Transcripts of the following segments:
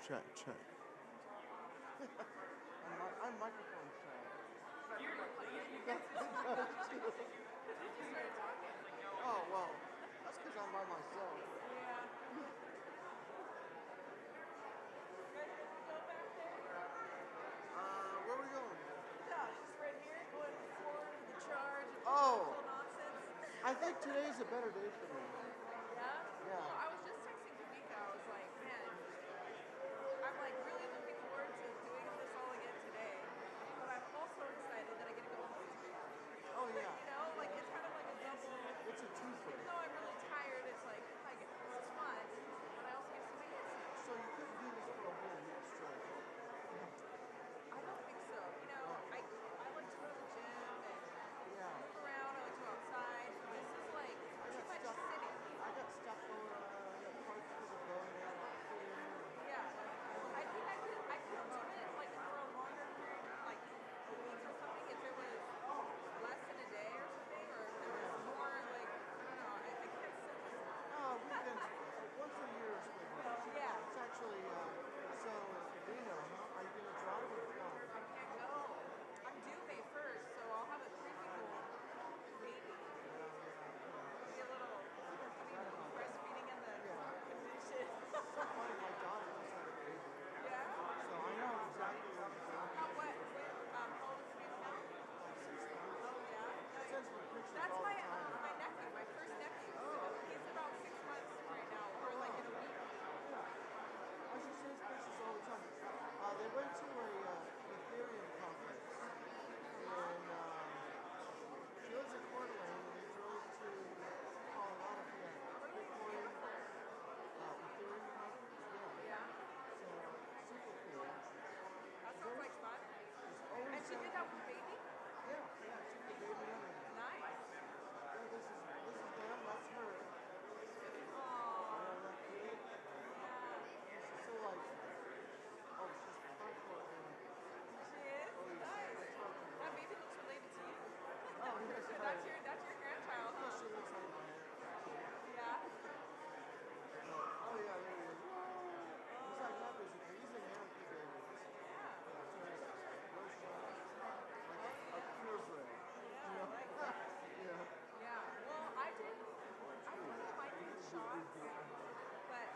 Check. I'm microphone check. Oh, well, that's because I'm by myself. Yeah. Where are we going? No, just right here, going forward with the charge and Oh. nonsense. I think today's a better day for me. Yeah? Yeah. Well, I was just texting Kamika. I was like, man, I'm like really looking forward to doing this all again today. But I'm also excited that I get to go home today. Oh, yeah. You know, like it's kind of like a double. It's a twofer. Even though I'm really tired, it's like, I get this is fun, but I also get to see my kids. So you couldn't do this for a whole week straight. I don't think so. You know, I like to go to the gym and move around. I like to go outside. This is like too much sitting. I got stuff on parts of the bone there. Yeah. I think I could do it like for a longer period, like a week or something, if it was less than a day or something, or if it was more like, I don't know, I can't sit this long. Weekends, once a year is good. Yeah. It's actually, so, huh? Are you going to drive or fly? I can't go. I'm due May 1st, so I'll have a 3-week-old baby. Be a little, breastfeeding in the convention. So funny, my daughter just had a baby. Yeah? So I know exactly what you're doing. How old is the baby now? Oh, yeah? Sends me pictures That's all my the time. my nephew, my first nephew. He's about 6 months right now, or like in a week. Yeah. She sends pictures all the time. They went to a Ethereum conference, and she lives in Coeur d'Alene, and they drove to Colorado for that Bitcoin Ethereum conference. Yeah. So super cool. That sounds like fun. And she did that with the baby? Yeah, took the baby and everything. Nice. Yeah, this is them, that's her. Aww. Yeah. She's so like, she's hardcore. She is? Nice. That baby looks related to you. Oh, yes. That's your grandchild, huh? She looks like my Yeah. Oh yeah, there he is. He's like that basically. He's an American baby. Yeah. So he's no shot. Like a purebred. Yeah, I like that. Yeah. Well, I think I might do the shots, but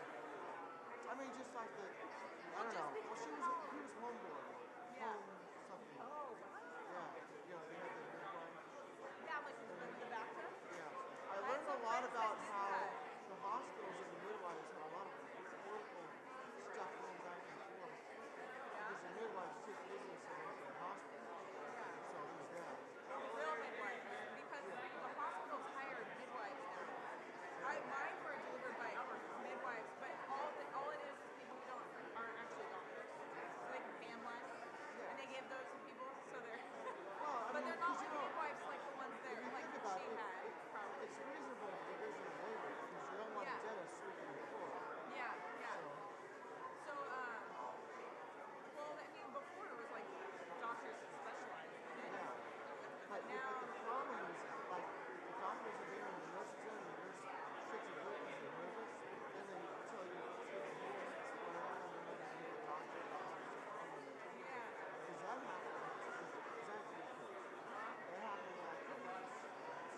I mean, just like the, I don't know. Well, he was homeborn. Yeah. Home something. Oh, wow. Yeah. They had the midwife. Yeah, like the bathtub. Yeah. I learned a lot about how the hospitals and the midwives have a lot of political stuff going back and forth. Because the midwives took business away from the hospital. Yeah. So there's that. Real midwives, because the hospitals hire midwives now. Mine were delivered by midwives, but all it is people who aren't actually doctors. So they can fan one, and they give those to people, so they're. But they're not like midwives like the ones that like she had. Probably. It's reasonable division of labor because you don't want a dentist sweeping the floor. Yeah. So, well, I mean, before it was like doctors that specialized in it. Yeah. But now. But the problem is, like, the doctors are there and the nurses in, and the nurse shits a bit because they're nervous. Then they tell you to take a meeting, and then they need a doctor. Yeah. Because that happened. Exactly. That happened like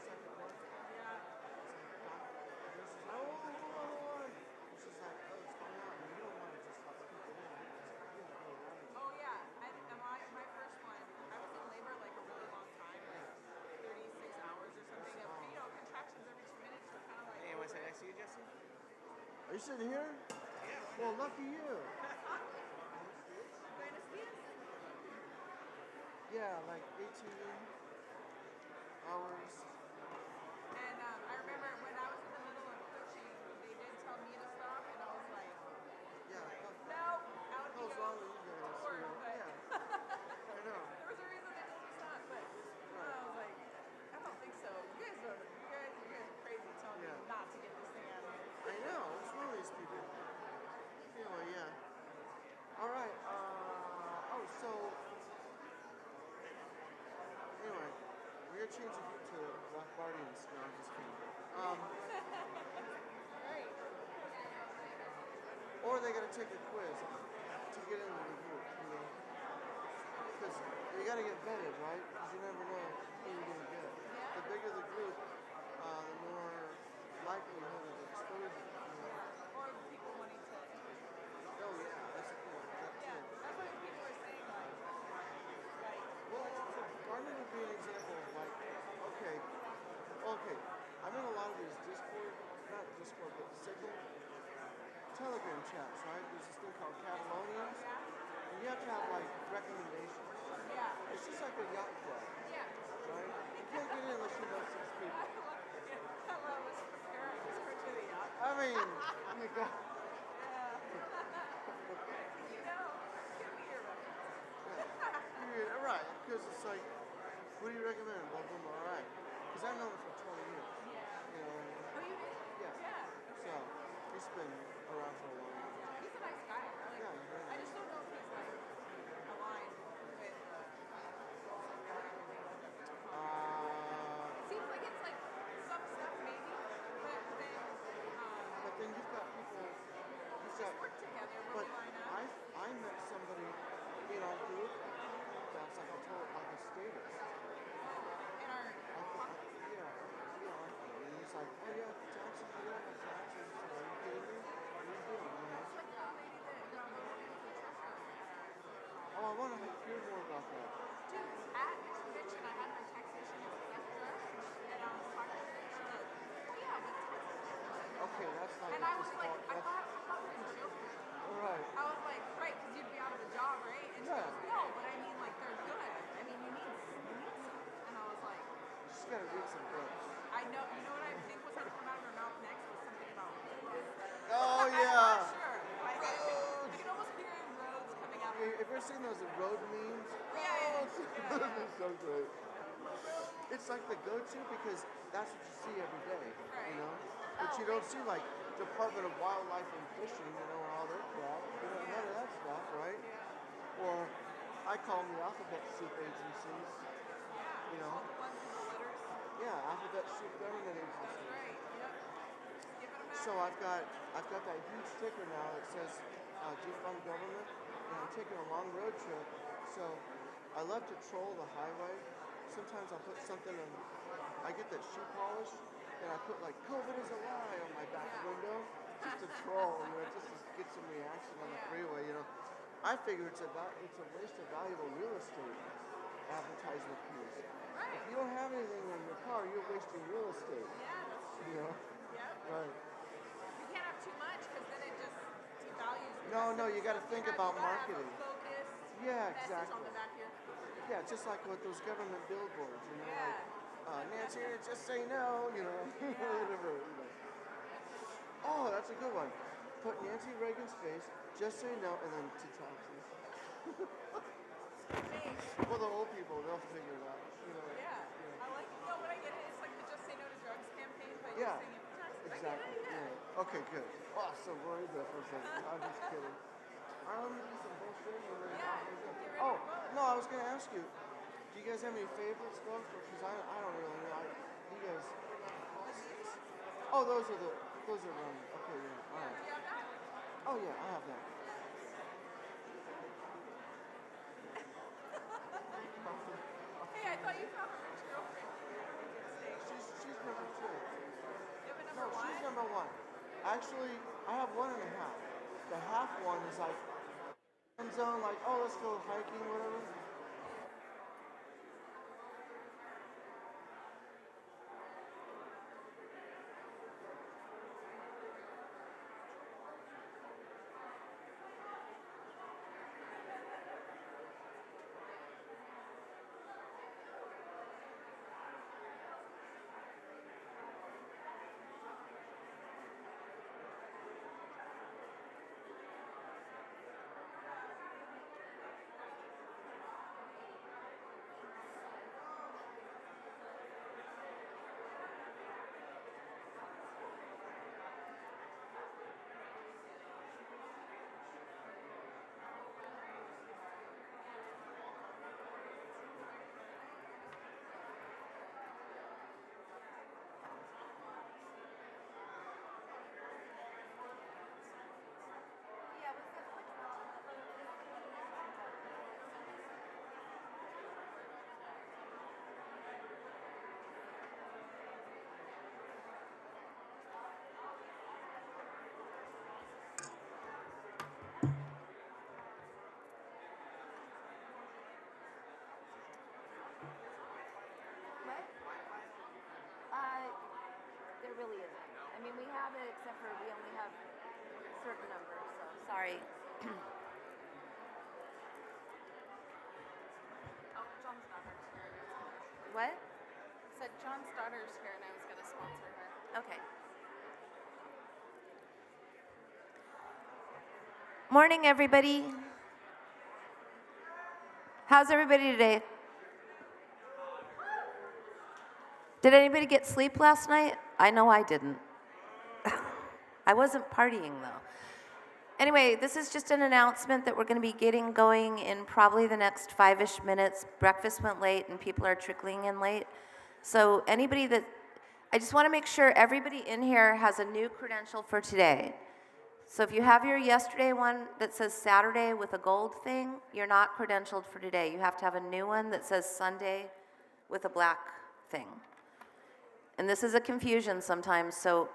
second month. Yeah. It's like, this is, oh, it's just like, it's coming out, and you don't want to just like keep it in. You have to go around it. Oh yeah, my first one, I was in labor like a really long time, like 36 hours or something. Contractions every 2 minutes were kind of like. Hey, you want to sit next to you, Jesse? Are you sitting here? Yeah. Well, lucky you. Buenos dias. Yeah, like 18 hours. And I remember when I was in the middle of coaching, they did tell me to stop, and I was like, no, out of What's wrong with you guys? But I know. There was a reason they told me to stop, but I was like, I don't think so. You guys are crazy telling me not to get this thing out of here. I know. What's wrong with these people? Anyway, yeah. All right. So anyway, we're gonna change it to Rothbardians. No, I'm just kidding. Right. Or they gotta take a quiz. to get into the group, you know. Because you got to get vetted, right? Because you never know who you're going to get. The bigger the group, the more likelihood of exposure, you know. Or people wanting to infiltrate. Oh yeah, that's a cool. That Yeah, too. that's why people are saying like, Well, so Garmin would be an example of like, okay, I'm in a lot of these not Discord, but Signal, Telegram chats, right? There's this thing called Catalonians, and you have to have like recommendations. yeah, It's just like a yacht club, yeah. right? You can't get in unless you know 6 people. I love this to the yacht. I mean, you got. You know, give me your reference. Yeah, right, because it's like, what do you recommend? Blah, blah, blah, all right. Because I've known him for 20 years. Yeah. You know, Oh, you did? yeah. Yeah. So, he's been around for a long time. Yeah, he's a nice guy. Yeah, he's very I just don't know if he's like aligned with seems like it's like some stuff maybe, but then you've got people, just work together when but we line up. I met somebody in our group that's like like a statist. In our And he's like, oh yeah, taxes, you don't have taxes. Are you kidding me? What are you doing? You know? it's like the lady that got voted into the trust fund. Oh, I want to hear more about that. Dude, at convention I had my taxation inspector and I was talking to her and she's like, oh yeah, we tax this. Okay, that's like. And I was like, I thought we were joking. Right. I was like, right, because you'd be out of a job, right? And she goes, no, but I mean, like, they're good. I mean, you need some. And I was like, You just gotta read some books. I know, you know what I think was going to come out of her mouth next was something about roads. Oh I'm yeah. not sure. I can almost hear roads coming out. Have you ever seen those road memes? Yeah. It's so great. It's like the go-to because that's what you see every day, you know? But you don't see like Department of Wildlife and Fishing, you know, and all their crap. You know, none of that stuff, right? Or I call them the alphabet soup agencies, you know? All the ones with the letters. Yeah, alphabet soup government agencies. That's right. Yep. Give it a So I've got that huge sticker now that says defund government, and I'm taking a long road trip. So I love to troll the highway. Sometimes I'll put something on. I get that shoe polish, and I put like "COVID is a lie" on my back window, just to troll, you know, just to get some reaction on the freeway. You know, I figure it's a waste of valuable real estate advertisement piece. Right. If you don't have anything in your car, you're wasting real estate. Yeah, that's true. You know. Yep. Right. You can't have too much because then it just devalues. No, you got to think about marketing. Focus. Yeah, Message exactly. on the back here. Yeah, just like with those government billboards, you know, Yeah. like Nancy, just say no, you know, whatever. You know. Oh, that's a good one. Put Nancy Reagan's face, just say no, and then to taxes. For the old people, they'll figure it out. You know. Yeah. I like it. No, but I get it. It's like the Just Say No to Drugs campaign, but Yeah. you're saying it for taxes. Exactly. I get it, yeah. Okay, good. Oh, so worried there for a second. I'm just kidding. I'm gonna do some bullshit. Yeah, get ready Oh, to vote. no, I was gonna ask you. Do you guys have any favorites though? Because I don't really know. You guys. Oh, those are running. Okay, yeah. All right. Do you have that? Oh yeah, I have that. Hey, I thought you found a rich girlfriend. She's number 2. You have a No, number one? she's number 1. Actually, I have 1.5. The half one is like end zone, like, oh, let's go hiking, whatever. have it, except for we only have certain numbers, so sorry. Oh, John's daughter's here. What? Said John's daughter's here and I was gonna sponsor her. Okay. Morning, everybody. How's everybody today? Did anybody get sleep last night? I know I didn't. I wasn't partying, though. Anyway, this is just an announcement that we're going to be getting going in probably the next 5-ish minutes. Breakfast went late and people are trickling in late. So anybody that, I just want to make sure everybody in here has a new credential for today. So if you have your yesterday one that says Saturday with a gold thing, you're not credentialed for today. You have to have a new one that says Sunday with a black thing. And this is a confusion sometimes, so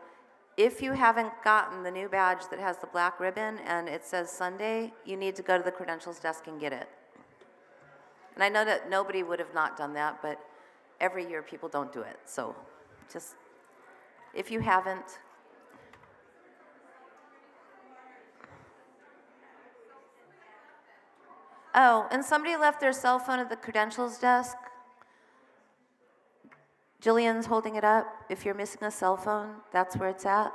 if you haven't gotten the new badge that has the black ribbon and it says Sunday, you need to go to the credentials desk and get it. And I know that nobody would have not done that, but every year people don't do it. So just, if you haven't. Oh, and somebody left their cell phone at the credentials desk. Jillian's holding it up. If you're missing a cell phone, that's where it's at.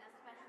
Especially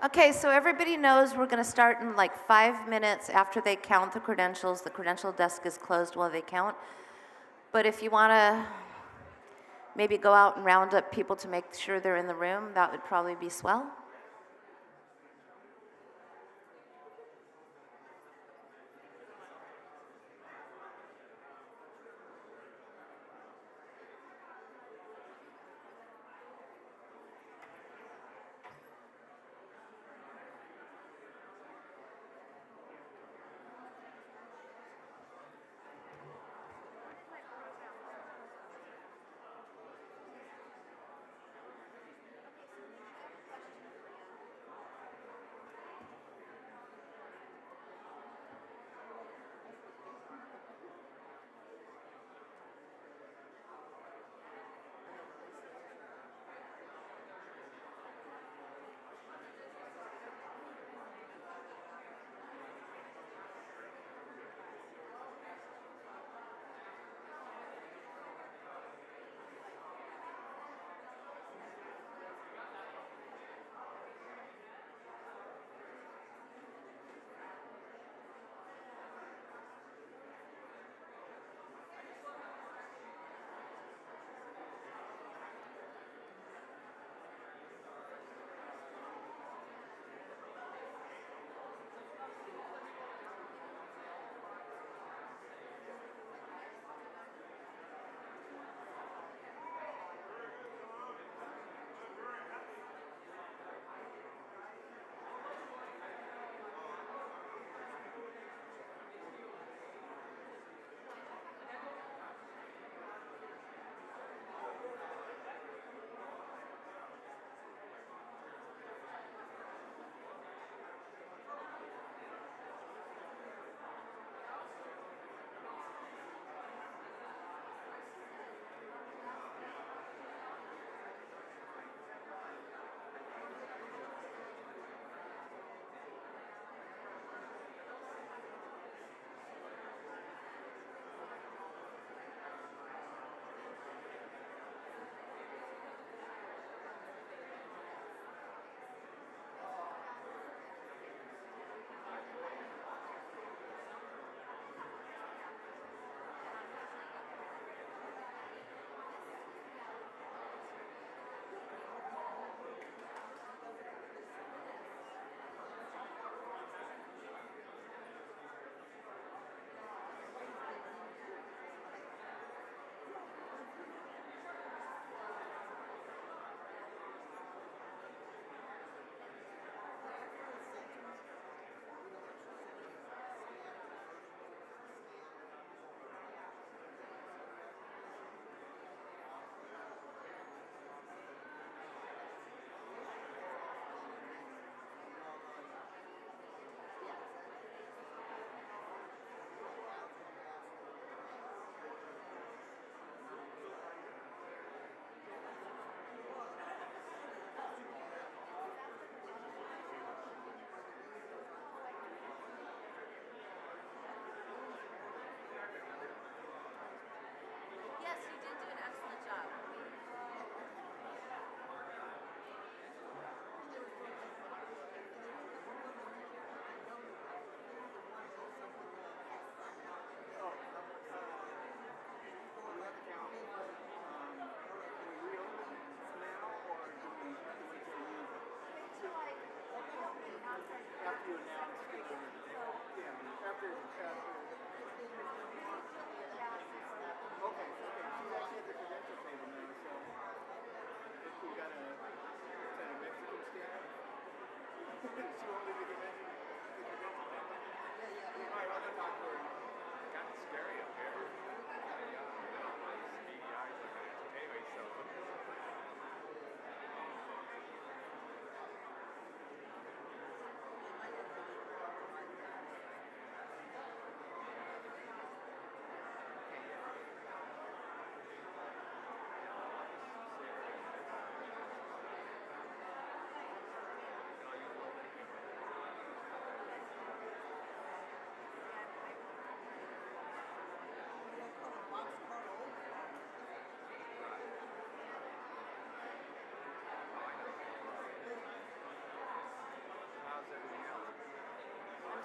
Okay, so everybody knows we're going to start in like 5 minutes after they count the credentials. The credential desk is closed while they count. But if you want to maybe go out and round up people to make sure they're in the room, that would probably be swell.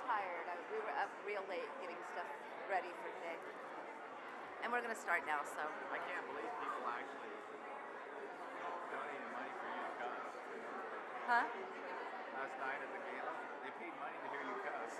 tired. We were up real late getting stuff ready for today. And we're going to start now, so. I can't believe people actually donated money for you to cuss. Huh? Last night at the gala, they paid money to hear you cuss.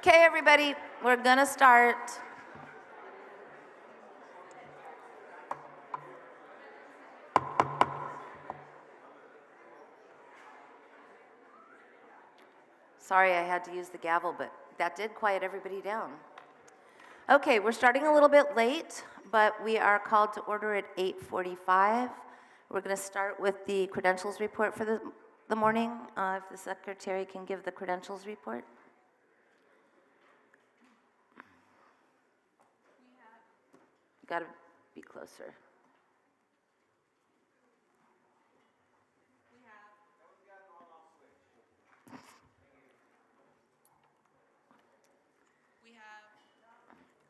Okay, everybody, we're going to start. Sorry I had to use the gavel, but that did quiet everybody down. Okay, we're starting a little bit late, but we are called to order at 8:45. We're going to start with the credentials report for the morning. If the secretary can give the credentials report. You got to be closer.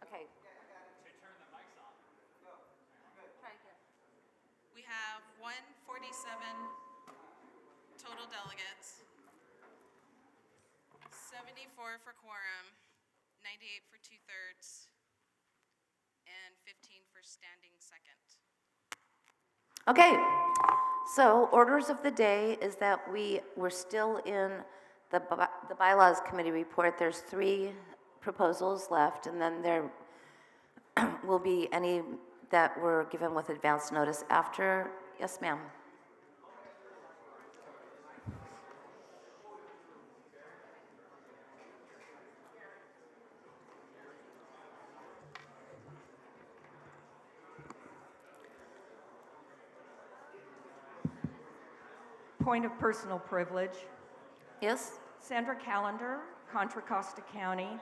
Okay. We have 147 total delegates, 74 for quorum, 98 for 2/3, and 15 for standing second. Okay, so orders of the day is that we're still in the Bylaws Committee report. There's 3 proposals left, and then there will be any that were given with advance notice after. Yes, ma'am. Point of personal privilege. Yes? Sandra Callender, Contra Costa County.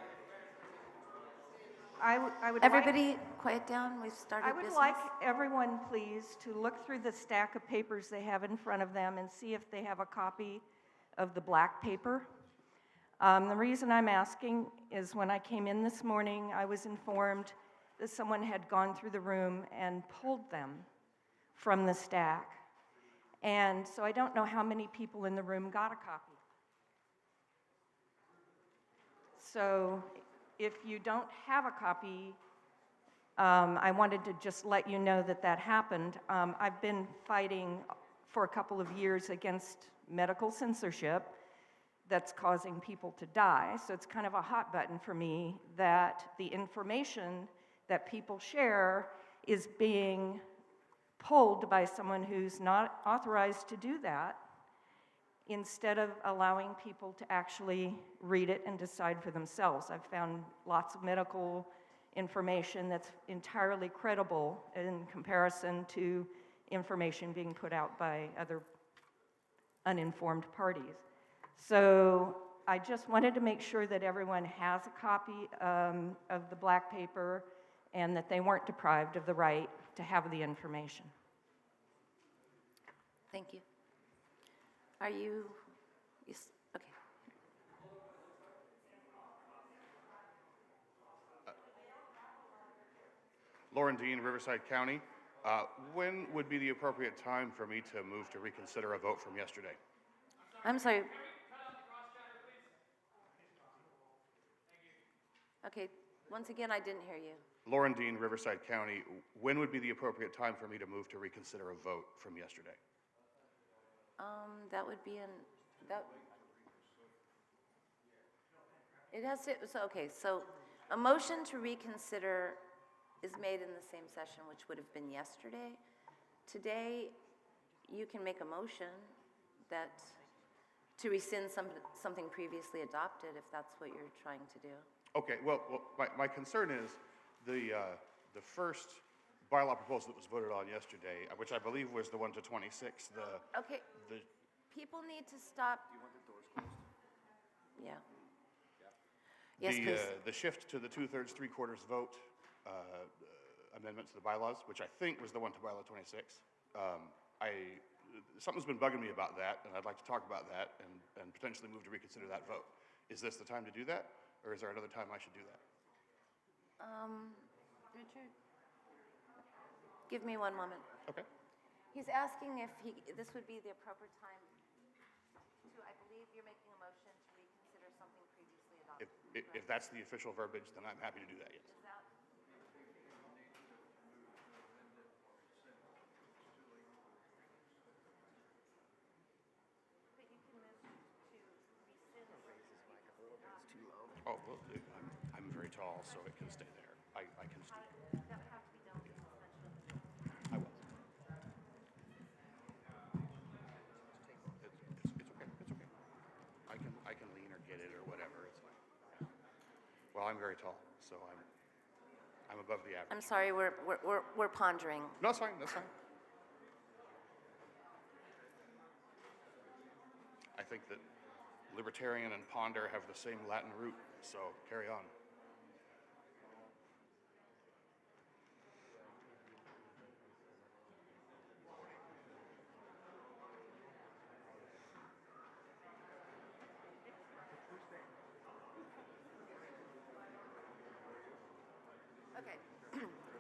I would Everybody quiet down. We've started I would business. like everyone, please, to look through the stack of papers they have in front of them and see if they have a copy of the black paper. The reason I'm asking is when I came in this morning, I was informed that someone had gone through the room and pulled them from the stack. And so I don't know how many people in the room got a copy. So if you don't have a copy, I wanted to just let you know that that happened. I've been fighting for a couple of years against medical censorship that's causing people to die. So it's kind of a hot button for me that the information that people share is being pulled by someone who's not authorized to do that, instead of allowing people to actually read it and decide for themselves. I've found lots of medical information that's entirely credible in comparison to information being put out by other uninformed parties. So I just wanted to make sure that everyone has a copy of the black paper and that they weren't deprived of the right to have the information. Thank you. Are you, yes, okay. Lauren Dean, Riverside County. When would be the appropriate time for me to move to reconsider a vote from yesterday? I'm sorry. Okay, once again, I didn't hear you. Lauren Dean, Riverside County. When would be the appropriate time for me to move to reconsider a vote from yesterday? That would be it has to, so, okay, so a motion to reconsider is made in the same session, which would have been yesterday. Today, you can make a motion to rescind something previously adopted, if that's what you're trying to do. Okay, well my concern is the first bylaw proposal that was voted on yesterday, which I believe was the one to 26, Okay, people need to stop. Do you want the doors closed? Yeah. Yes, please. The shift to the 2/3, 3/4 vote amendment to the bylaws, which I think was the one to bylaw 26. Something's been bugging me about that, and I'd like to talk about that and potentially move to reconsider that vote. Is this the time to do that, or is there another time I should do that? Richard, give me one moment. Okay. He's asking if this would be the appropriate time to, I believe you're making a motion to reconsider something previously adopted. If that's the official verbiage, then I'm happy to do that, yes. Is that? But you can move to rescind. Oh, well, I'm very tall, so it can stay there. I can just do that. That would have to be done with suspension. I will. It's okay. It's okay. I can lean or get it or whatever. It's fine. Well, I'm very tall, so I'm above the average. I'm sorry, we're pondering. No, that's fine. That's fine. I think that libertarian and ponder have the same Latin root, so carry on.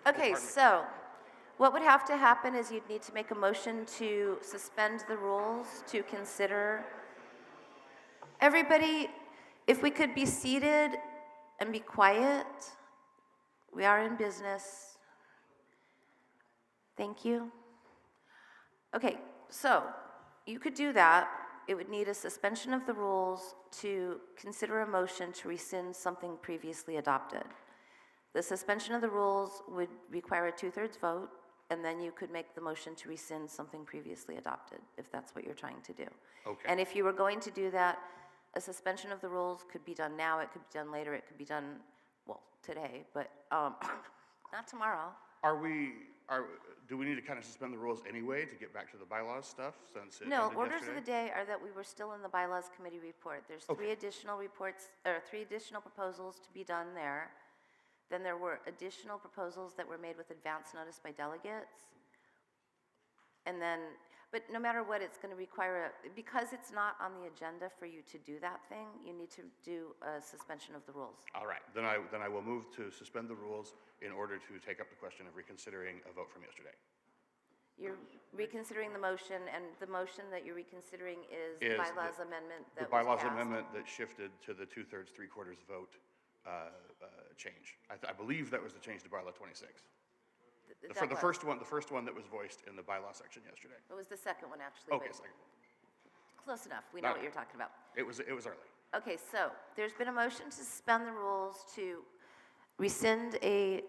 Okay, so what would have to happen is you'd need to make a motion to suspend the rules to consider. Everybody, if we could be seated and be quiet, we are in business. Thank you. Okay, so you could do that. It would need a suspension of the rules to consider a motion to rescind something previously adopted. The suspension of the rules would require a 2/3 vote, and then you could make the motion to rescind something previously adopted, if that's what you're trying to do. Okay. And if you were going to do that, a suspension of the rules could be done now, it could be done later, it could be done, well, today, but not tomorrow. Do we need to kind of suspend the rules anyway to get back to the bylaws stuff since it No, ended orders of yesterday? the day are that we were still in the Bylaws Committee report. There's three additional reports, or 3 additional proposals to be done there. Then there were additional proposals that were made with advance notice by delegates. And then, but no matter what, it's going to require, because it's not on the agenda for you to do that thing, you need to do a suspension of the rules. All right, then I will move to suspend the rules in order to take up the question of reconsidering a vote from yesterday. You're reconsidering the motion, and the motion that you're reconsidering is Is the bylaws amendment The that was bylaws passed. amendment that shifted to the 2/3, 3/4 vote change. I believe that was the change to bylaw 26. That The was. first one that was voiced in the bylaw section yesterday. It was the second one, actually. Okay, but second. close enough. We know No. what you're talking about. It was early. Okay, so there's been a motion to suspend the rules to rescind a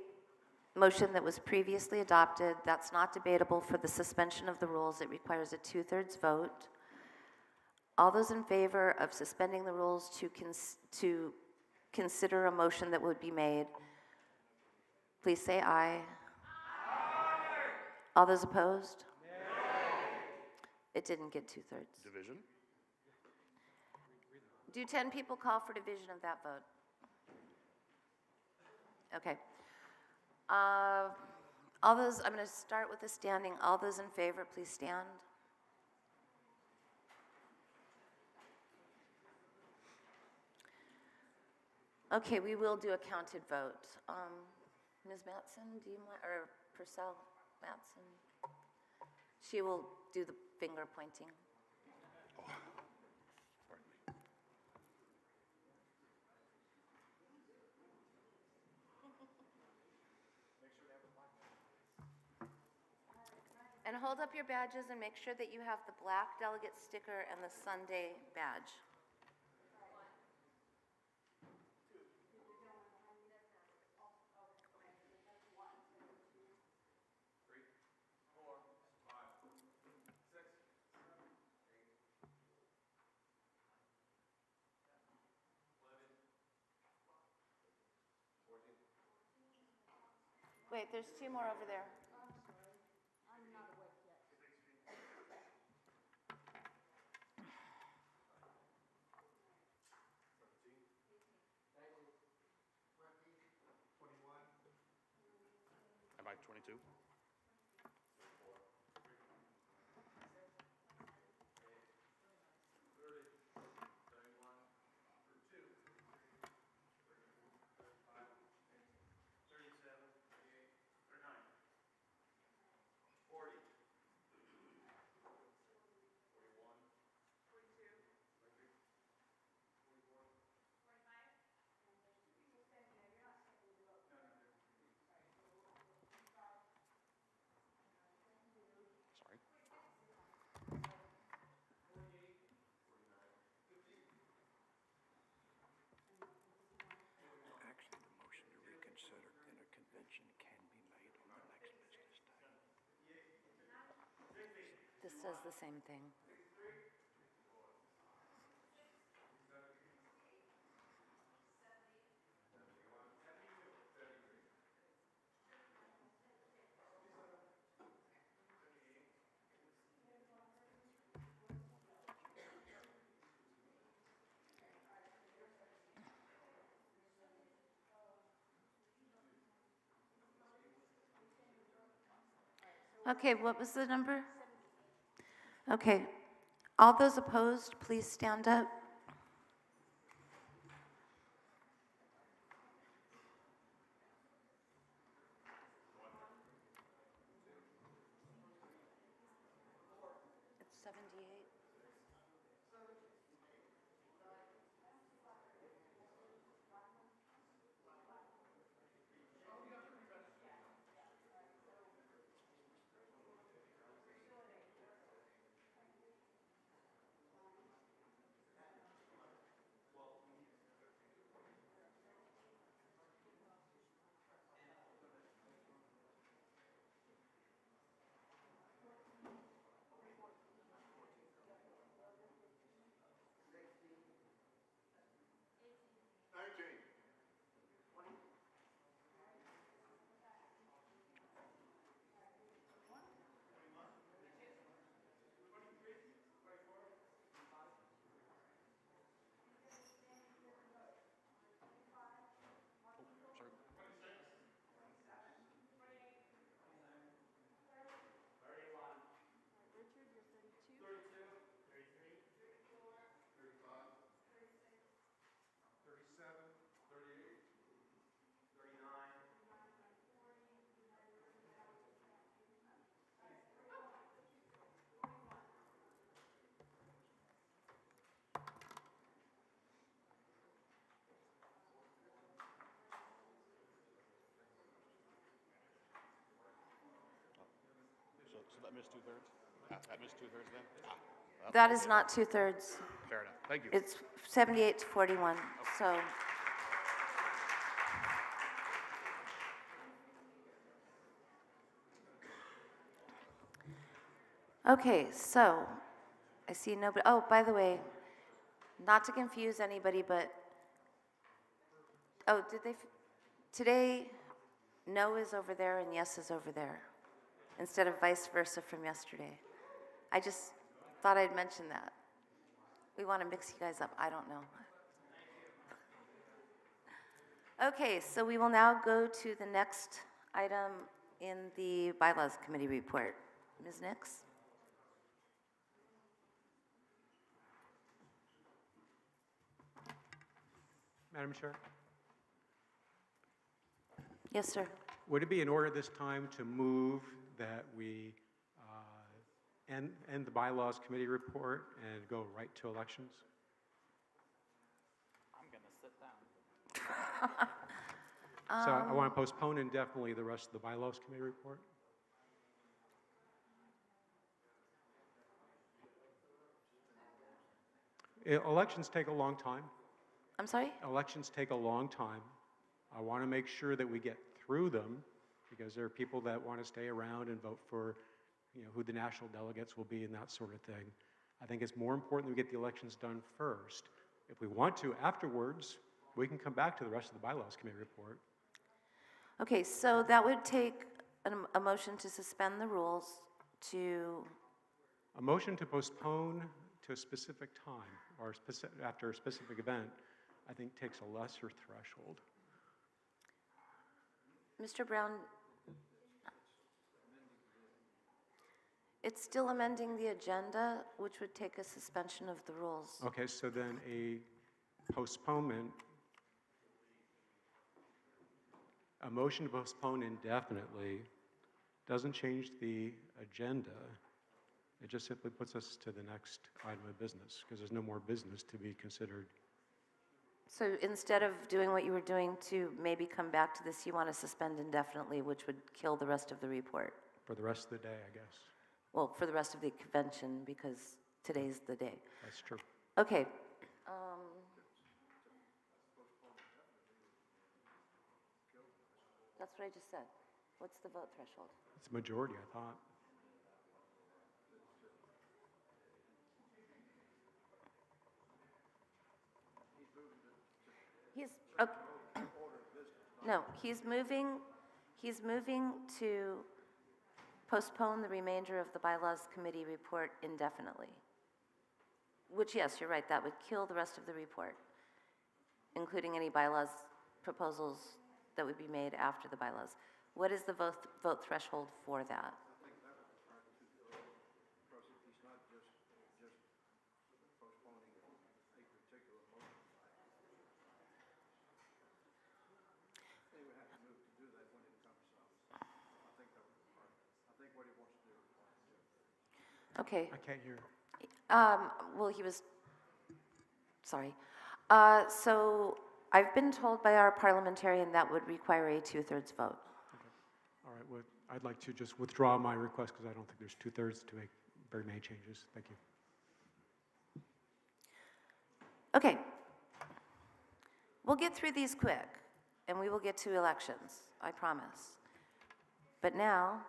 motion that was previously adopted. That's not debatable for the suspension of the rules. It requires a 2/3 vote. All those in favor of suspending the rules to consider a motion that would be made, please say aye. All those opposed? It didn't get 2/3. Division? Do 10 people call for division of that vote? Okay. All those, I'm going to start with the standing. All those in favor, please stand. Okay, we will do a counted vote. Ms. Mattson, do you mind, or Purcell Mattson? She will do the finger pointing. Pardon me. And hold up your badges and make sure that you have the black delegate sticker and the Sunday badge. Wait, there's 2 more over there. Am I 22? Sorry. Actually, the motion to reconsider in a convention can be made on the next business day. This says the same thing. Okay, what was the number? Okay, all those opposed, please stand up. It's 78. Sorry. So that missed 2/3? That missed 2/3 then? Well, That is not 2/3. fair enough. Thank you. It's 78 to 41, so. Okay, so I see nobody, oh, by the way, not to confuse anybody, but, oh, did they, today, no is over there and yes is over there, instead of vice versa from yesterday. I just thought I'd mention that. We want to mix you guys up, I don't know. Okay, so we will now go to the next item in the Bylaws Committee report. Ms. Nix? Madam Chair, Yes, sir. would it be in order this time to move that we end the Bylaws Committee report and go right to elections? I'm going to sit down. So I want to postpone indefinitely the rest of the Bylaws Committee report. Elections take a long time. I'm sorry? Elections take a long time. I want to make sure that we get through them because there are people that want to stay around and vote for, who the national delegates will be and that sort of thing. I think it's more important that we get the elections done first. If we want to, afterwards, we can come back to the rest of the Bylaws Committee report. Okay, so that would take a motion to suspend the rules to, A motion to postpone to a specific time or after a specific event, I think takes a lesser threshold. Mr. Brown, it's still amending the agenda, which would take a suspension of the rules. Okay, so then a postponement, a motion to postpone indefinitely doesn't change the agenda. It just simply puts us to the next item of business because there's no more business to be considered. So instead of doing what you were doing to maybe come back to this, you want to suspend indefinitely, which would kill the rest of the report? For the rest of the day, I guess. Well, for the rest of the convention, because today's the day. That's true. Okay. That's what I just said. What's the vote threshold? It's a majority, I thought. He's, okay. No, he's moving to postpone the remainder of the Bylaws Committee report indefinitely. Which, yes, you're right, that would kill the rest of the report, including any bylaws proposals that would be made after the bylaws. What is the vote threshold for that? Okay. I can't hear. Well, he was, sorry. So I've been told by our parliamentarian that would require a 2/3 vote. Okay. All right, well, I'd like to just withdraw my request because I don't think there's 2/3 to make very many changes. Thank you. Okay. We'll get through these quick, and we will get to elections, I promise. But now,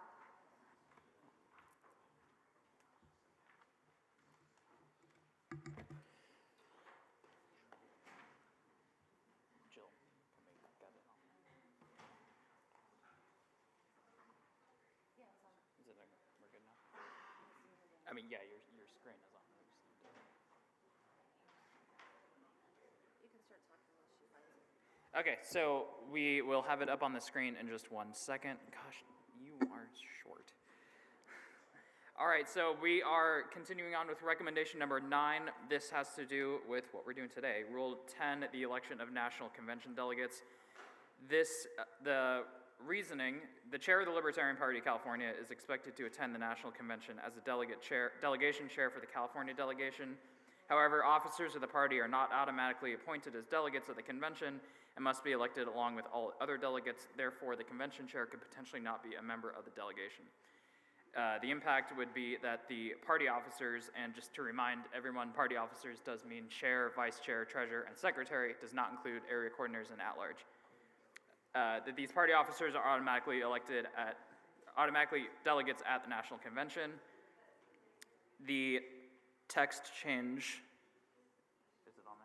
Jill, can we get it on? Is it like, we're good now? I mean, yeah, your screen is on. Okay, so we will have it up on the screen in just 1 second. Gosh, you are short. All right, so we are continuing on with recommendation number 9. This has to do with what we're doing today. Rule 10, the election of National Convention delegates. The reasoning, the chair of the Libertarian Party of California is expected to attend the National Convention as a delegation chair for the California delegation. However, officers of the party are not automatically appointed as delegates at the convention and must be elected along with all other delegates. Therefore, the convention chair could potentially not be a member of the delegation. The impact would be that the party officers, and just to remind everyone, party officers does mean chair, vice chair, treasurer, and secretary. It does not include area coordinators and at-large. That these party officers are automatically delegates at the National Convention. The text change, is it on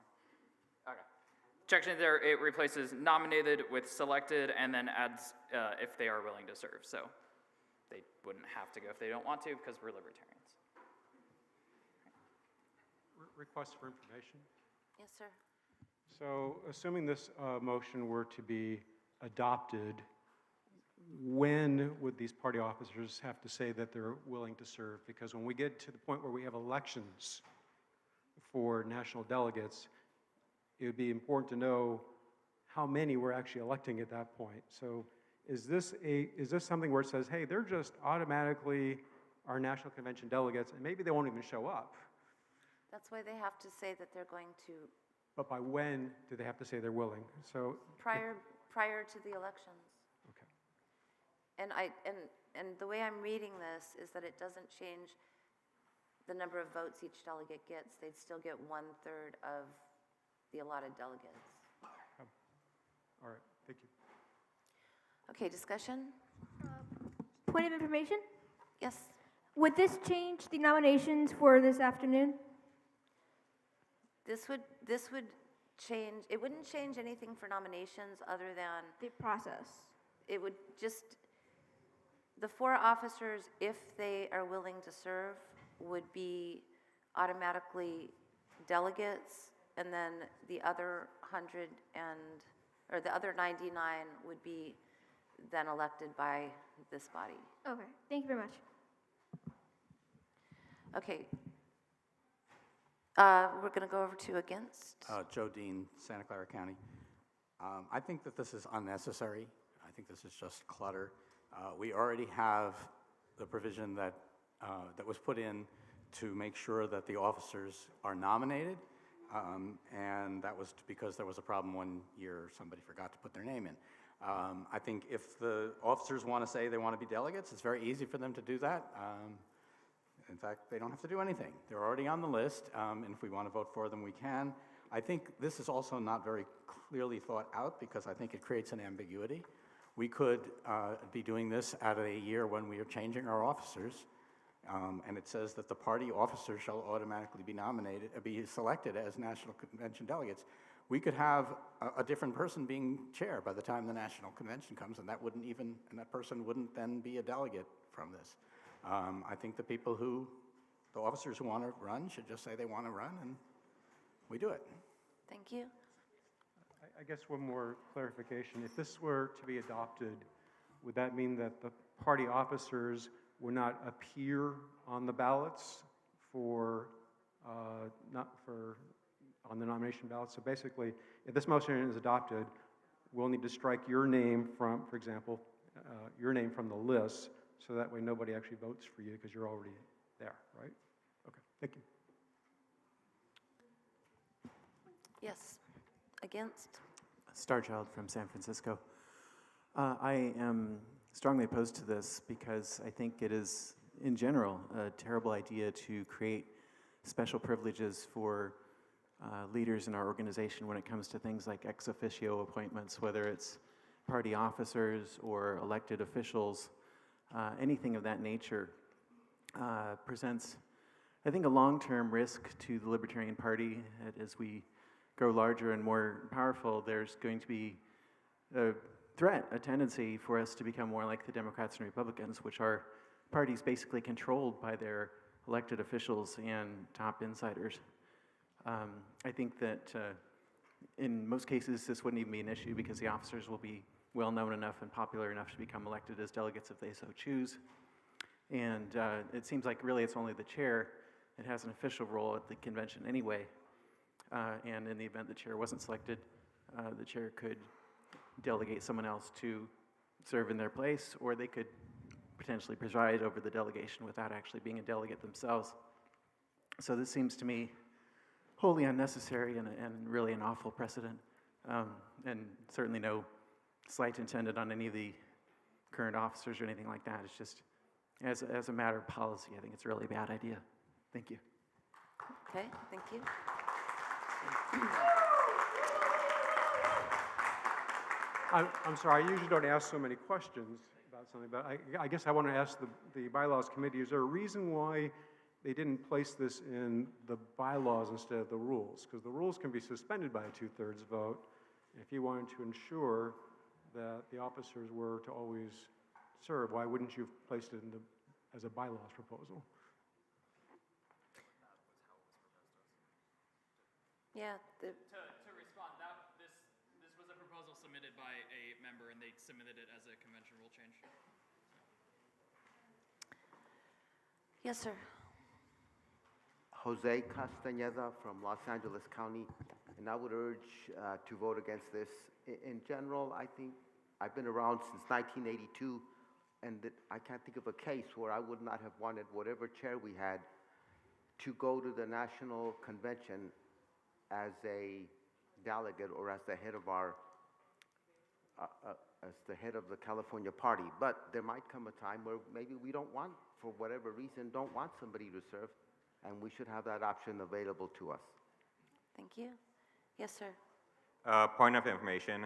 there? Okay. Check there, it replaces nominated with selected and then adds if they are willing to serve. So they wouldn't have to go if they don't want to because we're libertarians. Request for information. Yes, sir. So assuming this motion were to be adopted, when would these party officers have to say that they're willing to serve? Because when we get to the point where we have elections for national delegates, it would be important to know how many we're actually electing at that point. So is this something where it says, hey, they're just automatically our national convention delegates, and maybe they won't even show up? That's why they have to say that they're going to, But by when do they have to say they're willing? So prior to the elections. okay. And the way I'm reading this is that it doesn't change the number of votes each delegate gets. They'd still get 1/3 of the allotted delegates. All right, thank you. Okay, discussion? Point of information? Yes. Would this change the nominations for this afternoon? This would change, it wouldn't change anything for nominations other than The process. it would just, the 4 officers, if they are willing to serve, would be automatically delegates, and then the other 99 would be then elected by this body. Okay, thank you very much. Okay. We're going to go over to against. Joe Dean, Santa Clara County. I think that this is unnecessary. I think this is just clutter. We already have the provision that was put in to make sure that the officers are nominated, and that was because there was a problem one year somebody forgot to put their name in. I think if the officers want to say they want to be delegates, it's very easy for them to do that. In fact, they don't have to do anything. They're already on the list, and if we want to vote for them, we can. I think this is also not very clearly thought out because I think it creates an ambiguity. We could be doing this at a year when we are changing our officers, and it says that the party officers shall automatically be selected as National Convention delegates. We could have a different person being chair by the time the National Convention comes, and that person wouldn't then be a delegate from this. I think the officers who want to run should just say they want to run, and we do it. Thank you. I guess one more clarification. If this were to be adopted, would that mean that the party officers would not appear on the ballots on the nomination ballots? So basically, if this motion is adopted, we'll need to strike your name from, for example, your name from the list, so that way nobody actually votes for you because you're already there, right? Okay, thank you. Yes. Against? Starchild from San Francisco. I am strongly opposed to this because I think it is, in general, a terrible idea to create special privileges for leaders in our organization when it comes to things like ex officio appointments, whether it's party officers or elected officials. Anything of that nature presents, I think, a long-term risk to the Libertarian Party. As we grow larger and more powerful, there's going to be a tendency for us to become more like the Democrats and Republicans, which are parties basically controlled by their elected officials and top insiders. I think that in most cases this wouldn't even be an issue because the officers will be well-known enough and popular enough to become elected as delegates if they so choose. And it seems like really it's only the chair that has an official role at the convention anyway. And in the event the chair wasn't selected, the chair could delegate someone else to serve in their place, or they could potentially preside over the delegation without actually being a delegate themselves. So this seems to me wholly unnecessary and really an awful precedent, and certainly no slight intended on any of the current officers or anything like that. It's just, as a matter of policy, I think it's a really bad idea. Thank you. Okay, thank you. I'm sorry, I usually don't ask so many questions about something, but I guess I want to ask the Bylaws Committee, is there a reason why they didn't place this in the bylaws instead of the rules? Because the rules can be suspended by a 2/3 vote, If you wanted to ensure that the officers were to always serve, why wouldn't you have placed it as a bylaws proposal? Yeah, To respond, this was a proposal submitted by a member, and they submitted it as a convention rule change. yes, sir. Jose Castañeda from Los Angeles County, and I would urge to vote against this. In general, I think I've been around since 1982, and I can't think of a case where I would not have wanted whatever chair we had to go to the national convention as a delegate or as the head of our as the head of the California party. But there might come a time where maybe we don't want, for whatever reason, don't want somebody to serve, and we should have that option available to us. Thank you. Yes, sir. Point of information.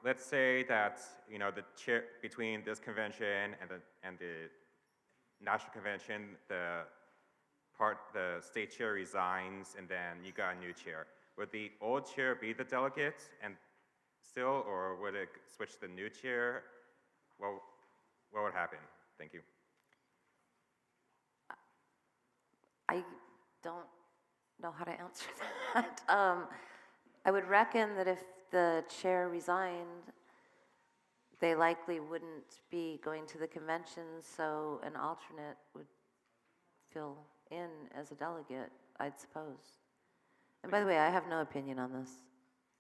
Let's say that the chair between this convention and the national convention, the state chair resigns, and then you got a new chair. Would the old chair be the delegate and still, or would it switch to the new chair? What would happen? Thank you. I don't know how to answer that. I would reckon that if the chair resigned, they likely wouldn't be going to the convention, so an alternate would fill in as a delegate, I'd suppose. And by the way, I have no opinion on this,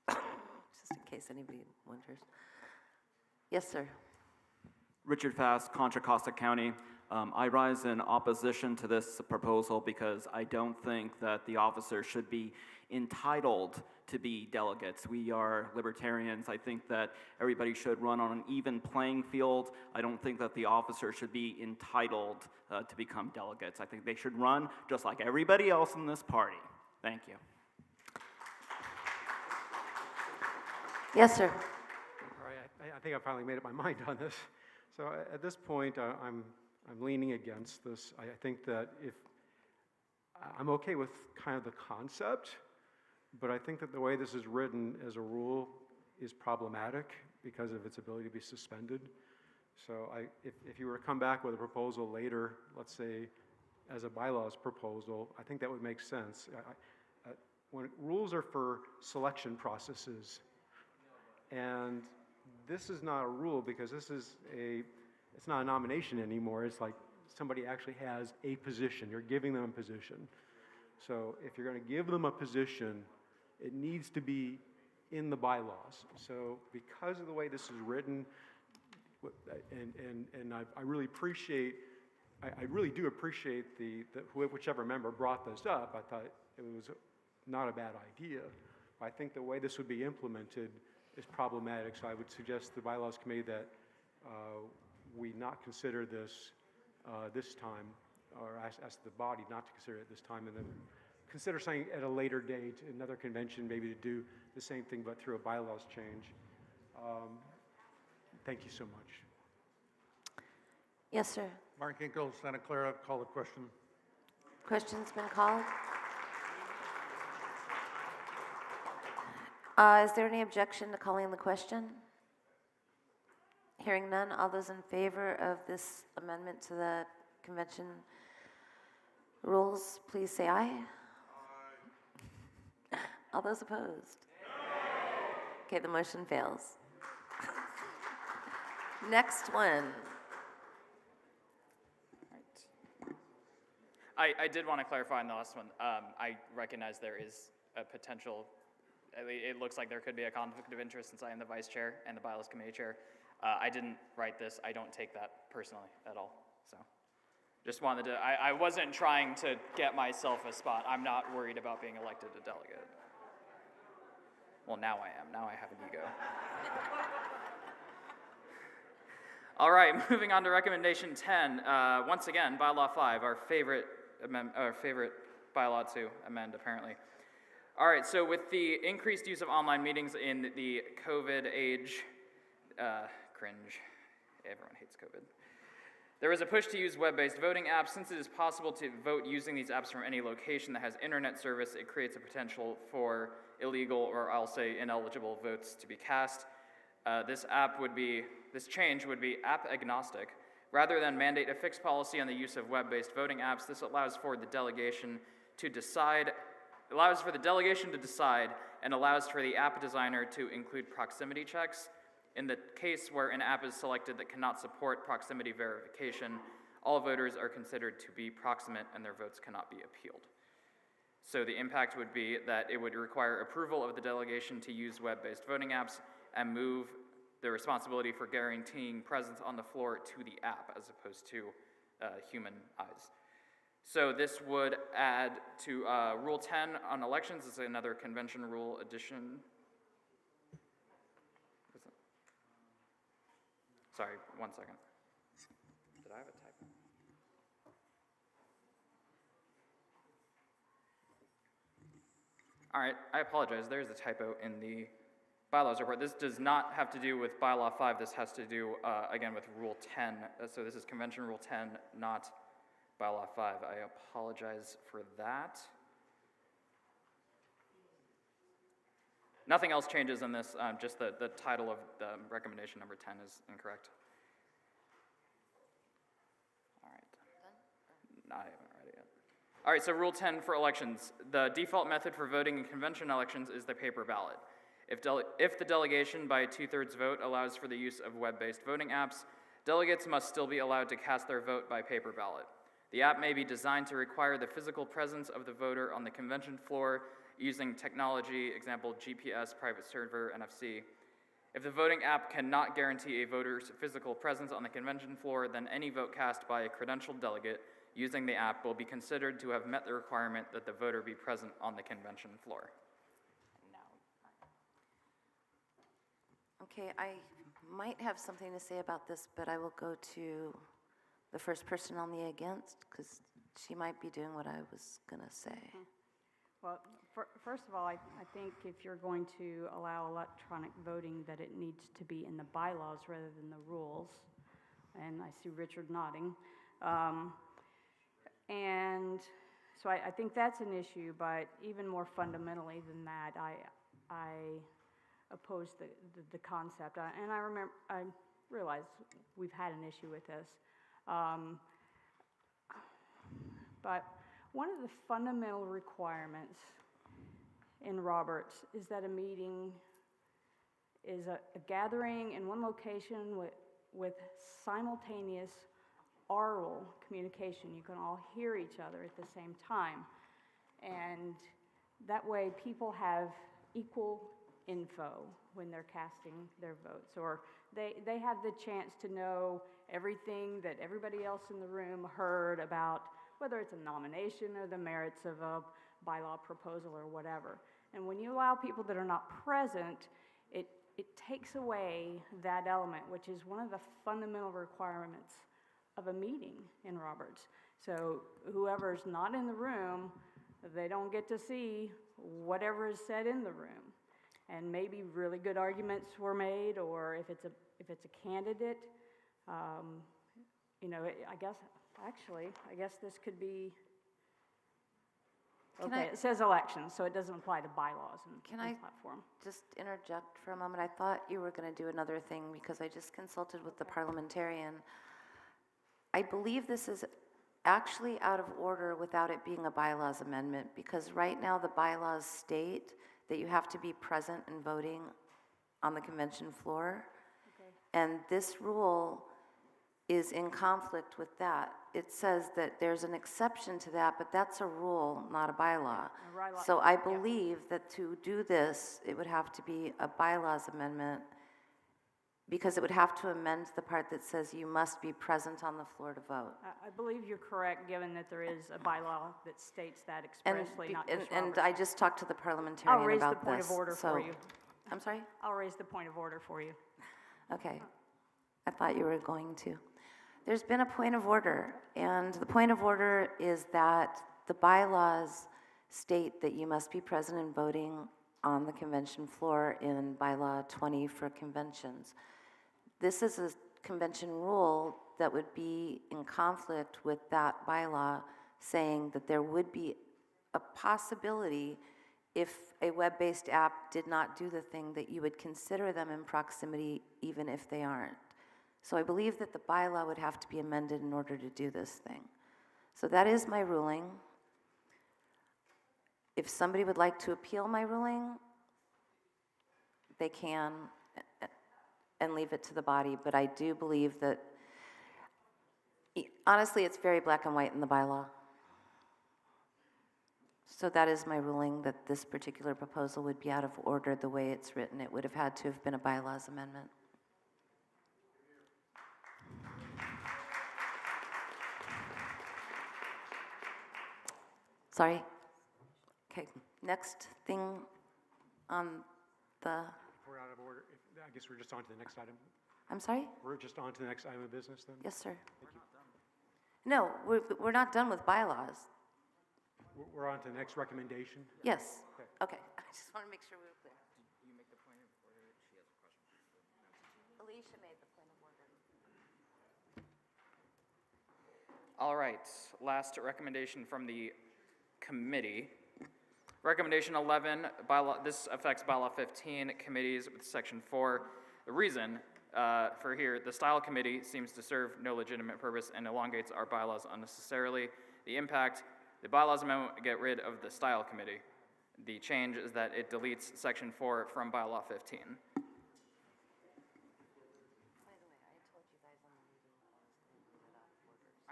just in case anybody wonders. Yes, sir. Richard Fast, Contra Costa County. I rise in opposition to this proposal because I don't think that the officers should be entitled to be delegates. We are libertarians. I think that everybody should run on an even playing field. I don't think that the officers should be entitled to become delegates. I think they should run just like everybody else in this party. Thank you. Yes, sir. All right, I think I finally made up my mind on this. So at this point, I'm leaning against this. I think that I'm okay with kind of the concept, but I think that the way this is written as a rule is problematic because of its ability to be suspended. So if you were to come back with a proposal later, let's say as a bylaws proposal, I think that would make sense. When rules are for selection processes, and this is not a rule because it's not a nomination anymore. It's like somebody actually has a position. You're giving them a position. So if you're going to give them a position, it needs to be in the bylaws. So because of the way this is written, and I really appreciate, I really do appreciate whichever member brought this up. I thought it was not a bad idea. I think the way this would be implemented is problematic. So I would suggest the bylaws committee that we not consider this this time, or ask the body not to consider it this time, and then consider something at a later date, another convention, maybe to do the same thing but through a bylaws change. Thank you so much. Yes, sir. Mark Hinkle, Santa Clara, call the question. Question's been called. Is there any objection to calling the question? Hearing none, all those in favor of this amendment to the convention rules, please say aye. Aye. All those opposed? Okay, the motion fails. Next one. I did want to clarify on the last one. I recognize there is a potential, it looks like there could be a conflict of interest since I am the vice chair and the bylaws committee chair. I didn't write this. I don't take that personally at all. So just wanted to, I wasn't trying to get myself a spot. I'm not worried about being elected a delegate. Well, now I am. Now I have an ego. All right, moving on to recommendation 10. Once again, bylaw 5, our favorite bylaw to amend, apparently. All right, so with the increased use of online meetings in the COVID age, cringe, everyone hates COVID. There was a push to use web-based voting apps. Since it is possible to vote using these apps from any location that has internet service, it creates a potential for illegal, or I'll say ineligible votes to be cast. This change would be app agnostic. Rather than mandate a fixed policy on the use of web-based voting apps, this allows for the delegation to decide and allows for the app designer to include proximity checks. In the case where an app is selected that cannot support proximity verification, all voters are considered to be proximate and their votes cannot be appealed. So the impact would be that it would require approval of the delegation to use web-based voting apps and move the responsibility for guaranteeing presence on the floor to the app as opposed to human eyes. So this would add to Rule 10 on elections. This is another convention rule addition. Sorry, 1 second. Did I have a typo? All right, I apologize. There's a typo in the bylaws report. This does not have to do with Bylaw 5. This has to do, again, with Rule 10. So this is Convention Rule 10, not Bylaw 5. I apologize for that. Nothing else changes in this, just the title of the recommendation number 10 is incorrect. All right. No, I haven't read it yet. All right, so Rule 10 for elections. The default method for voting in convention elections is the paper ballot. If the delegation by a 2/3 vote allows for the use of web-based voting apps, delegates must still be allowed to cast their vote by paper ballot. The app may be designed to require the physical presence of the voter on the convention floor using technology, example GPS, private server, NFC. If the voting app cannot guarantee a voter's physical presence on the convention floor, then any vote cast by a credentialed delegate using the app will be considered to have met the requirement that the voter be present on the convention floor. Okay, I might have something to say about this, but I will go to the first person on the against, because she might be doing what I was going to say. Well, first of all, I think if you're going to allow electronic voting, that it needs to be in the bylaws rather than the rules. And I see Richard nodding. And so I think that's an issue, but even more fundamentally than that, I oppose the concept. And I realize we've had an issue with this. But one of the fundamental requirements in Roberts is that a meeting is a gathering in one location with simultaneous oral communication. You can all hear each other at the same time. And that way people have equal info when they're casting their votes, or they have the chance to know everything that everybody else in the room heard about, whether it's a nomination or the merits of a bylaw proposal or whatever. And when you allow people that are not present, it takes away that element, which is one of the fundamental requirements of a meeting in Roberts. So whoever's not in the room, they don't get to see whatever is said in the room. And maybe really good arguments were made, or if it's a candidate, I guess this could be. Okay, it says elections, so it doesn't apply to bylaws and platform. Just interject for a moment? I thought you were going to do another thing because I just consulted with the parliamentarian. I believe this is actually out of order without it being a bylaws amendment, because right now the bylaws state that you have to be present and voting on the convention floor. Okay. And this rule is in conflict with that. It says that there's an exception to that, but that's a rule, not a bylaw. So I believe that to do this, it would have to be a bylaws amendment, because it would have to amend the part that says you must be present on the floor to vote. I believe you're correct, given that there is a bylaw that states that expressly, not just and I just talked to the parliamentarian I'll raise about the point this. of order for you. I'm sorry? I'll raise the point of order for you. Okay. I thought you were going to. There's been a point of order, and the point of order is that the bylaws state that you must be present and voting on the convention floor in Bylaw 20 for conventions. This is a convention rule that would be in conflict with that bylaw, saying that there would be a possibility if a web-based app did not do the thing, that you would consider them in proximity even if they aren't. So I believe that the bylaw would have to be amended in order to do this thing. So that is my ruling. If somebody would like to appeal my ruling, they can, and leave it to the body, but I do believe that, honestly, it's very black and white in the bylaw. So that is my ruling, that this particular proposal would be out of order the way it's written. It would have had to have been a bylaws amendment. Sorry. Okay, next thing on the, We're out of order. I guess we're just on to the next item. I'm sorry? We're just on to the next item of business then? Yes, sir. No, we're not done with bylaws. We're on to the next recommendation? Yes. Okay. Okay, I just want to make sure we were clear. You make the point of order, she has a question. Alicia made the point of order. All right, last recommendation from the committee. Recommendation 11, bylaw, this affects bylaw 15, committees with section 4. The reason for here, the style committee seems to serve no legitimate purpose and elongates our bylaws unnecessarily. The impact, the bylaws amendment would get rid of the style committee. The change is that it deletes section 4 from bylaw 15. I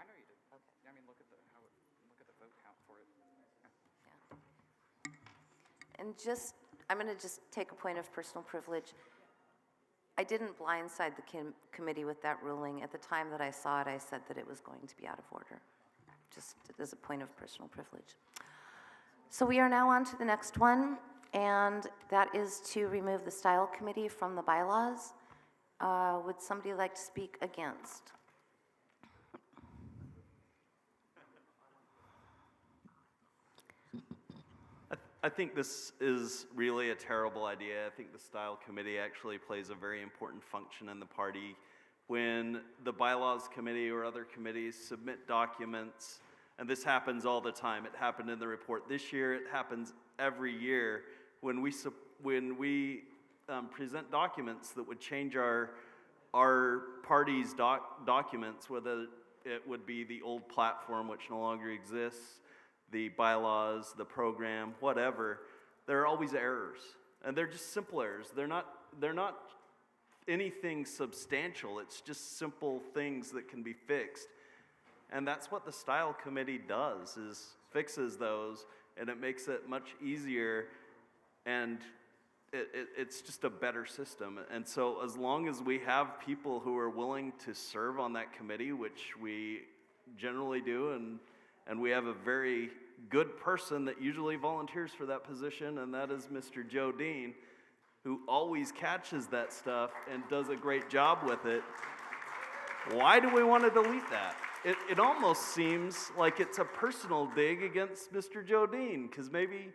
know you did. Okay. I mean, look at the vote count for it. And just, I'm going to just take a point of personal privilege. I didn't blindside the committee with that ruling. At the time that I saw it, I said that it was going to be out of order, just as a point of personal privilege. So we are now on to the next one, and that is to remove the style committee from the bylaws. Would somebody like to speak against? I think this is really a terrible idea. I think the style committee actually plays a very important function in the party. When the bylaws committee or other committees submit documents, and this happens all the time, it happened in the report this year, it happens every year, when we present documents that would change our party's documents, whether it would be the old platform, which no longer exists, the bylaws, the program, whatever, there are always errors. And they're just simple errors. They're not anything substantial. It's just simple things that can be fixed. And that's what the style committee does, is fixes those, and it makes it much easier, and it's just a better system. And so as long as we have people who are willing to serve on that committee, which we generally do, and we have a very good person that usually volunteers for that position, and that is Mr. Joe Dean, who always catches that stuff and does a great job with it. Why do we want to delete that? It almost seems like it's a personal dig against Mr. Joe Dean, because maybe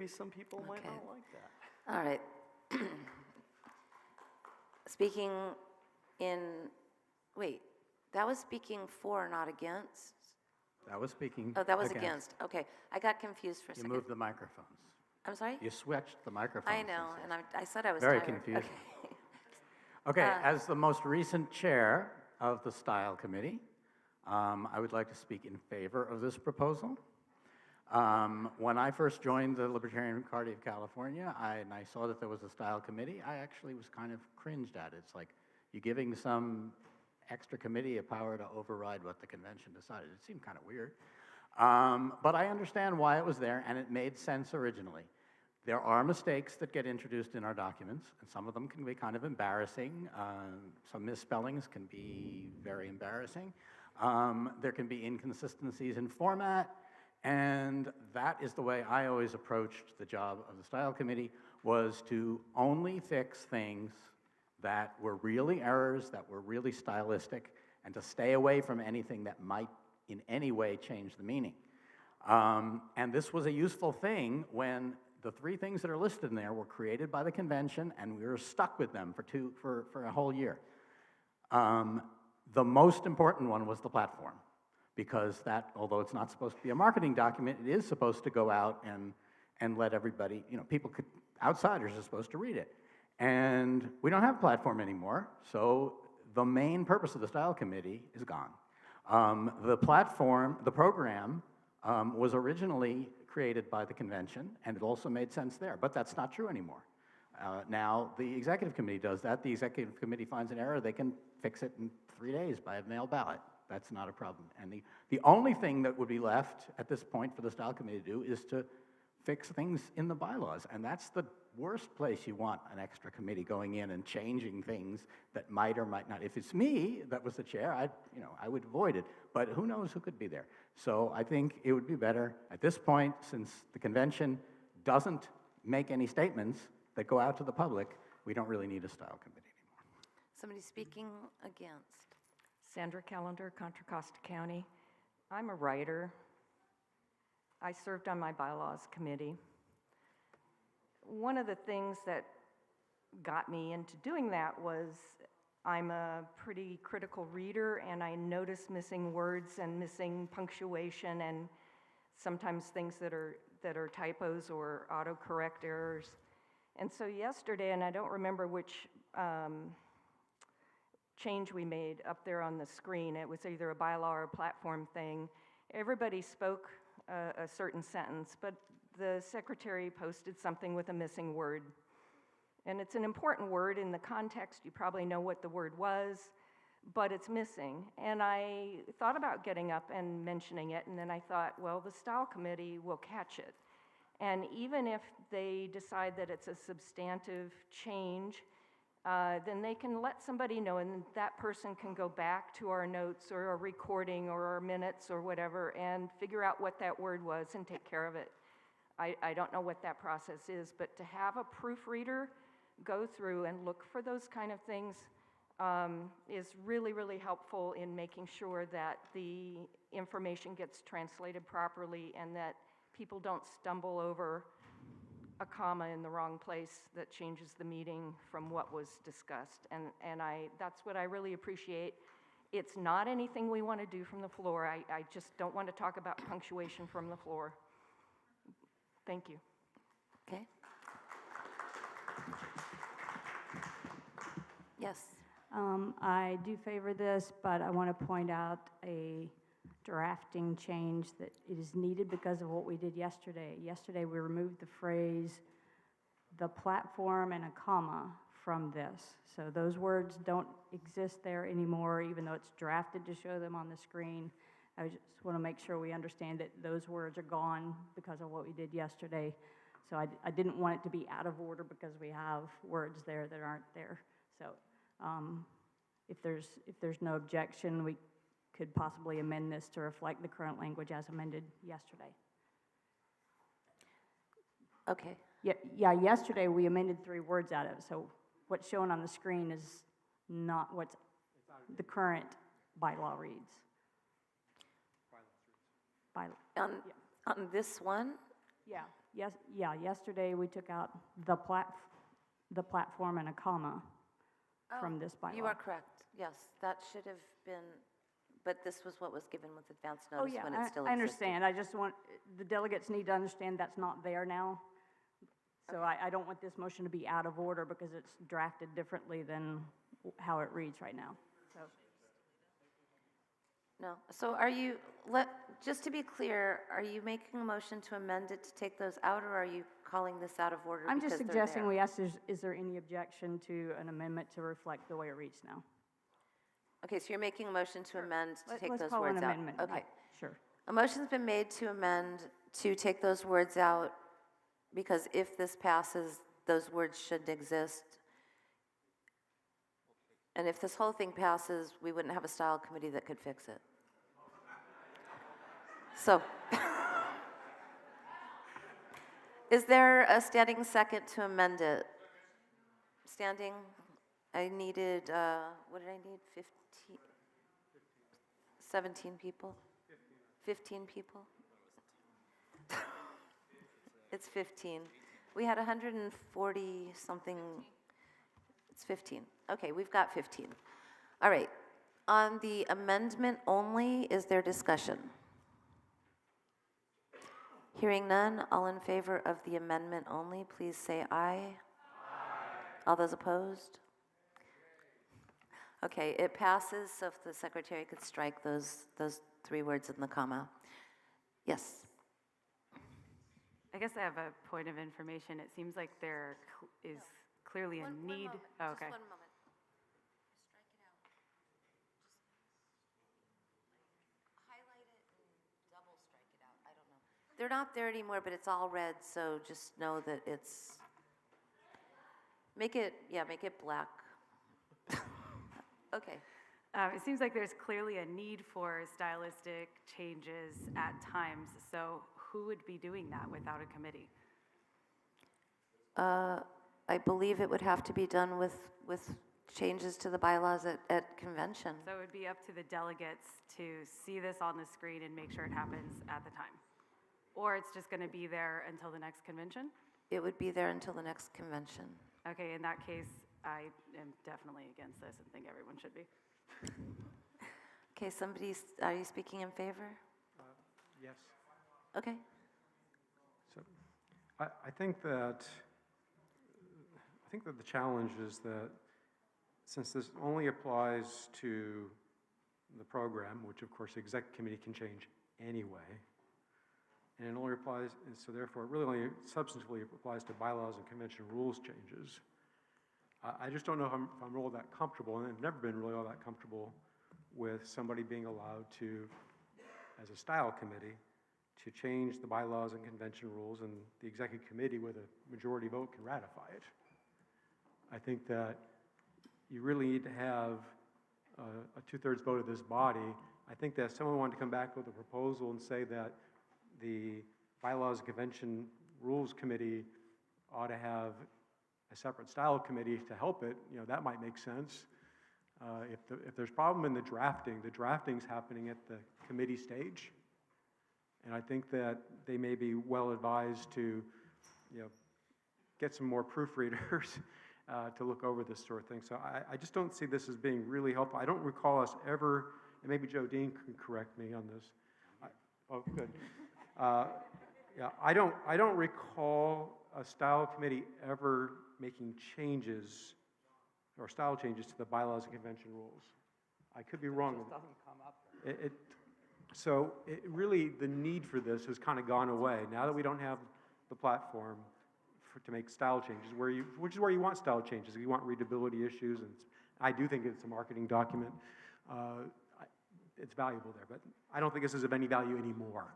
some people might not like that. All right. Speaking in, wait, that was speaking for, not against? That was speaking. Oh, that was against. Okay, I got confused for a second. You moved the microphones. I'm sorry? You switched the microphones. I know, and I said I was very tired. confused. Okay. Okay, as the most recent chair of the Style Committee, I would like to speak in favor of this proposal. When I first joined the Libertarian Party of California, and I saw that there was a Style Committee, I actually was kind of cringed at it. It's like you're giving some extra committee a power to override what the convention decided. It seemed kind of weird. But I understand why it was there, and it made sense originally. There are mistakes that get introduced in our documents, and some of them can be kind of embarrassing. Some misspellings can be very embarrassing. There can be inconsistencies in format, and that is the way I always approached the job of the Style Committee, was to only fix things that were really errors, that were really stylistic, and to stay away from anything that might in any way change the meaning. And this was a useful thing when the three things that are listed in there were created by the convention, and we were stuck with them for a whole year. The most important one was the platform, because that, although it's not supposed to be a marketing document, it is supposed to go out and let everybody, people could, outsiders are supposed to read it. And we don't have a platform anymore, so the main purpose of the Style Committee is gone. The program was originally created by the convention, and it also made sense there, but that's not true anymore. Now, the executive committee does that. The executive committee finds an error, they can fix it in 3 days by a mail ballot. That's not a problem. And the only thing that would be left at this point for the Style Committee to do is to fix things in the bylaws. And that's the worst place you want an extra committee going in and changing things that might or might not. If it's me that was the chair, I would avoid it. But who knows who could be there. So I think it would be better at this point, since the convention doesn't make any statements that go out to the public, we don't really need a Style Committee anymore. Somebody speaking against. Sandra Callender, Contra Costa County. I'm a writer. I served on my Bylaws committee. One of the things that got me into doing that was I'm a pretty critical reader, and I notice missing words and missing punctuation and sometimes things that are typos or autocorrect errors. And so yesterday, and I don't remember which change we made up there on the screen, it was either a bylaw or a platform thing. Everybody spoke a certain sentence, but the secretary posted something with a missing word. And it's an important word in the context. You probably know what the word was, but it's missing. And I thought about getting up and mentioning it, and then I thought, well, the Style Committee will catch it. And even if they decide that it's a substantive change, then they can let somebody know, and that person can go back to our notes or our recording or our minutes or whatever and figure out what that word was and take care of it. I don't know what that process is, but to have a proofreader go through and look for those kind of things is really, really helpful in making sure that the information gets translated properly and that people don't stumble over a comma in the wrong place that changes the meaning from what was discussed. And that's what I really appreciate. It's not anything we want to do from the floor. I just don't want to talk about punctuation from the floor. Thank you. Okay. Yes. I do favor this, but I want to point out a drafting change that it is needed because of what we did yesterday. Yesterday we removed the phrase, the platform and a comma from this. So those words don't exist there anymore, even though it's drafted to show them on the screen. I just want to make sure we understand that those words are gone because of what we did yesterday. So I didn't want it to be out of order because we have words there that aren't there. So if there's no objection, we could possibly amend this to reflect the current language as amended yesterday. Okay. Yeah, yesterday we amended 3 words out of it. So what's shown on the screen is not what the current bylaw reads. On this one? Yeah. Yesterday we took out the platform and a comma from this bylaw. You are correct. Yes, that should have been, but this was what was given with advance notice when it still existed. I understand. I just want, the delegates need to understand that's not there now. So I don't want this motion to be out of order because it's drafted differently than how it reads right now. So. No. So just to be clear, are you making a motion to amend it to take those out, or are you calling this out of order? I'm just suggesting we ask, is there any objection to an amendment to reflect the way it reads now? Okay, so you're making a motion to amend to take Let's those call words an out. amendment. Okay. Sure. A motion's been made to amend to take those words out because if this passes, those words shouldn't exist. And if this whole thing passes, we wouldn't have a Style Committee that could fix it. So, is there a standing second to amend it? Standing? I needed, what did I need? 17 people? 15 people? It's 15. We had 140 something. It's 15. Okay, we've got 15. All right. On the amendment only, is there discussion? Hearing none, all in favor of the amendment only, please say aye. All those opposed? Okay, it passes, so if the secretary could strike those 3 words in the comma. Yes. I guess I have a point of information. It seems like there is clearly a need. Oh, okay. Just 1 moment. Strike it out. Just highlight it and double strike it out. I don't know. They're not there anymore, but it's all red, so just know that it's, make it black. Okay. It seems like there's clearly a need for stylistic changes at times. So who would be doing that without a committee? I believe it would have to be done with changes to the bylaws at convention. So it would be up to the delegates to see this on the screen and make sure it happens at the time. Or it's just going to be there until the next convention? It would be there until the next convention. Okay, in that case, I am definitely against this and think everyone should be. Okay, are you speaking in favor? Yes. Okay. So I think that the challenge is that since this only applies to the program, which of course the exec committee can change anyway, and it only applies, and so therefore it really only substantively applies to bylaws and convention rules changes. I just don't know if I'm really all that comfortable, and I've never been really all that comfortable with somebody being allowed to, as a style committee, to change the bylaws and convention rules, and the executive committee with a majority vote can ratify it. I think that you really need to have a 2/3 vote of this body. I think that if someone wanted to come back with a proposal and say that the bylaws and convention rules committee ought to have a separate style committee to help it, that might make sense. If there's problem in the drafting's happening at the committee stage, and I think that they may be well advised to, get some more proofreaders to look over this sort of thing. So I just don't see this as being really helpful. I don't recall us ever, and maybe Joe Dean can correct me on this. Oh, good. Yeah, I don't recall a style committee ever making changes or style changes to the bylaws and convention rules. I could be wrong. It just doesn't come up. So really, the need for this has kind of gone away. Now that we don't have the platform to make style changes, which is where you want style changes. You want readability issues, and I do think it's a marketing document. It's valuable there, but I don't think this is of any value anymore.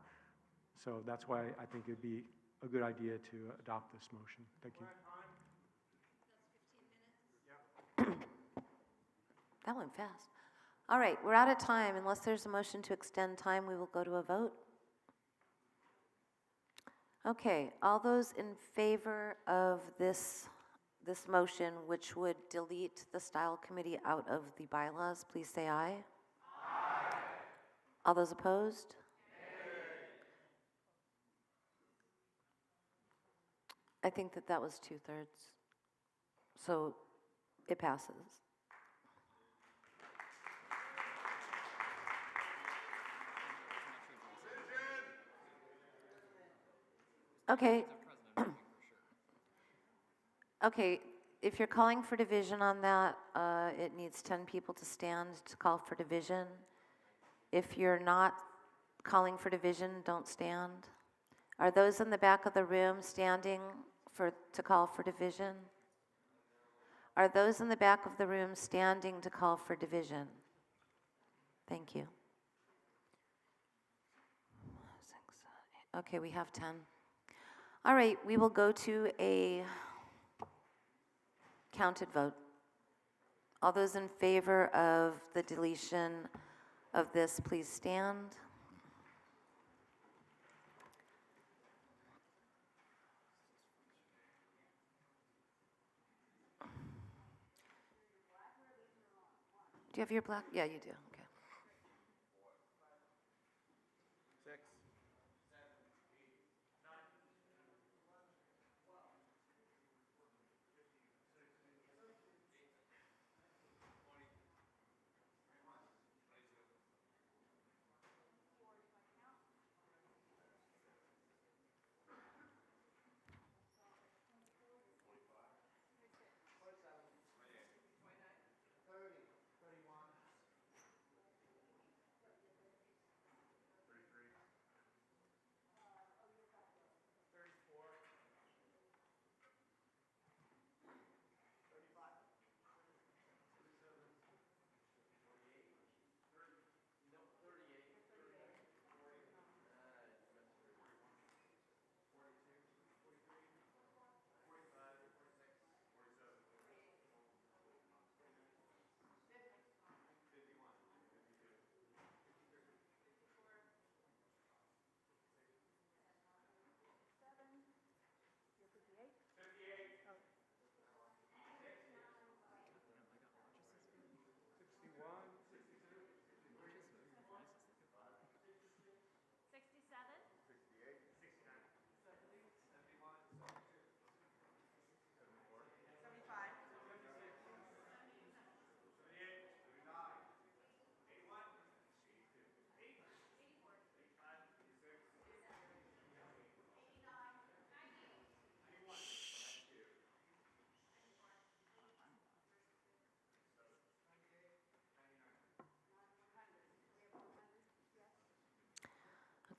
So that's why I think it'd be a good idea to adopt this motion. Thank you. That went fast. All right, we're out of time. Unless there's a motion to extend time, we will go to a vote. Okay, all those in favor of this motion, which would delete the style committee out of the bylaws, please say aye. Aye. All those opposed? I think that was 2/3. So it passes. Okay. Okay, if you're calling for division on that, it needs 10 people to stand to call for division. If you're not calling for division, don't stand. Are those in the back of the room standing to call for division? Are those in the back of the room standing to call for division? Thank you. 6, 8. Okay, we have 10. All right, we will go to a counted vote. All those in favor of the deletion of this, please stand. Do you have your black? Yeah, you do. Okay. 6.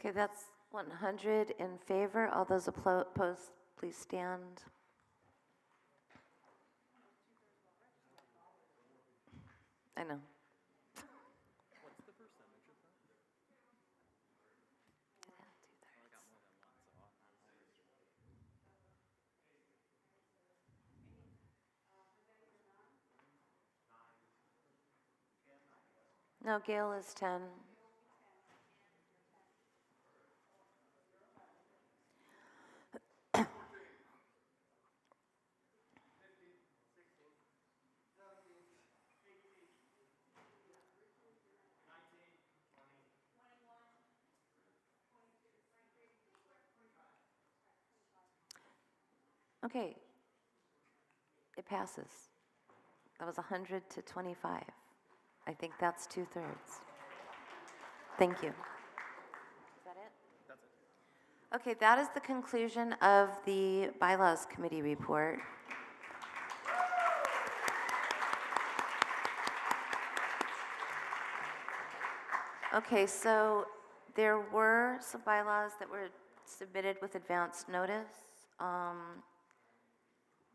Okay, that's 100 in favor. All those opposed, please stand. I know. What's the percentage of that? No, Gail is 10. Okay, it passes. That was 100 to 25. I think that's 2/3. Thank you. Is that it? That's it. Okay, that is the conclusion of the Bylaws Committee report. Okay, so there were some bylaws that were submitted with advance notice.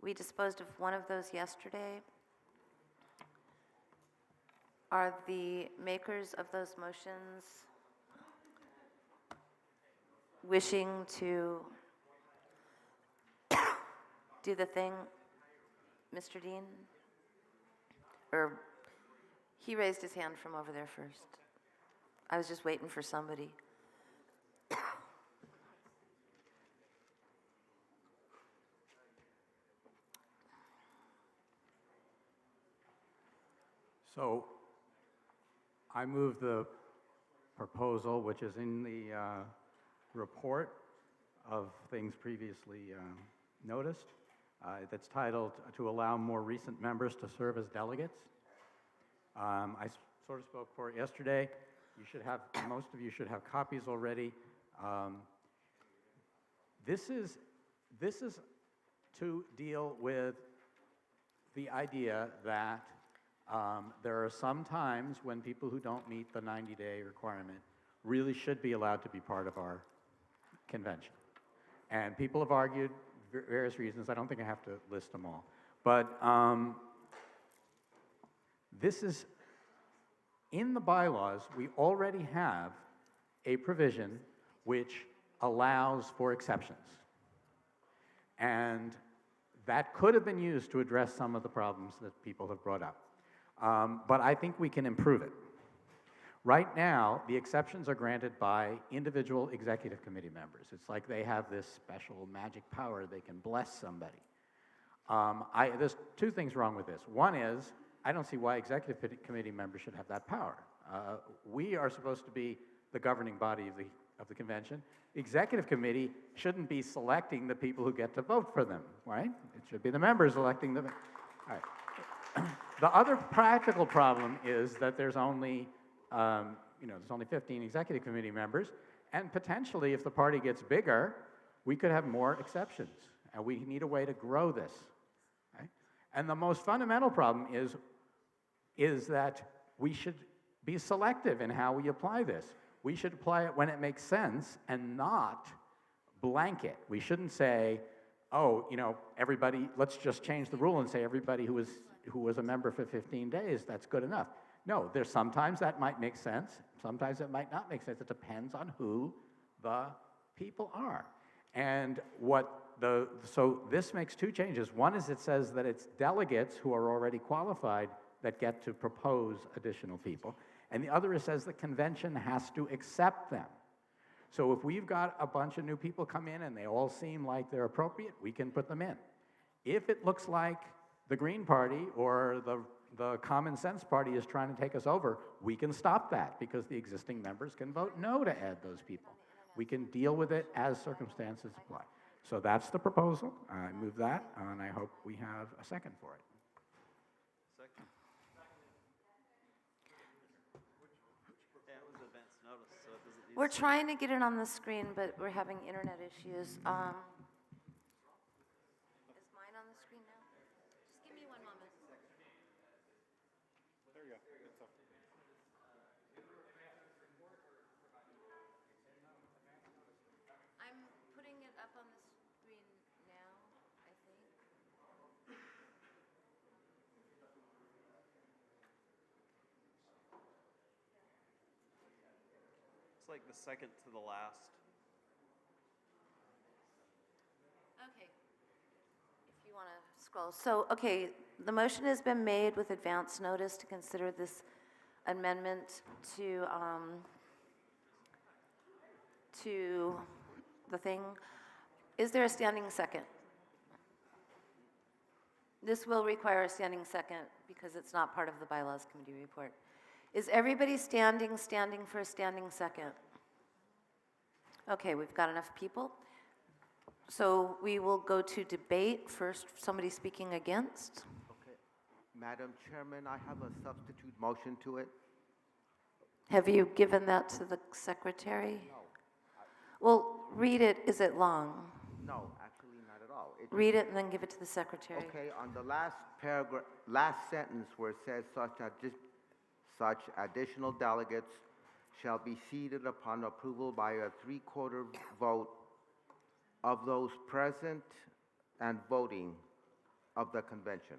We disposed of one of those yesterday. Are the makers of those motions wishing to do the thing, Mr. Dean? Or he raised his hand from over there first. I was just waiting for somebody. So I move the proposal, which is in the report of things previously noticed, that's titled "To Allow More Recent Members to Serve as Delegates." I sort of spoke for it yesterday. You should have, most of you should have copies already. This is to deal with the idea that there are some times when people who don't meet the 90-day requirement really should be allowed to be part of our convention. And people have argued various reasons. I don't think I have to list them all. But this is, in the bylaws, we already have a provision which allows for exceptions. And that could have been used to address some of the problems that people have brought up. But I think we can improve it. Right now, the exceptions are granted by individual executive committee members. It's like they have this special magic power. They can bless somebody. There's two things wrong with this. One is, I don't see why executive committee members should have that power. We are supposed to be the governing body of the convention. The executive committee shouldn't be selecting the people who get to vote for them, right? It should be the members electing them. All right. The other practical problem is that there's only, there's only 15 executive committee members, and potentially, if the party gets bigger, we could have more exceptions, and we need a way to grow this. Right? And the most fundamental problem is that we should be selective in how we apply this. We should apply it when it makes sense and not blanket. We shouldn't say, oh, everybody, let's just change the rule and say everybody who was a member for 15 days, that's good enough. No, there's sometimes that might make sense. Sometimes it might not make sense. It depends on who the people are. And so this makes two changes. One is it says that it's delegates who are already qualified that get to propose additional people. And the other, it says the convention has to accept them. So if we've got a bunch of new people come in and they all seem like they're appropriate, we can put them in. If it looks like the Green Party or the Common Sense Party is trying to take us over, we can stop that because the existing members can vote no to add those people. We can deal with it as circumstances apply. So that's the proposal. I move that, and I hope we have a second for it. Second. Yeah, it was advance notice, so it doesn't need We're trying to get it on the screen, but we're having internet issues. Is mine on the screen now? Just give me one moment. There you go. It's up. It's like the second to the last. Okay. If you want to scroll. So, okay, the motion has been made with advance notice to consider this amendment to the thing. Is there a standing second? This will require a standing second because it's not part of the Bylaws Committee report. Is everybody standing for a standing second? Okay, we've got enough people. So we will go to debate. First, somebody speaking against. Okay. Madam Chairman, I have a substitute motion to it. Have you given that to the secretary? No. Well, read it. Is it long? No, actually not at all. Read it and then give it to the secretary. Okay, on the last paragraph, last sentence where it says such additional delegates shall be seated upon approval by a 3/4 vote of those present and voting of the convention.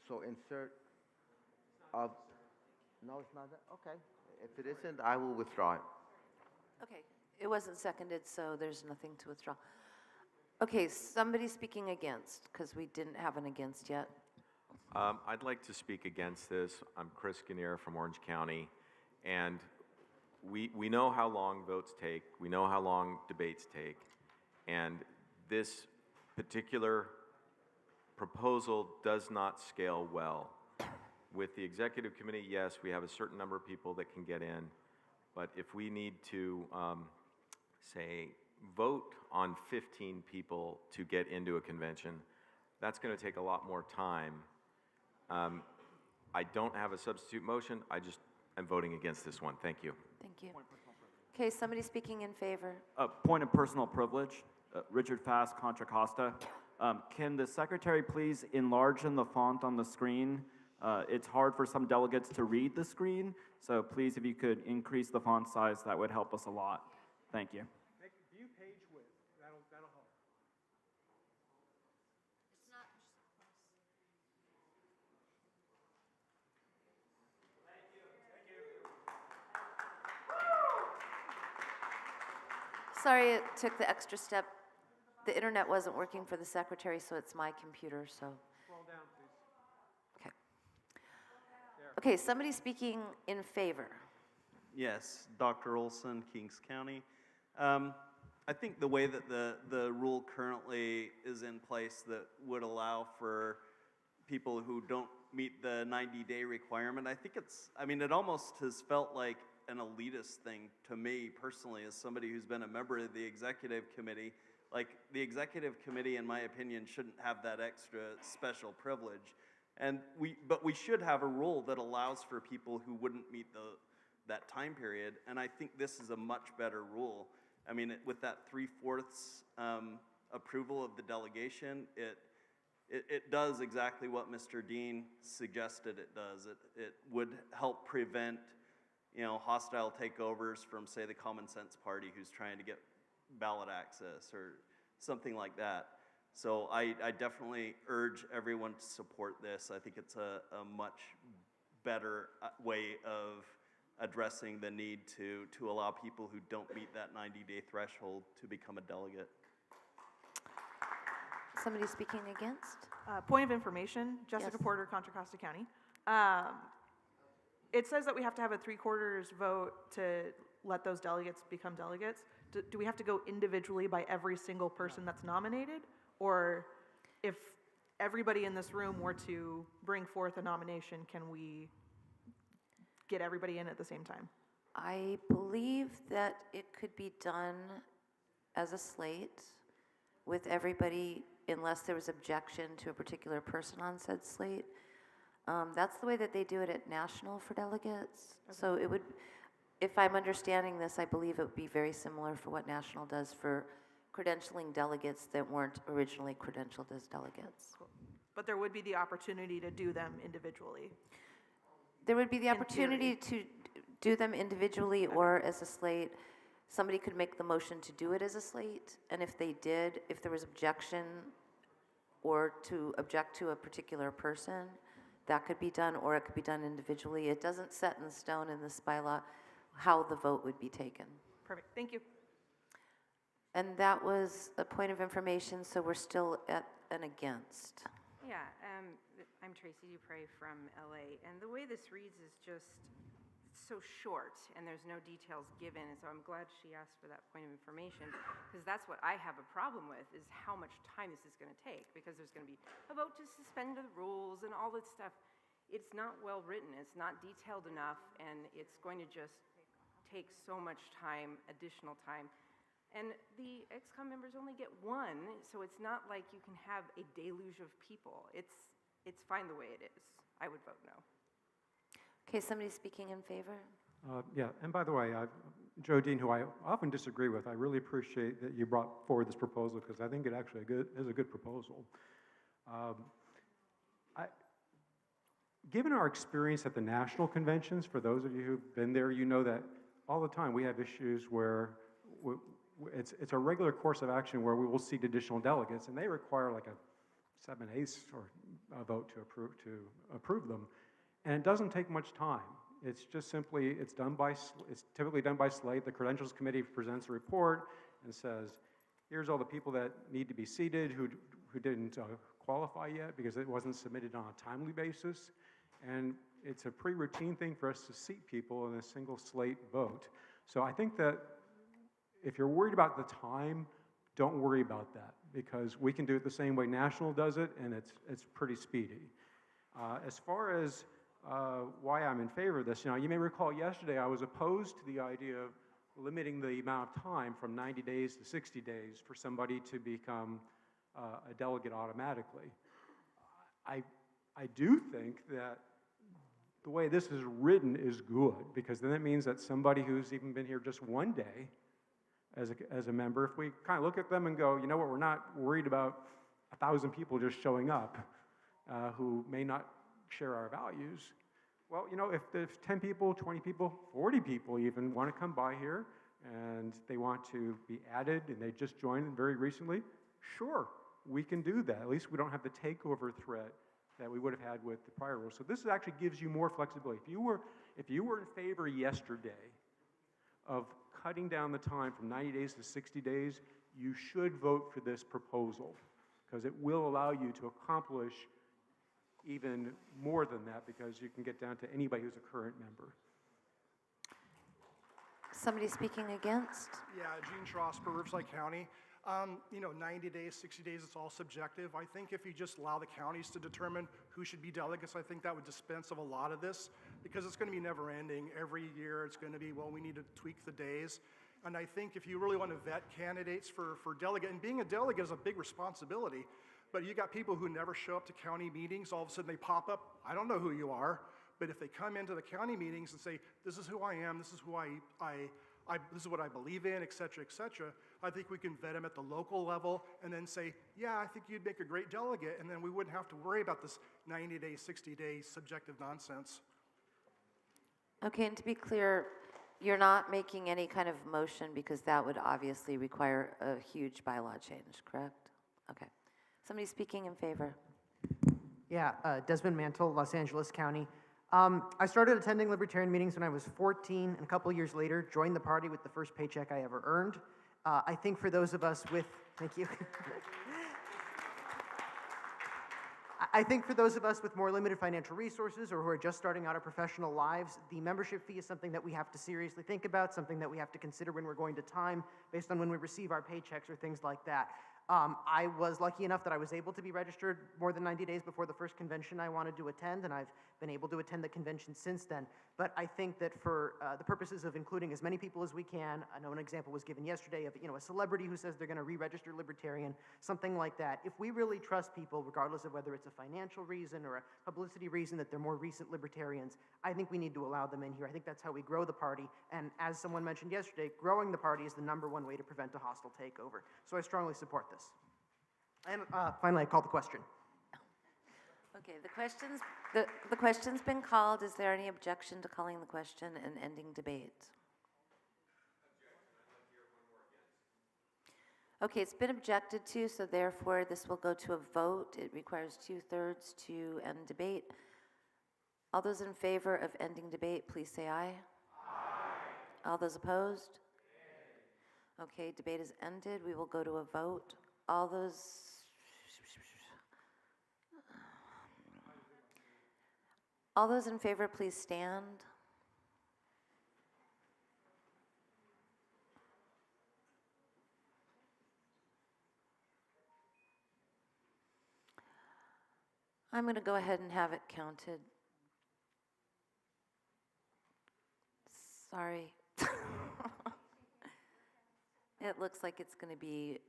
So insert of, no, it's not that, okay. If it isn't, I will withdraw it. Okay, it wasn't seconded, so there's nothing to withdraw. Okay, somebody speaking against, because we didn't have an against yet. I'd like to speak against this. I'm Chris Gannier from Orange County, and we know how long votes take. We know how long debates take, and this particular proposal does not scale well. With the executive committee, yes, we have a certain number of people that can get in, but if we need to, say, vote on 15 people to get into a convention, that's going to take a lot more time. I don't have a substitute motion. I'm voting against this one. Thank you. Thank you. Okay, somebody speaking in favor. Point of personal privilege. Richard Fast, Contra Costa. Can the secretary please enlarge the font on the screen? It's hard for some delegates to read the screen, so please, if you could increase the font size, that would help us a lot. Thank you. View page width. That'll help. It's not Sorry it took the extra step. The internet wasn't working for the secretary, so it's my computer, so. Scroll down, please. Okay. Okay, somebody speaking in favor. Yes, Dr. Olsen, Kings County. I think the way that the rule currently is in place that would allow for people who don't meet the 90-day requirement, it almost has felt like an elitist thing to me personally as somebody who's been a member of the executive committee. Like, the executive committee, in my opinion, shouldn't have that extra special privilege. But we should have a rule that allows for people who wouldn't meet that time period, and I think this is a much better rule. I mean, with that 3/4 approval of the delegation, it does exactly what Mr. Dean suggested it does. It would help prevent, hostile takeovers from, say, the Common Sense Party who's trying to get ballot access or something like that. So I definitely urge everyone to support this. I think it's a much better way of addressing the need to allow people who don't meet that 90-day threshold to become a delegate. Somebody speaking against? Point of information, Jessica Yes. Porter, Contra Costa County. It says that we have to have a 3/4 vote to let those delegates become delegates. Do we have to go individually by every single person that's nominated? Or if everybody in this room were to bring forth a nomination, can we get everybody in at the same time? I believe that it could be done as a slate with everybody unless there was objection to a particular person on said slate. That's the way that they do it at national for delegates. Okay. So it would, if I'm understanding this, I believe it would be very similar for what national does for credentialing delegates that weren't originally credentialed as delegates. Cool. But there would be the opportunity to do them individually. There would be the opportunity to do them individually or as a slate. Somebody could make the motion to do it as a slate, and if they did, if there was objection or to object to a particular person, that could be done, or it could be done individually. It doesn't set in stone in this bylaw how the vote would be taken. Perfect, thank you. And that was a point of information, so we're still at an against. Yeah, I'm Tracy Dupre from LA, and the way this reads is just so short, and there's no details given, and so I'm glad she asked for that point of information, because that's what I have a problem with, is how much time this is going to take, because there's going to be a vote to suspend the rules and all this stuff. It's not well written, it's not detailed enough, and it's going to just take so much time, additional time. And the XCOM members only get one, so it's not like you can have a deluge of people. It's fine the way it is. I would vote no. Okay, somebody speaking in favor? Yeah, and by the way, Joe Dean, who I often disagree with, I really appreciate that you brought forward this proposal because I think it actually is a good proposal. Given our experience at the national conventions, for those of you who've been there, you know that all the time we have issues where it's a regular course of action where we will seat additional delegates, and they require like a 7/8 or a vote to approve them. And it doesn't take much time. It's just simply, it's typically done by slate. The Credentials Committee presents a report and says, here's all the people that need to be seated who didn't qualify yet because it wasn't submitted on a timely basis. And it's a pretty routine thing for us to seat people in a single slate vote. So I think that if you're worried about the time, don't worry about that because we can do it the same way National does it, and it's pretty speedy. As far as why I'm in favor of this, you may recall yesterday I was opposed to the idea of limiting the amount of time from 90 days to 60 days for somebody to become a delegate automatically. I do think that the way this is written is good because then it means that somebody who's even been here just one day as a member, if we kind of look at them and go, you know what, we're not worried about 1,000 people just showing up who may not share our values. Well, if 10 people, 20 people, 40 people even want to come by here and they want to be added and they just joined very recently, sure, we can do that. At least we don't have the takeover threat that we would have had with the prior rules. So this actually gives you more flexibility. If you were in favor yesterday of cutting down the time from 90 days to 60 days, you should vote for this proposal because it will allow you to accomplish even more than that because you can get down to anybody who's a current member. Somebody speaking against? Yeah, Gene Trosper, Riverside County. 90 days, 60 days, it's all subjective. I think if you just allow the counties to determine who should be delegates, I think that would dispense of a lot of this because it's going to be never ending. Every year it's going to be, well, we need to tweak the days. And I think if you really want to vet candidates for delegate, and being a delegate is a big responsibility, but you got people who never show up to county meetings, all of a sudden they pop up, I don't know who you are, but if they come into the county meetings and say, this is who I am, this is who this is what I believe in, et cetera, I think we can vet them at the local level and then say, yeah, I think you'd make a great delegate, and then we wouldn't have to worry about this 90-day, 60-day subjective nonsense. Okay, and to be clear, you're not making any kind of motion because that would obviously require a huge bylaw change, correct? Okay. Somebody speaking in favor? Yeah, Desmond Mantle, Los Angeles County. I started attending Libertarian meetings when I was 14, and a couple years later, joined the party with the first paycheck I ever earned. I think for those of us with, thank you. I think for those of us with more limited financial resources or who are just starting out our professional lives, the membership fee is something that we have to seriously think about, something that we have to consider when we're going to time based on when we receive our paychecks or things like that. I was lucky enough that I was able to be registered more than 90 days before the first convention I wanted to attend, and I've been able to attend the convention since then. But I think that for the purposes of including as many people as we can, I know an example was given yesterday of a celebrity who says they're going to re-register Libertarian, something like that. If we really trust people, regardless of whether it's a financial reason or a publicity reason that they're more recent Libertarians, I think we need to allow them in here. I think that's how we grow the party. And as someone mentioned yesterday, growing the party is the #1 way to prevent a hostile takeover. So I strongly support this. And finally, I call the question. Okay, the question's been called. Is there any objection to calling the question and ending debate? Okay, it's been objected to, so therefore this will go to a vote. It requires 2/3 to end debate. All those in favor of ending debate, please say aye. Aye. All those opposed? Okay, debate is ended. We will go to a vote. All those in favor, please stand. I'm going to go ahead and have it counted. Sorry. It looks like it's going to be,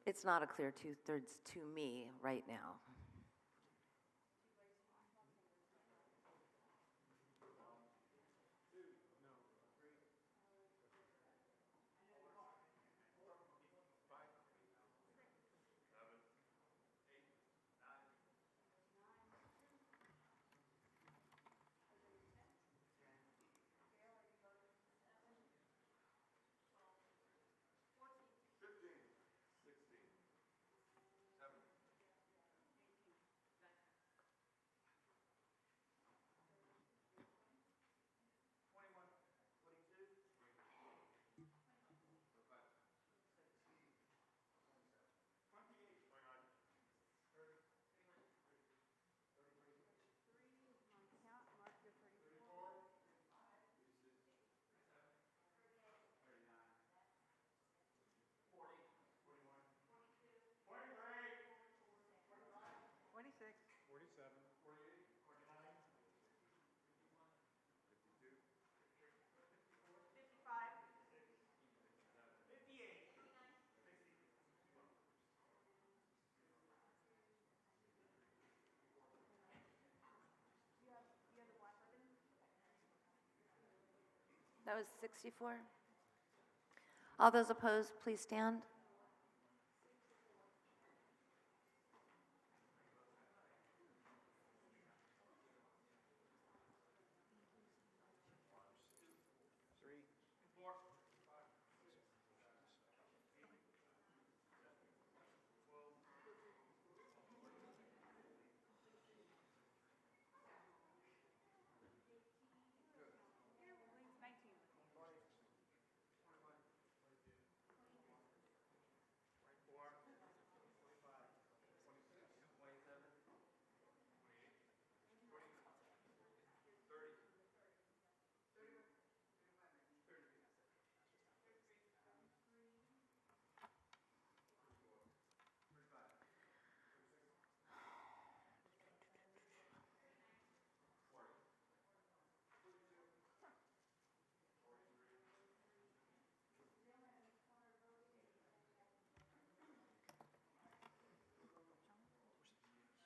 it's not a clear 2/3 to me right now. That was 64. All those opposed, please stand.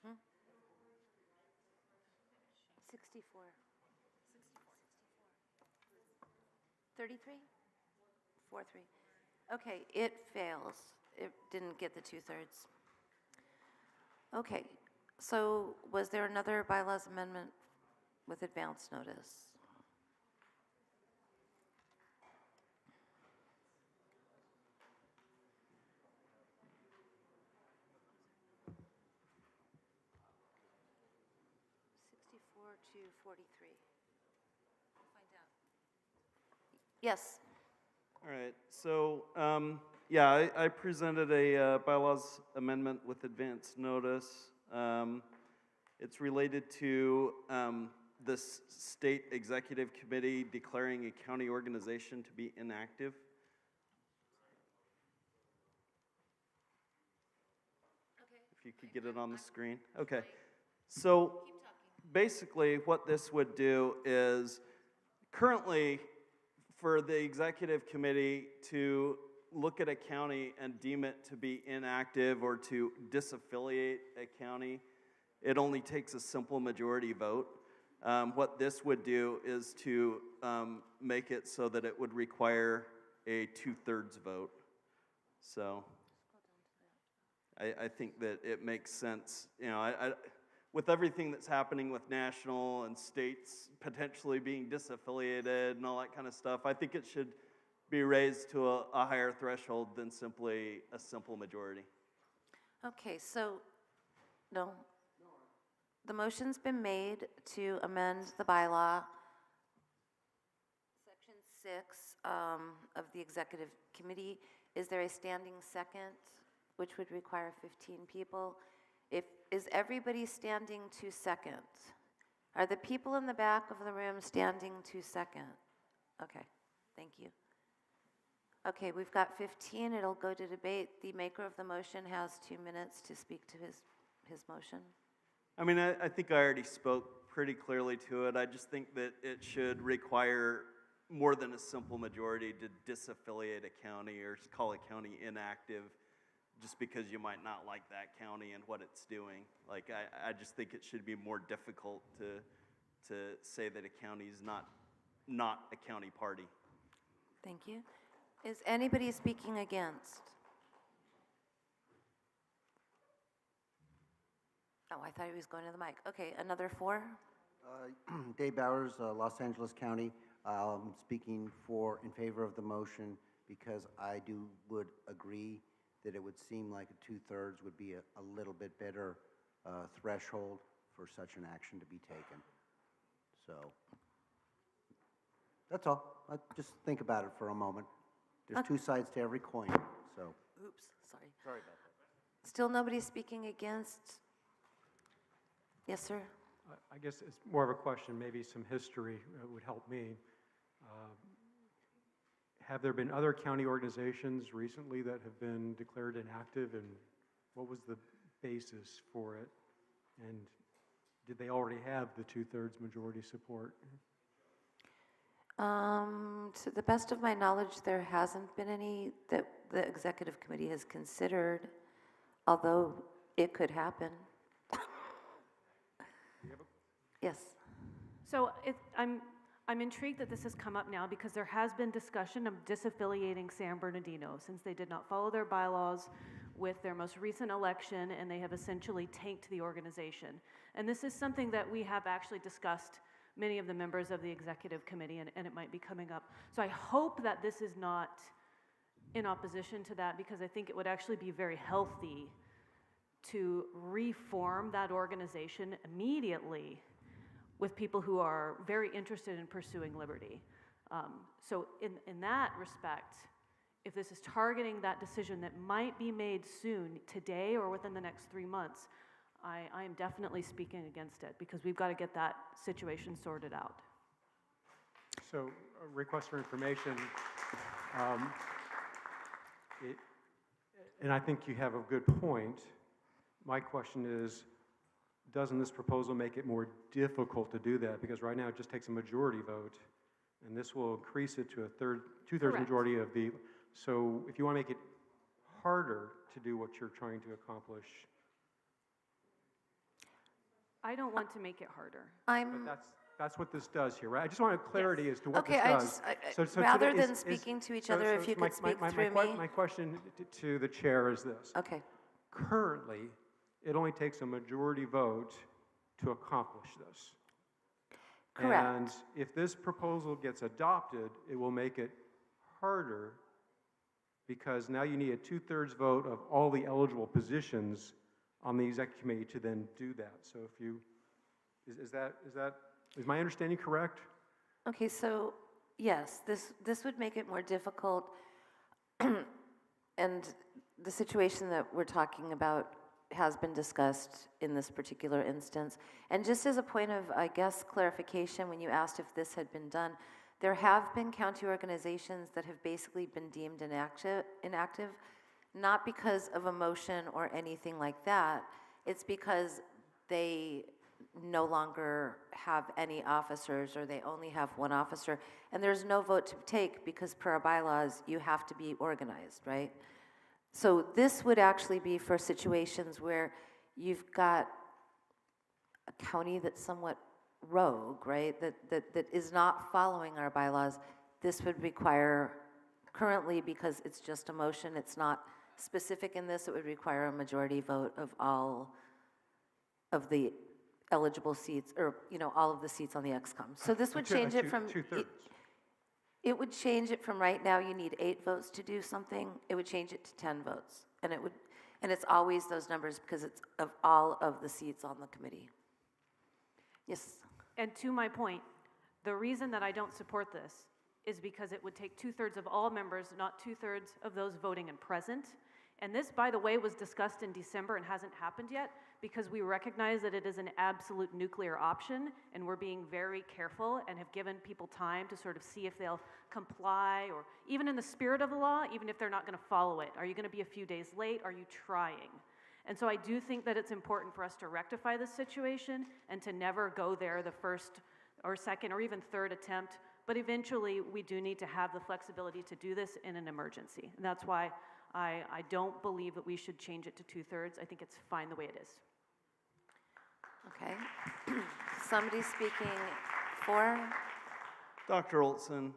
Hmm? 64. 33? 4-3. Okay, it fails. It didn't get the 2/3. Okay, so was there another bylaws amendment with advance notice? To 43. We'll find out. Yes. All right, so, yeah, I presented a bylaws amendment with advance notice. It's related to this state executive committee declaring a county organization to be inactive. Okay. If you could get it on the screen. Okay. So basically what this would do is currently for the executive committee to look at a county and deem it to be inactive or to disaffiliate a county, it only takes a simple majority vote. What this would do is to make it so that it would require a 2/3 vote. So I think that it makes sense. You know, with everything that's happening with national and states potentially being disaffiliated and all that kind of stuff, I think it should be raised to a higher threshold than simply a simple majority. Okay, so, no. The motion's been made to amend the bylaw. Section 6 of the executive committee. Is there a standing second, which would require 15 people? Is everybody standing to second? Are the people in the back of the room standing to second? Okay, thank you. Okay, we've got 15. It'll go to debate. The maker of the motion has 2 minutes to speak to his motion. I mean, I think I already spoke pretty clearly to it. I just think that it should require more than a simple majority to disaffiliate a county or call a county inactive just because you might not like that county and what it's doing. Like, I just think it should be more difficult to say that a county is not a county party. Thank you. Is anybody speaking against? Oh, I thought he was going to the mic. Okay, another 4? Dave Bowers, Los Angeles County. Speaking in favor of the motion because I would agree that it would seem like a 2/3 would be a little bit better threshold for such an action to be taken. So that's all. Just think about it for a moment. There's 2 sides to every coin. So. Oops, sorry. Sorry about that. Still nobody speaking against? Yes, sir. I guess it's more of a question, maybe some history would help me. Have there been other county organizations recently that have been declared inactive, and what was the basis for it? And did they already have the 2/3 majority support? To the best of my knowledge, there hasn't been any that the executive committee has considered, although it could happen. Yes. So I'm intrigued that this has come up now because there has been discussion of disaffiliating San Bernardino since they did not follow their bylaws with their most recent election and they have essentially tanked the organization. And this is something that we have actually discussed, many of the members of the executive committee, and it might be coming up. So I hope that this is not in opposition to that because I think it would actually be very healthy to reform that organization immediately with people who are very interested in pursuing liberty. So in that respect, if this is targeting that decision that might be made soon, today or within the next 3 months, I am definitely speaking against it because we've got to get that situation sorted out. So, a request for information, and I think you have a good point. My question is, doesn't this proposal make it more difficult to do that? Because right now it just takes a majority vote, and this will increase it to a 2/3 majority of the. So if you want to make it harder to do what you're trying to accomplish. I don't want to make it harder. But that's what this does here, right? I just wanted clarity as to what Okay, this does. rather than speaking to each other, if you could speak through me. My question to the chair is this. Okay. Currently, it only takes a majority vote to accomplish this. Correct. And if this proposal gets adopted, it will make it harder because now you need a 2/3 vote of all the eligible positions on the executive committee to then do that. So if you, is my understanding correct? Okay, so yes, this would make it more difficult. And the situation that we're talking about has been discussed in this particular instance. And just as a point of, I guess, clarification, when you asked if this had been done, there have been county organizations that have basically been deemed inactive, not because of a motion or anything like that. It's because they no longer have any officers or they only have one officer. And there's no vote to take because per our bylaws, you have to be organized, right? So this would actually be for situations where you've got a county that's somewhat rogue, right? That is not following our bylaws. This would require, currently because it's just a motion, it's not specific in this, it would require a majority vote of all of the eligible seats, or all of the seats on the XCOM. So this would change it from... 2/3. It would change it from right now, you need 8 votes to do something, it would change it to 10 votes. And it's always those numbers because it's of all of the seats on the committee. Yes? And to my point, the reason that I don't support this is because it would take 2/3 of all members, not 2/3 of those voting and present. And this, by the way, was discussed in December and hasn't happened yet because we recognize that it is an absolute nuclear option, and we're being very careful and have given people time to sort of see if they'll comply, or even in the spirit of the law, even if they're not going to follow it. Are you going to be a few days late? Are you trying? And so I do think that it's important for us to rectify this situation and to never go there the first or second or even third attempt. But eventually, we do need to have the flexibility to do this in an emergency. And that's why I don't believe that we should change it to 2/3. I think it's fine the way it is. Okay. Somebody speaking for? Dr. Olsen,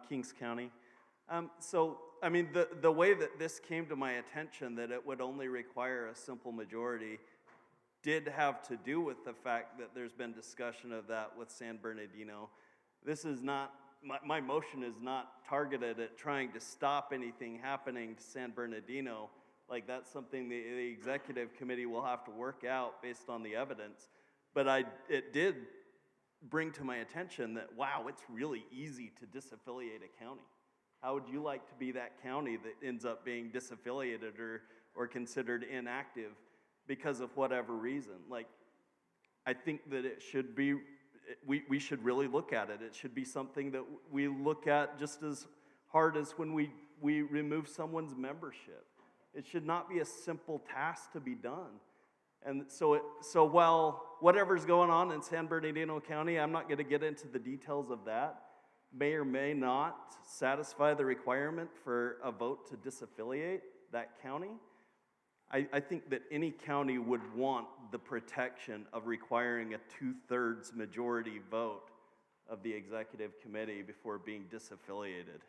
Kings County. So, I mean, the way that this came to my attention, that it would only require a simple majority, did have to do with the fact that there's been discussion of that with San Bernardino. This is not, my motion is not targeted at trying to stop anything happening to San Bernardino. Like, that's something the executive committee will have to work out based on the evidence. But it did bring to my attention that, wow, it's really easy to disaffiliate a county. How would you like to be that county that ends up being disaffiliated or considered inactive because of whatever reason? Like, I think that it should be, we should really look at it. It should be something that we look at just as hard as when we remove someone's membership. It should not be a simple task to be done. And so while whatever's going on in San Bernardino County, I'm not going to get into the details of that, may or may not satisfy the requirement for a vote to disaffiliate that county. I think that any county would want the protection of requiring a 2/3 majority vote of the executive committee before being disaffiliated.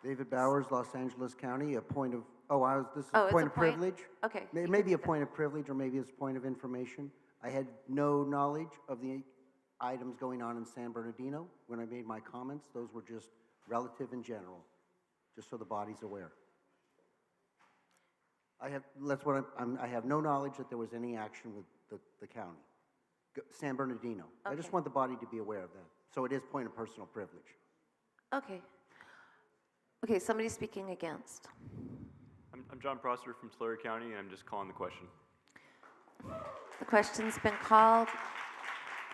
David Bowers, Los Angeles County, a point of, this is Oh, a it's point a of point? privilege. Okay. It may be a point of privilege, or maybe it's a point of information. I had no knowledge of the items going on in San Bernardino when I made my comments. Those were just relative and general, just so the body's aware. I have no knowledge that there was any action with the county, San Bernardino. I just Okay. want the body to be aware of that. So it is point of personal privilege. Okay. Okay, somebody speaking against. I'm John Prosser from Tulare County, and I'm just calling the question. The question's been called.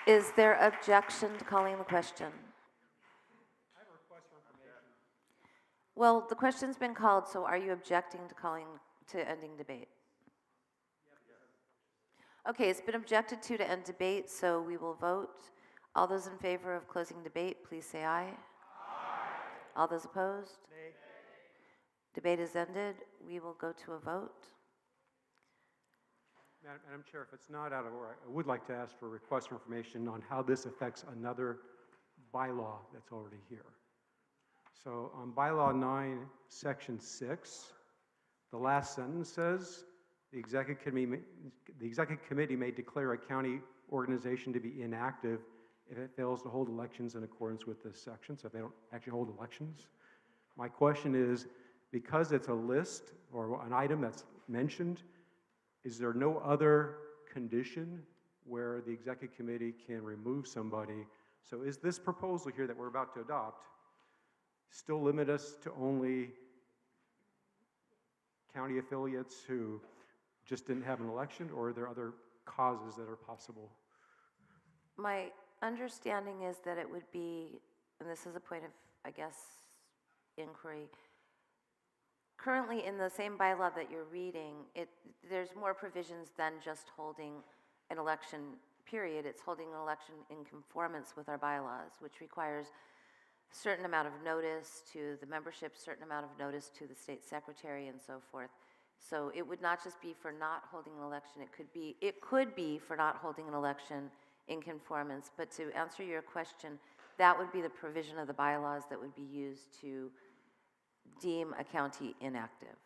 Is there objection to calling the question? I have a request for information. Well, the question's been called, so are you objecting to ending debate? Okay, it's been objected to end debate, so we will vote. All those in favor of closing debate, please say aye. All those opposed? Nay. Debate is ended. We will go to a vote. Madam Chair, if it's not out of order, I would like to ask for a request for information on how this affects another bylaw that's already here. So on Bylaw 9, Section 6, the last sentence says, the executive committee may declare a county organization to be inactive if it fails to hold elections in accordance with this section, so if they don't actually hold elections. My question is, because it's a list or an item that's mentioned, is there no other condition where the executive committee can remove somebody? So is this proposal here that we're about to adopt still limit us to only county affiliates who just didn't have an election, or are there other causes that are possible? My understanding is that it would be, and this is a point of, I guess, inquiry. Currently, in the same bylaw that you're reading, there's more provisions than just holding an election, period. It's holding an election in conformance with our bylaws, which requires a certain amount of notice to the membership, certain amount of notice to the state secretary, and so forth. So it would not just be for not holding an election. It could be for not holding an election in conformance. But to answer your question, that would be the provision of the bylaws that would be used to deem a county inactive.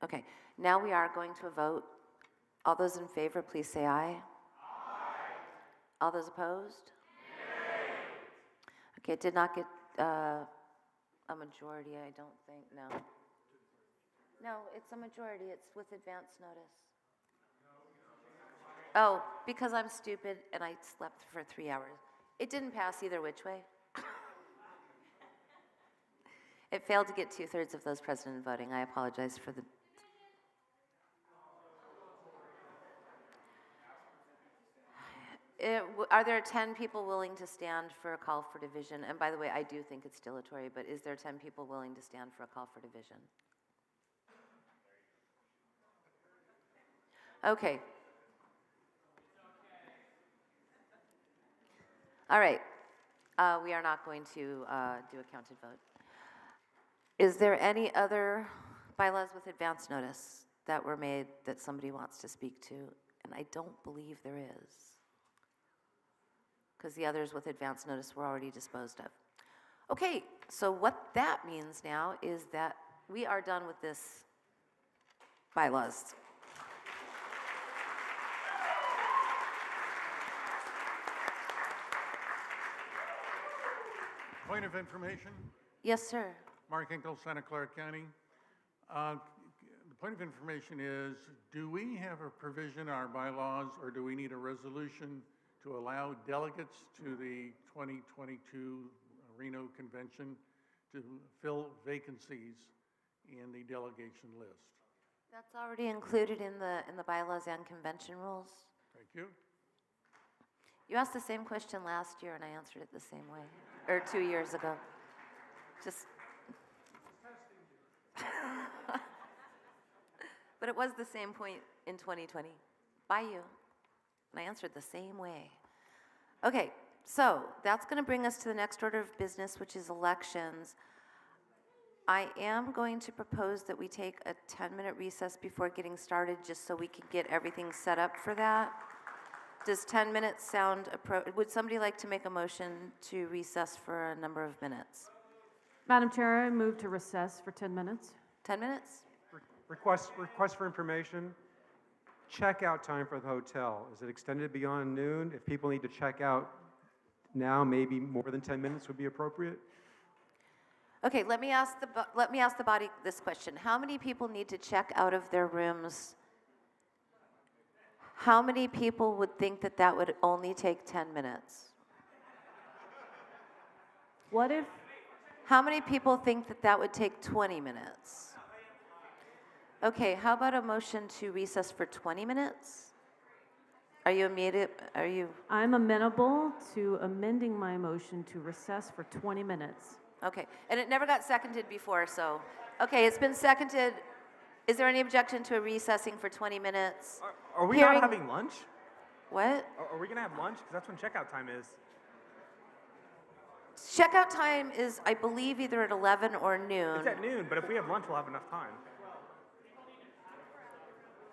Okay, now we are going to a vote. All those in favor, please say aye. Aye. All those opposed? Nay. Okay, it did not get a majority, I don't think, no. No, it's a majority, it's with advance notice. Oh, because I'm stupid and I slept for 3 hours. It didn't pass either which way. It failed to get 2/3 of those present and voting. I apologize for the... Are there 10 people willing to stand for a call for division? And by the way, I do think it's dilatory, but is there 10 people willing to stand for a call for division? Okay. All right. We are not going to do a counted vote. Is there any other bylaws with advance notice that were made that somebody wants to speak to? And I don't believe there is, because the others with advance notice were already disposed of. Okay, so what that means now is that we are done with this bylaws. Point of information. Yes, sir. Mark Hinkle, Santa Clara County. The point of information is, do we have a provision in our bylaws, or do we need a resolution to allow delegates to the 2022 Reno Convention to fill vacancies in the delegation list? That's already included in the bylaws and convention rules. Thank you. You asked the same question last year, and I answered it the same way, or 2 years ago. Just. But it was the same point in 2020 by you, and I answered the same way. Okay, so that's going to bring us to the next order of business, which is elections. I am going to propose that we take a 10-minute recess before getting started, just so we can get everything set up for that. Does 10 minutes sound appropriate? Would somebody like to make a motion to recess for a number of minutes? Madam Chair, I move to recess for 10 minutes. 10 minutes? Request for information. Checkout time for the hotel, is it extended beyond noon? If people need to check out now, maybe more than 10 minutes would be appropriate? Okay, let me ask the body this question. How many people need to check out of their rooms? How many people would think that that would only take 10 minutes? What if? How many people think that that would take 20 minutes? Okay, how about a motion to recess for 20 minutes? Are you immediate? Are you? I'm amenable to amending my motion to recess for 20 minutes. Okay, and it never got seconded before, so. Okay, it's been seconded. Is there any objection to a recessing for 20 minutes? Are we not having lunch? What? Are we gonna have lunch? Because that's when checkout time is. Checkout time is, I believe, either at 11 or noon. It's at noon, but if we have lunch, we'll have enough time.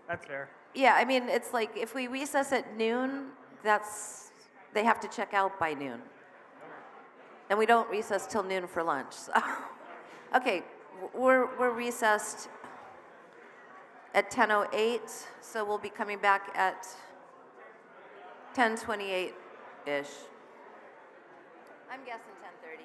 That's fair. Yeah, I mean, it's like if we recess at noon, they have to check out by noon. And we don't recess till noon for lunch. So. Okay, we're recessed at 10:08, so we'll be coming back at 10:28-ish. I'm guessing 10:30.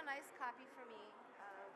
a nice copy for me of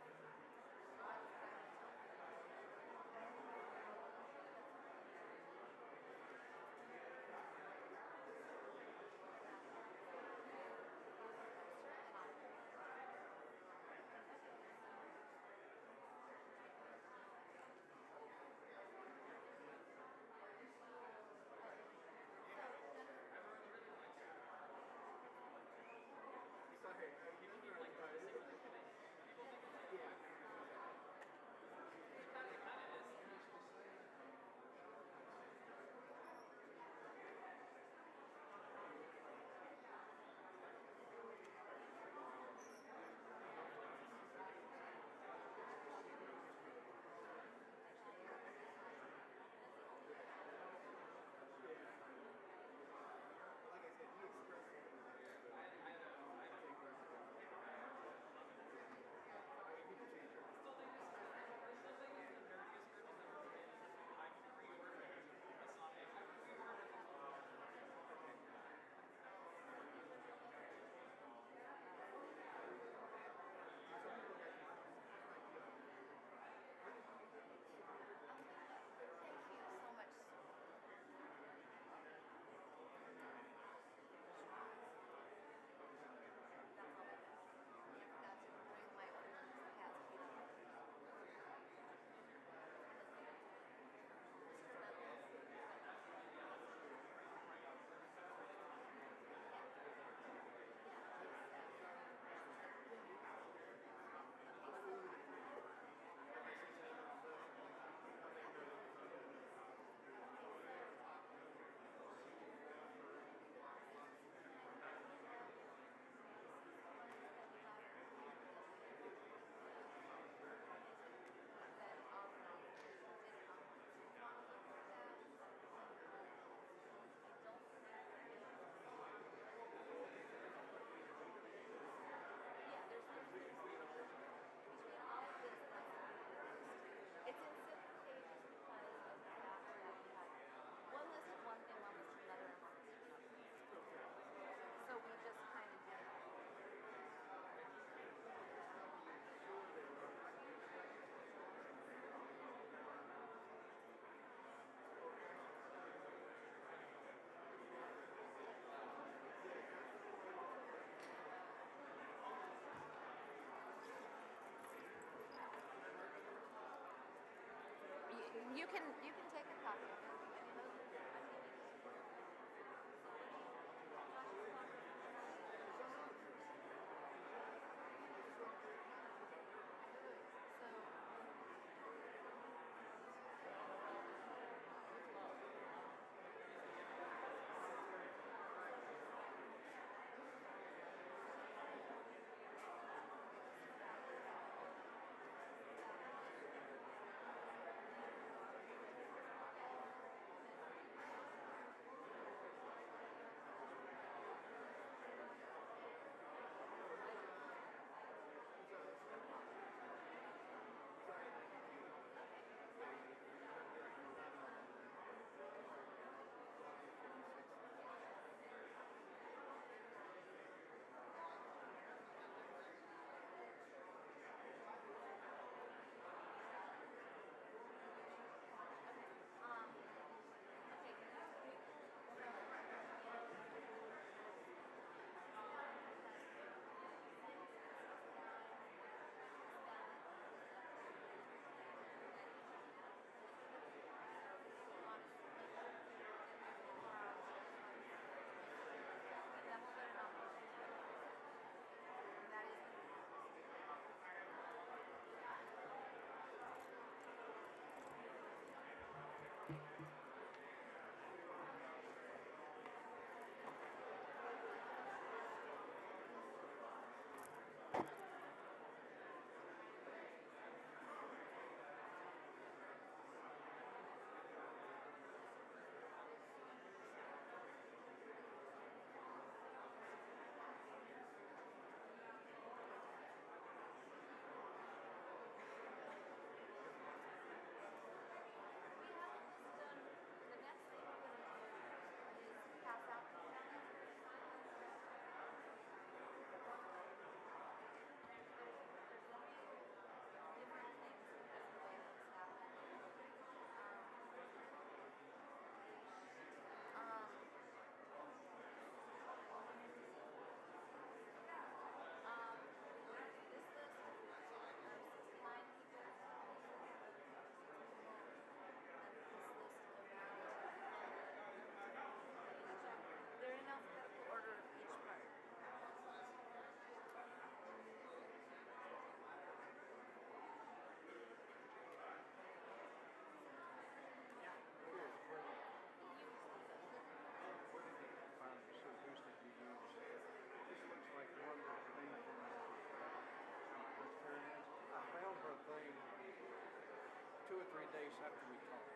case after we talked.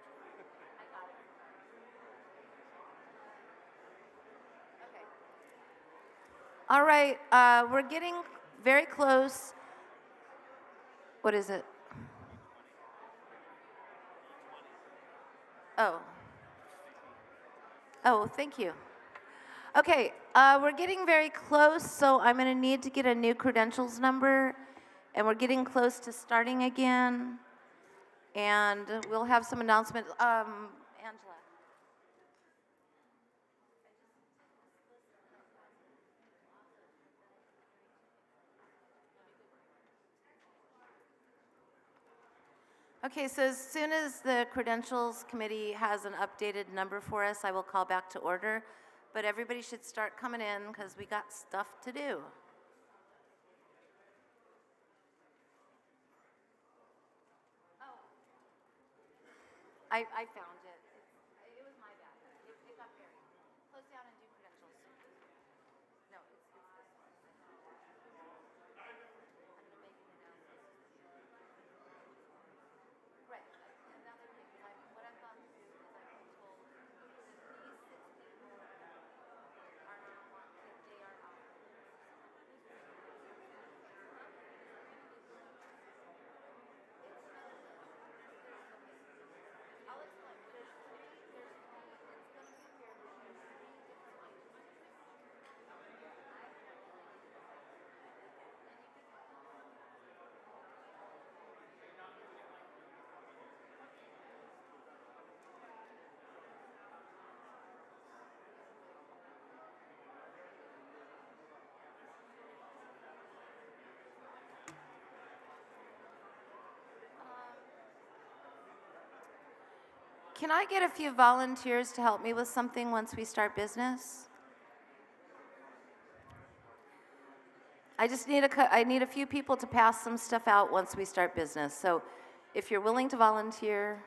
All right, we're getting very close. What is it? Oh. Oh, thank you. Okay, we're getting very close, so I'm going to need to get a new credentials number, and we're getting close to starting again, and we'll have some announcements. Angela. Okay, so as soon as the Credentials Committee has an updated number for us, I will call back to order. But everybody should start coming in because we got stuff to do. I found it. It was my bad. It got buried. Close down and do credentials. No, it's this one. I'm going to make an announcement. Right. Another thing, what I've gone through is I've been told that these 6 people are now on, that they are out. I'll explain. There's three, it's going to be fair. There's 3 different lines. Can I get a few volunteers to help me with something once we start business? I just need I need a few people to pass some stuff out once we start business. So if you're willing to volunteer,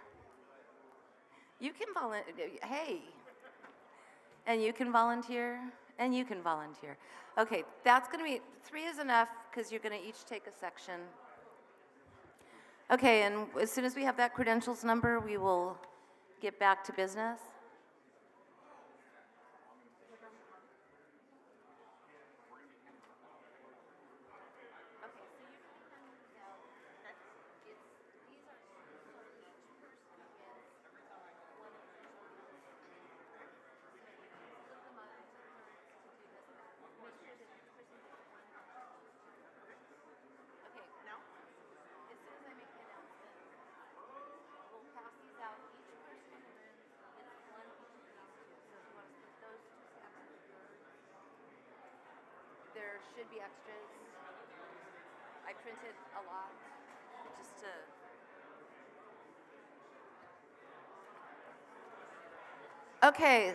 you can volunteer. Hey. And you can volunteer, and you can volunteer. Okay, that's going to be, 3 is enough because you're going to each take a section. Okay, and as soon as we have that credentials number, we will get back to business. There should be extras. I printed a lot just to. Okay,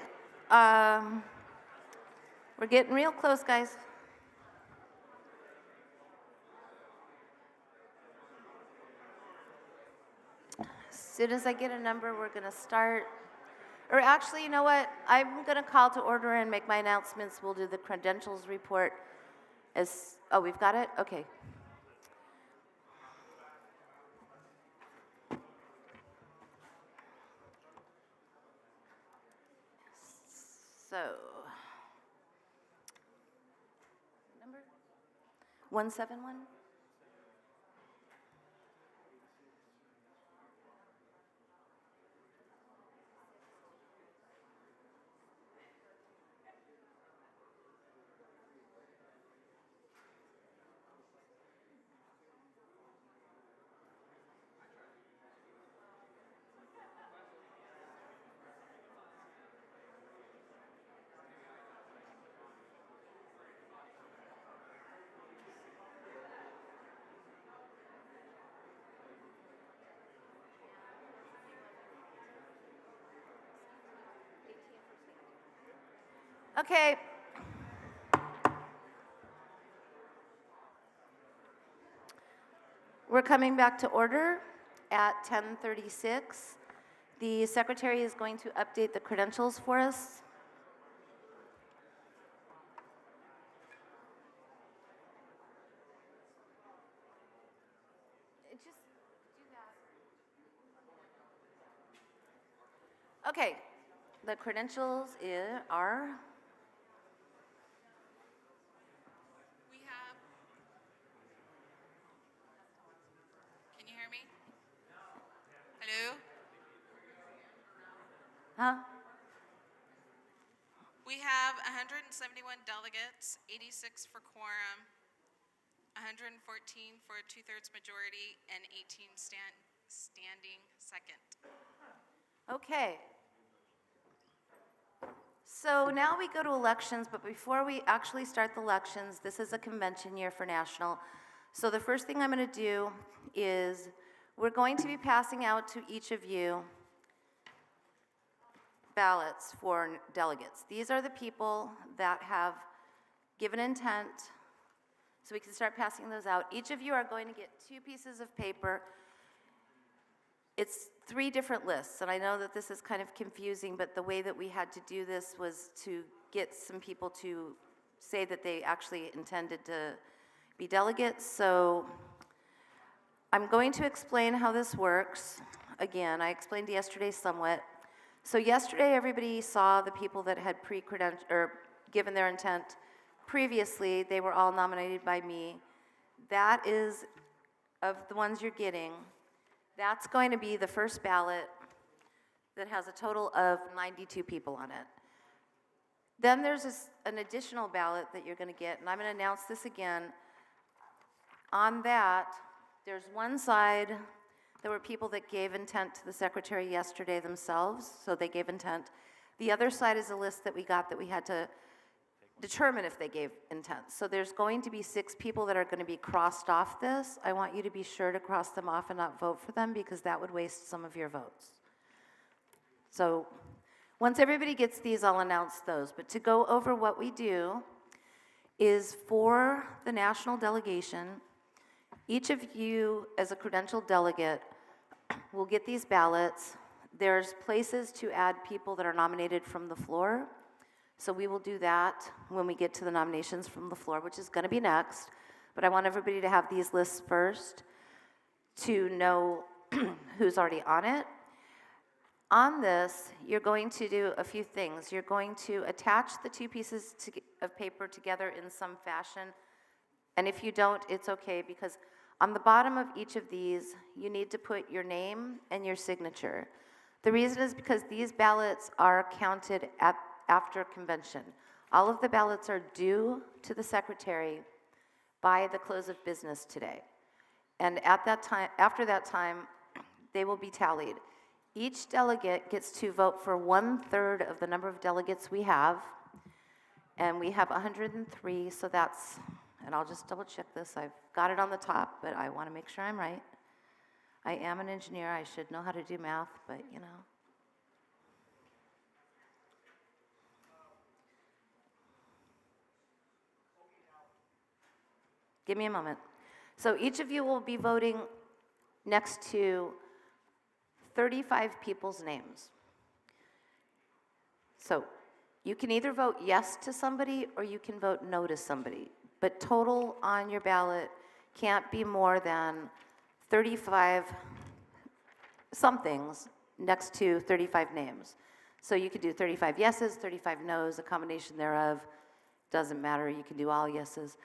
we're getting real close, guys. As soon as I get a number, we're going to start. Or actually, you know what? I'm going to call to order and make my announcements. We'll do the credentials report. Oh, we've got it? Okay. So, number 171? Okay. We're coming back to order at 10:36. The secretary is going to update the credentials for us. Just do that. Okay, the credentials are, We have, can you hear me? Hello? huh? We have 171 delegates, 86 for quorum, 114 for a two-thirds majority, and 18 standing second. Okay. So now we go to elections, but before we actually start the elections, this is a convention year for national. So the first thing I'm going to do is we're going to be passing out to each of you ballots for delegates. These are the people that have given intent, so we can start passing those out. Each of you are going to get 2 pieces of paper. It's 3 different lists, and I know that this is kind of confusing, but the way that we had to do this was to get some people to say that they actually intended to be delegates. So I'm going to explain how this works. Again, I explained yesterday somewhat. So yesterday, everybody saw the people that had or given their intent previously. They were all nominated by me. That is, of the ones you're getting, that's going to be the first ballot that has a total of 92 people on it. Then there's an additional ballot that you're going to get, and I'm going to announce this again. On that, there's one side. There were people that gave intent to the secretary yesterday themselves, so they gave intent. The other side is a list that we got that we had to determine if they gave intent. So there's going to be 6 people that are going to be crossed off this. I want you to be sure to cross them off and not vote for them, because that would waste some of your votes. So once everybody gets these, I'll announce those. But to go over what we do is for the national delegation, each of you as a credentialed delegate will get these ballots. There's places to add people that are nominated from the floor. So we will do that when we get to the nominations from the floor, which is going to be next. But I want everybody to have these lists first to know who's already on it. On this, you're going to do a few things. You're going to attach the 2 pieces of paper together in some fashion. And if you don't, it's okay, because on the bottom of each of these, you need to put your name and your signature. The reason is because these ballots are counted after convention. All of the ballots are due to the secretary by the close of business today. And at that time, after that time, they will be tallied. Each delegate gets to vote for 1/3 of the number of delegates we have. And we have 103, so that's, and I'll just double check this. I've got it on the top, but I want to make sure I'm right. I am an engineer. I should know how to do math, but you know. Give me a moment. So each of you will be voting next to 35 people's names. So you can either vote yes to somebody or you can vote no to somebody. But total on your ballot can't be more than 35 somethings next to 35 names. So you could do 35 yeses, 35 nos, a combination thereof. Doesn't matter, you can do all yeses.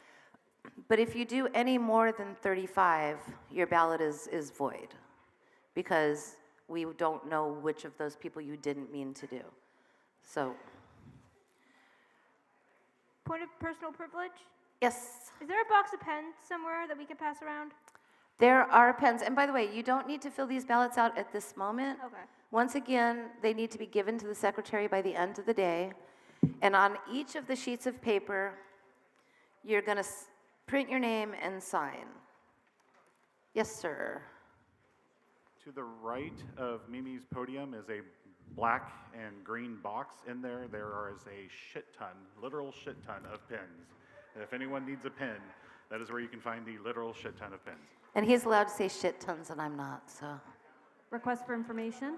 But if you do any more than 35, your ballot is void, because we don't know which of those people you didn't mean to do. So. Point of personal privilege? Yes. Is there a box of pens somewhere that we can pass around? There are pens, and by the way, you don't need to fill these ballots out at this moment. Okay. Once again, they need to be given to the secretary by the end of the day. And on each of the sheets of paper, you're going to print your name and sign. Yes, sir. To the right of Mimi's podium is a black and green box. In there, there is a shit ton, literal shit ton of pens. And if anyone needs a pen, that is where you can find the literal shit ton of pens. And he's allowed to say shit tons, and I'm not, so. Request for information?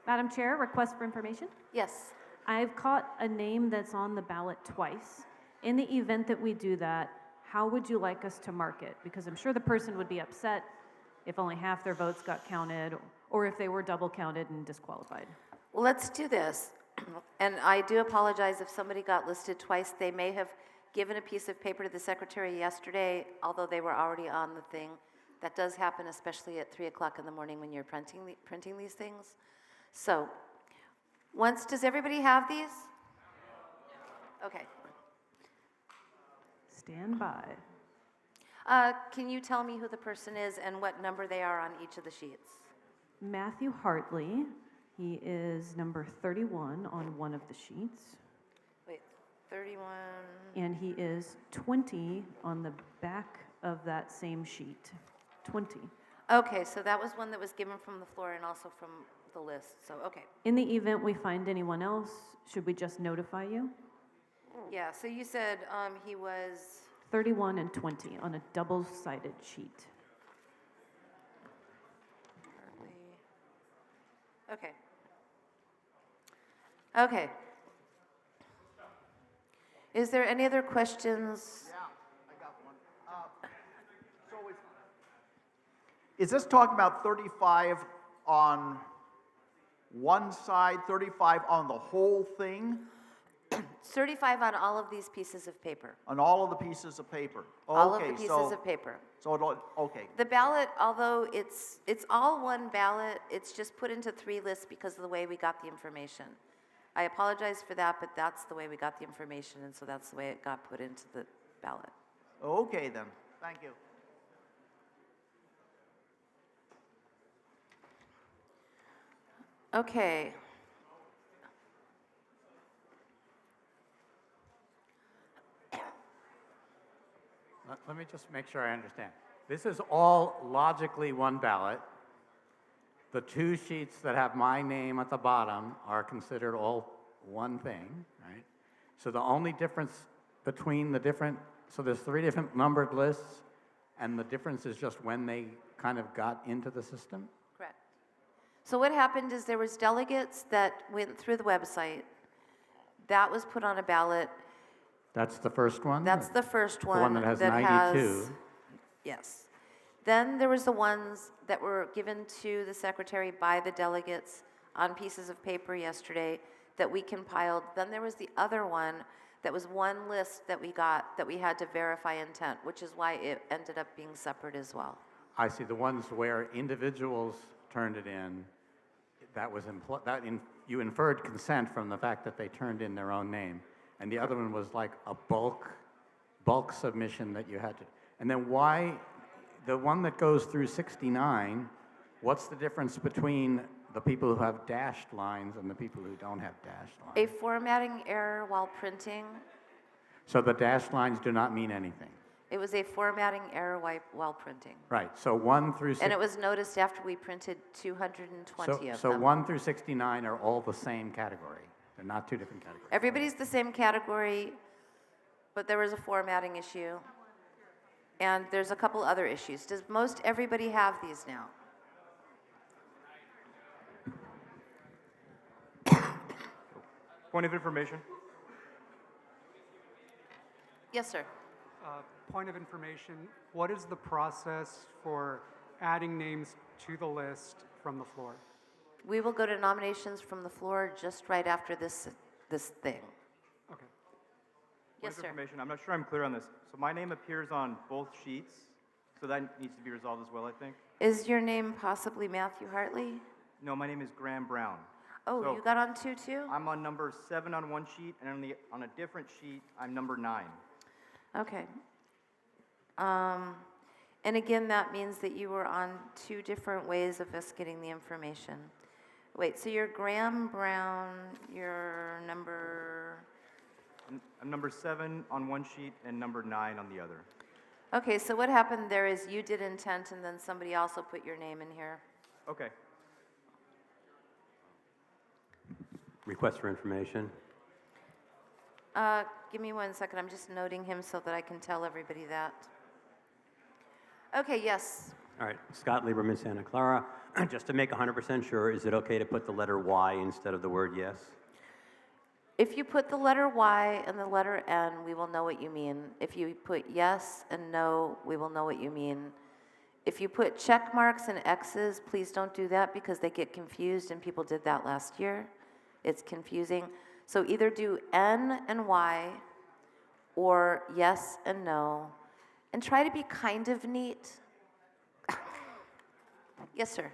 Madam Chair, request for information? Yes. I've caught a name that's on the ballot twice. In the event that we do that, how would you like us to mark it? Because I'm sure the person would be upset if only half their votes got counted, or if they were double counted and disqualified. Well, let's do this. And I do apologize if somebody got listed twice. They may have given a piece of paper to the secretary yesterday, although they were already on the thing. That does happen, especially at 3 o'clock in the morning when you're printing these things. So, does everybody have these? Okay. Stand by. Can you tell me who the person is and what number they are on each of the sheets? Matthew Hartley, he is number 31 on one of the sheets. Wait, 31. And he is 20 on the back of that same sheet. 20. Okay, so that was one that was given from the floor and also from the list, so, okay. In the event we find anyone else, should we just notify you? Yeah, so you said he was... 31 and 20 on a double-sided sheet. Okay. Okay. Is there any other questions? Yeah, I got one. Is this talking about 35 on one side, 35 on the whole thing? 35 on all of these pieces of paper. On all of the pieces of paper? All of Okay, the pieces so- of paper. So, okay. The ballot, although it's all one ballot, it's just put into 3 lists because of the way we got the information. I apologize for that, but that's the way we got the information, and so that's the way it got put into the ballot. Okay then, thank you. Okay. Let me just make sure I understand. This is all logically one ballot. The 2 sheets that have my name at the bottom are considered all one thing, right? So the only difference between the different, so there's 3 different numbered lists, and the difference is just when they kind of got into the system? Correct. So what happened is there was delegates that went through the website. That was put on a ballot. That's the first one? That's the first one. The one that has 92. Yes. Then there was the ones that were given to the secretary by the delegates on pieces of paper yesterday that we compiled. Then there was the other one that was one list that we got that we had to verify intent, which is why it ended up being separate as well. I see, the ones where individuals turned it in, you inferred consent from the fact that they turned in their own name. And the other one was like a bulk submission that you had to, and then why, the one that goes through 69, what's the difference between the people who have dashed lines and the people who don't have dashed lines? A formatting error while printing. So the dashed lines do not mean anything? It was a formatting error while printing. Right, so 1 through 6. And it was noticed after we printed 220 of them. So 1 through 69 are all the same category? They're not 2 different categories? Everybody's the same category, but there was a formatting issue. And there's a couple other issues. Does most everybody have these now? Point of information. Yes, sir. Point of information, what is the process for adding names to the list from the floor? We will go to nominations from the floor just right after this thing. Okay. Yes, sir. Information. I'm not sure I'm clear on this. So my name appears on both sheets, so that needs to be resolved as well, I think. Is your name possibly Matthew Hartley? No, my name is Graham Brown. Oh, So you got on 2 too? I'm on number 7 on one sheet, and on a different sheet, I'm number 9. Okay. And again, that means that you were on 2 different ways of us getting the information. Wait, so you're Graham Brown, you're number... I'm number 7 on one sheet and number 9 on the other. Okay, so what happened there is you did intent and then somebody also put your name in here. Okay. Request for information. Give me 1 second, I'm just noting him so that I can tell everybody that. Okay, yes. All right, Scott Lieberman, Santa Clara. Just to make 100% sure, is it okay to put the letter Y instead of the word yes? If you put the letter Y and the letter N, we will know what you mean. If you put yes and no, we will know what you mean. If you put check marks and X's, please don't do that because they get confused, and people did that last year. It's confusing. So either do N and Y or yes and no, and try to be kind of neat. Yes, sir.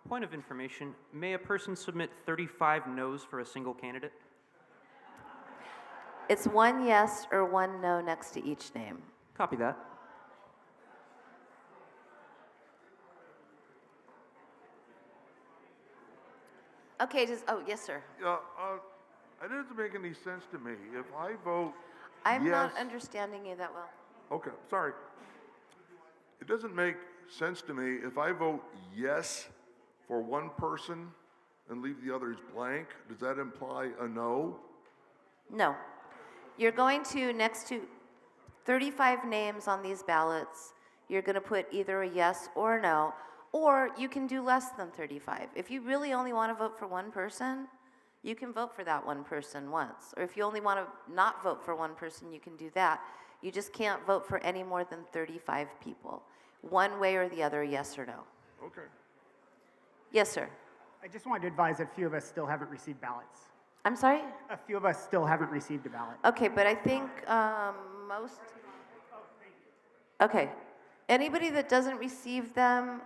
Point of information, may a person submit 35 no's for a single candidate? It's one yes or one no next to each name. Copy that. Okay, oh, yes, sir. Yeah, it doesn't make any sense to me. If I vote I'm yes, not understanding you that well. okay, sorry. It doesn't make sense to me if I vote yes for one person and leave the others blank. Does that imply a no? No. You're going to, next to 35 names on these ballots, you're going to put either a yes or a no, or you can do less than 35. If you really only want to vote for one person, you can vote for that one person once. Or if you only want to not vote for one person, you can do that. You just can't vote for any more than 35 people. One way or the other, yes or no. Okay. Yes, sir. I just wanted to advise that a few of us still haven't received ballots. I'm sorry? A few of us still haven't received a ballot. Okay, but I think most... Okay. Anybody that doesn't receive them,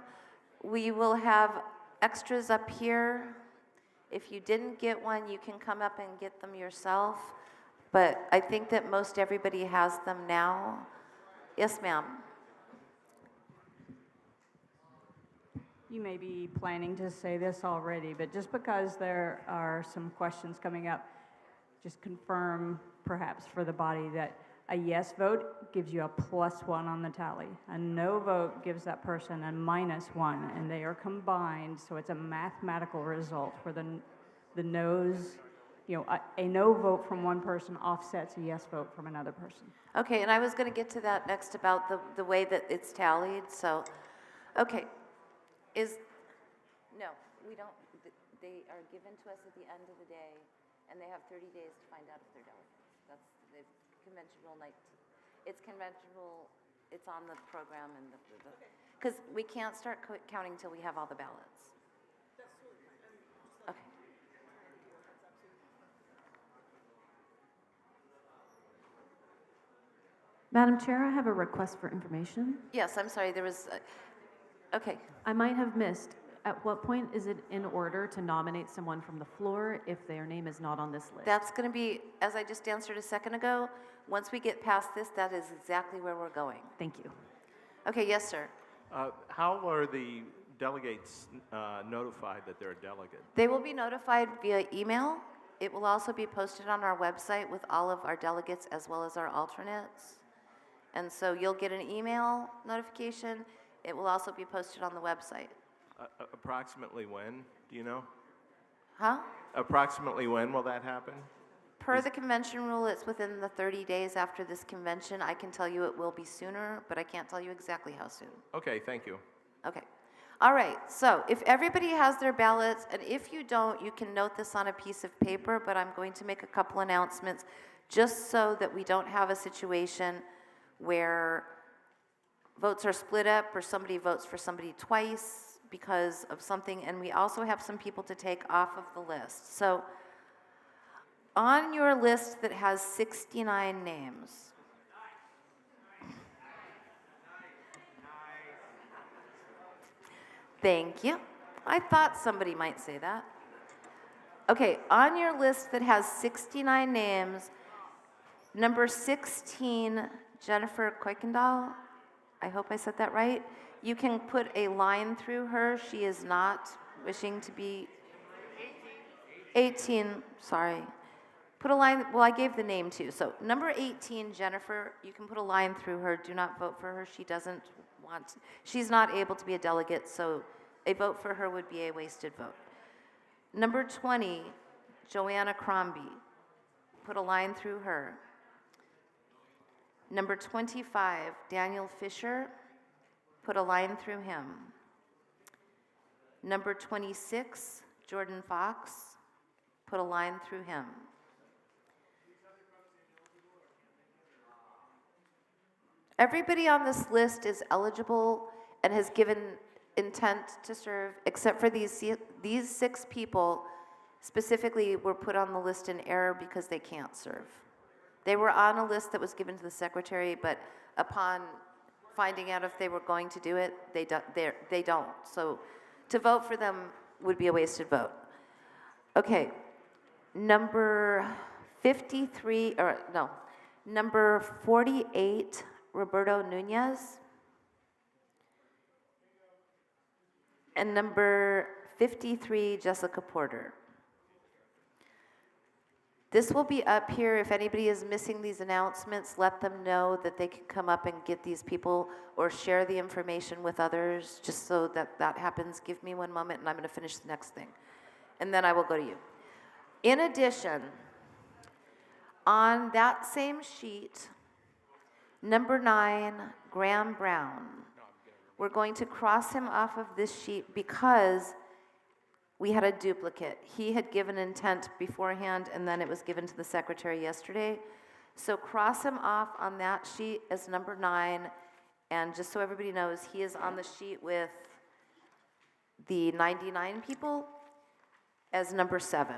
we will have extras up here. If you didn't get one, you can come up and get them yourself. But I think that most everybody has them now. Yes, ma'am. You may be planning to say this already, but just because there are some questions coming up, just confirm perhaps for the body that a yes vote gives you a +1 on the tally. A no vote gives that person a -1, and they are combined, so it's a mathematical result where the no's, a no vote from one person offsets a yes vote from another person. Okay, and I was going to get to that next about the way that it's tallied, so, okay. No, we don't, they are given to us at the end of the day, and they have 30 days to find out if they're delegates. That's the convention rule night. It's convention rule, it's on the program, and because we can't start counting till we have all the ballots. Okay. Madam Chair, I have a request for information. Yes, I'm sorry, there was, okay. I might have missed. At what point is it in order to nominate someone from the floor if their name is not on this list? That's going to be, as I just answered a second ago, once we get past this, that is exactly where we're going. Thank you. Okay, yes, sir. How are the delegates notified that they're a delegate? They will be notified via email. It will also be posted on our website with all of our delegates as well as our alternates. And so you'll get an email notification. It will also be posted on the website. Approximately when, do you know? Huh? Approximately when will that happen? Per the convention rule, it's within the 30 days after this convention. I can tell you it will be sooner, but I can't tell you exactly how soon. Okay, thank you. Okay. All right, so if everybody has their ballots, and if you don't, you can note this on a piece of paper, but I'm going to make a couple announcements just so that we don't have a situation where votes are split up or somebody votes for somebody twice because of something, and we also have some people to take off of the list. So on your list that has 69 names, thank you. I thought somebody might say that. Okay, on your list that has 69 names, number 16, Jennifer Quickendahl, I hope I said that right. You can put a line through her. She is not wishing to be 18, sorry. Put a line, well, I gave the name too. So number 18, Jennifer, you can put a line through her. Do not vote for her. She doesn't want, she's not able to be a delegate, so a vote for her would be a wasted vote. Number 20, Joanna Cromby. Put a line through her. Number 25, Daniel Fisher. Put a line through him. Number 26, Jordan Fox. Put a line through him. Everybody on this list is eligible and has given intent to serve, except for these 6 people specifically were put on the list in error because they can't serve. They were on a list that was given to the secretary, but upon finding out if they were going to do it, they don't. So to vote for them would be a wasted vote. Okay, number 48, Roberto Nunez. And number 53, Jessica Porter. This will be up here. If anybody is missing these announcements, let them know that they can come up and get these people or share the information with others, just so that that happens. Give me one moment and I'm going to finish the next thing. And then I will go to you. In addition, on that same sheet, number 9, Graham Brown. We're going to cross him off of this sheet because we had a duplicate. He had given intent beforehand, and then it was given to the secretary yesterday. So cross him off on that sheet as number 9, and just so everybody knows, he is on the sheet with the 99 people as number 7.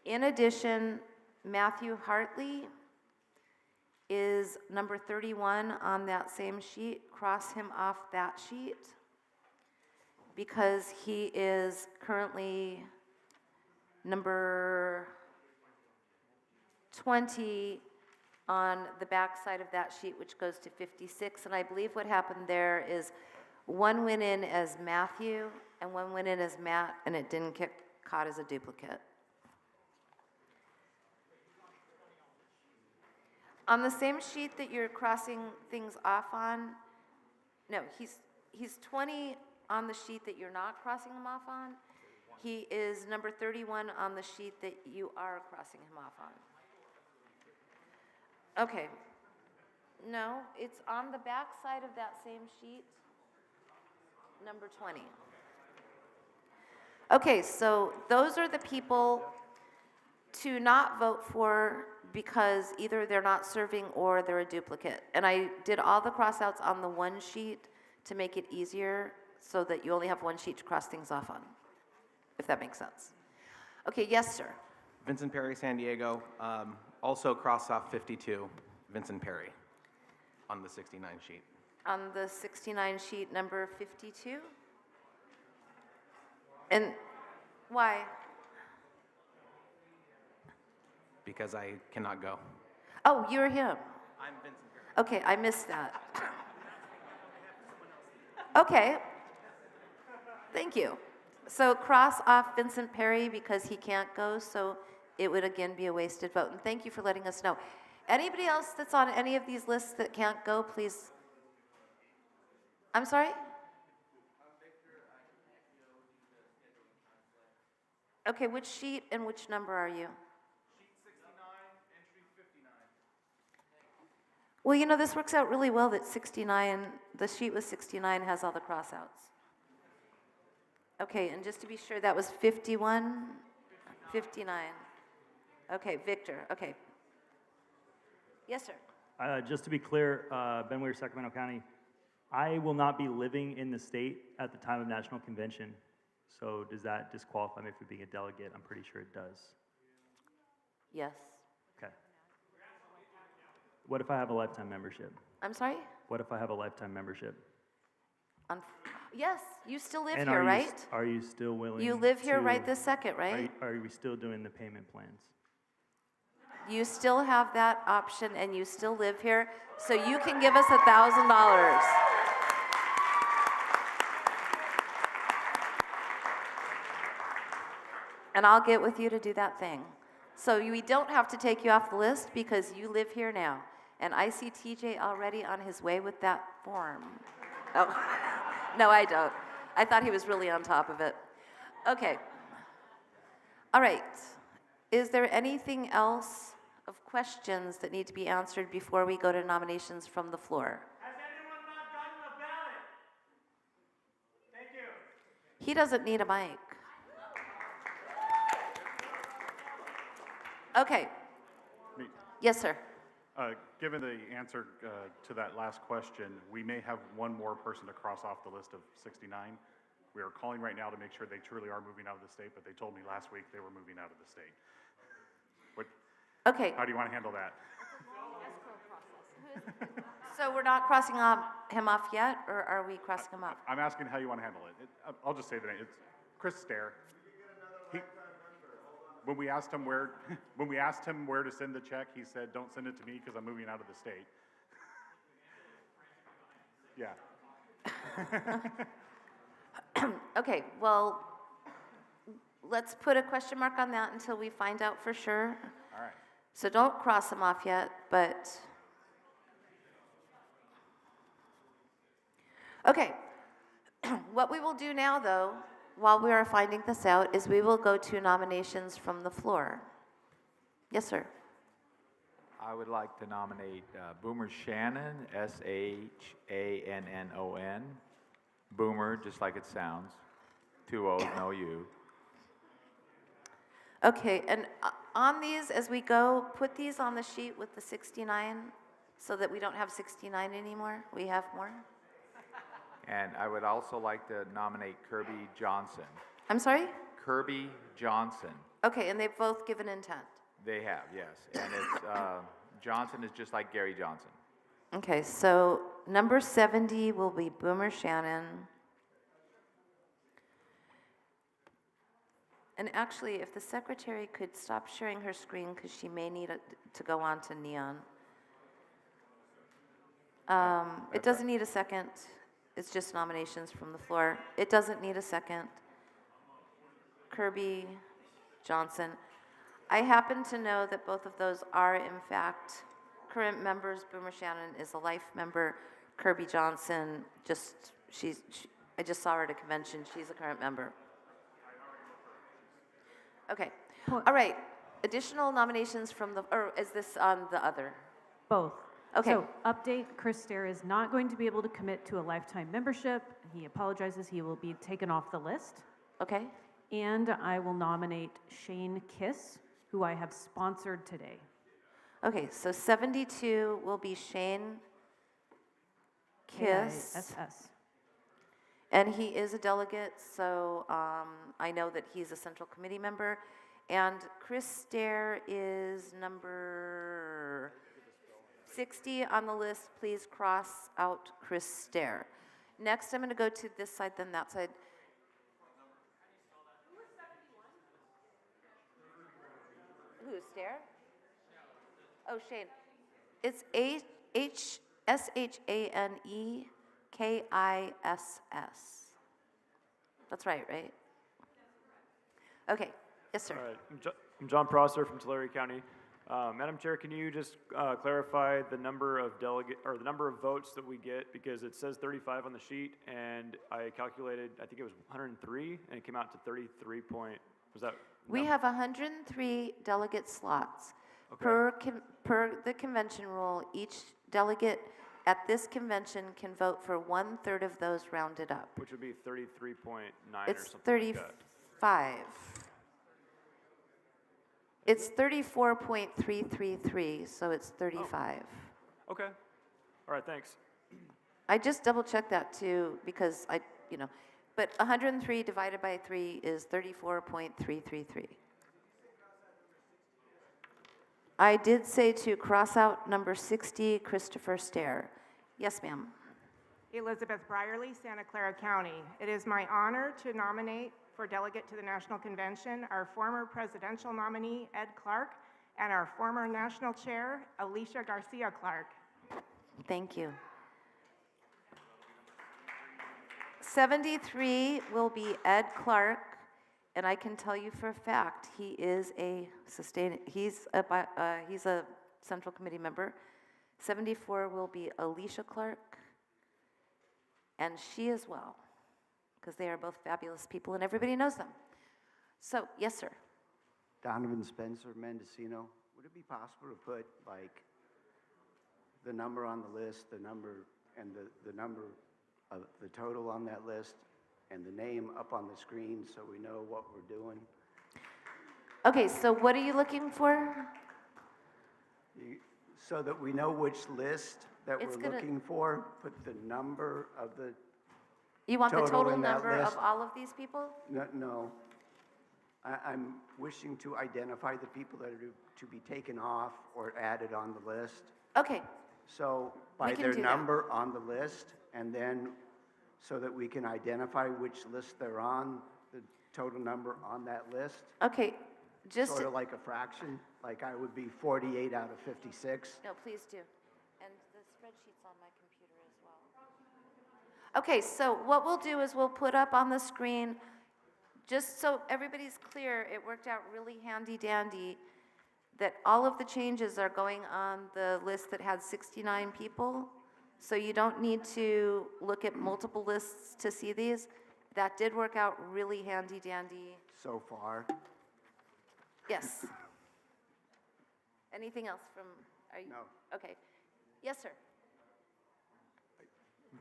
In addition, Matthew Hartley is number 31 on that same sheet. Cross him off that sheet because he is currently number 20 on the back side of that sheet, which goes to 56. And I believe what happened there is one went in as Matthew and one went in as Matt, and it didn't get caught as a duplicate. On the same sheet that you're crossing things off on, no, he's 20 on the sheet that you're not crossing him off on. He is number 31 on the sheet that you are crossing him off on. Okay. No, it's on the back side of that same sheet, number 20. Okay, so those are the people to not vote for because either they're not serving or they're a duplicate. And I did all the crossouts on the one sheet to make it easier so that you only have one sheet to cross things off on, if that makes sense. Okay, yes, sir. Vincent Perry, San Diego. Also cross off 52, Vincent Perry, on the 69 sheet. On the 69 sheet, number 52? And why? Because I cannot go. Oh, you're him. I'm Vincent Perry. Okay, I missed that. Okay. Thank you. So cross off Vincent Perry because he can't go, so it would again be a wasted vote. And thank you for letting us know. Anybody else that's on any of these lists that can't go, please? I'm sorry? Okay, which sheet and which number are you? Well, you know, this works out really well that 69, the sheet with 69 has all the crossouts. Okay, and just to be sure, that was 51, 59. Okay, Victor, okay. Yes, sir. Just to be clear, Ben Weir, Sacramento County, I will not be living in the state at the time of National Convention. So does that disqualify me from being a delegate? I'm pretty sure it does. Yes. Okay. What if I have a lifetime membership? I'm sorry? What if I have a lifetime membership? Yes, you still live And here, are right? Are you still willing You live here to- right this second, right? Are we still doing the payment plans? You still have that option and you still live here, so you can give us $1,000. And I'll get with you to do that thing. So we don't have to take you off the list because you live here now. And I see TJ already on his way with that form. Oh, no, I don't. I thought he was really on top of it. Okay. All right. Is there anything else of questions that need to be answered before we go to nominations from the floor? Has anyone not gotten a ballot? Thank you. He doesn't need a mic. Okay. Yes, sir. Given the answer to that last question, we may have one more person to cross off the list of 69. We are calling right now to make sure they truly are moving out of the state, but they told me last week they were moving out of the state. Okay. How do you want to handle that? So we're not crossing him off yet, or are we crossing him off? I'm asking how you want to handle it. I'll just say the name. It's Chris Stair. When we asked him where to send the check, he said, "Don't send it to me because I'm moving out of the state." Yeah. Okay, well, let's put a question mark on that until we find out for sure. All right. So don't cross him off yet, but... Okay, what we will do now, though, while we are finding this out, is we will go to nominations from the floor. Yes, sir. I would like to nominate Boomer Shannon, Shannon. Boomer, just like it sounds. 2 O's, no U. Okay, and on these, as we go, put these on the sheet with the 69 so that we don't have 69 anymore. We have more. And I would also like to nominate Kirby Johnson. I'm sorry? Kirby Johnson. Okay, and they've both given intent. They have, yes. And it's, Johnson is just like Gary Johnson. Okay, so number 70 will be Boomer Shannon. And actually, if the secretary could stop sharing her screen, because she may need to go on to Neon. It doesn't need a second. It's just nominations from the floor. It doesn't need a second. Kirby Johnson. I happen to know that both of those are, in fact, current members. Boomer Shannon is a life member. Kirby Johnson, I just saw her at a convention. She's a current member. Okay. All right. Additional nominations from the, or is this on the other? Both. Okay. So, update, Chris Stair is not going to be able to commit to a lifetime membership. He apologizes. He will be taken off the list. Okay. And I will nominate Shane Kiss, who I have sponsored today. Okay, so 72 will be Shane Kiss. K-I-S-S. And he is a delegate, so I know that he's a central committee member. And Chris Stair is number 60 on the list. Please cross out Chris Stair. Next, I'm going to go to this side, then that side. Who, Stair? Oh, Shane. It's Shanekiss. That's right? Okay. Yes, sir. All right. I'm John Prosser from Tulare County. Madam Chair, can you just clarify the number of the number of votes that we get, because it says 35 on the sheet, and I calculated, I think it was 103, and it came out to 33 point. Was that? We have 103 delegate slots. Okay. Per the convention rule, each delegate at this convention can vote for 1/3 of those rounded up. Which would be 33.9 It's or something 35. like that. It's 34.333, so it's 35. Oh. Okay. All right, thanks. I just double checked that too, because but 103 divided by 3 is 34.333. I did say to cross out number 60, Christopher Stair. Yes, ma'am. Elizabeth Brierly, Santa Clara County. It is my honor to nominate for delegate to the National Convention our former presidential nominee, Ed Clark, and our former national chair, Alicia Garcia Clark. Thank you. 73 will be Ed Clark, and I can tell you for a fact he is he's a central committee member. 74 will be Alicia Clark, and she as well, because they are both fabulous people and everybody knows them. So, yes, sir. Donovan Spencer, Mendocino. Would it be possible to put like the number on the list, the number and the number of the total on that list, and the name up on the screen so we know what we're doing? Okay, so what are you looking for? So that we know which list that It's we're gonna- looking for, put the number of the You want the total in that number of list. all of these people? No. I'm wishing to identify the people that are to be taken off or added on the list. Okay, So We by can their do that. number on the list, and then so that we can identify which list they're on, the total number on that list. okay, just, Sort of like a fraction, like I would be 48 out of 56. no, please do. And the spreadsheet's on my computer as well. Okay, so what we'll do is we'll put up on the screen, just so everybody's clear, it worked out really handy dandy that all of the changes are going on the list that had 69 people. So you don't need to look at multiple lists to see these. That did work out really handy dandy. So far. Yes. Anything else from, are you? No. Okay. Yes, sir.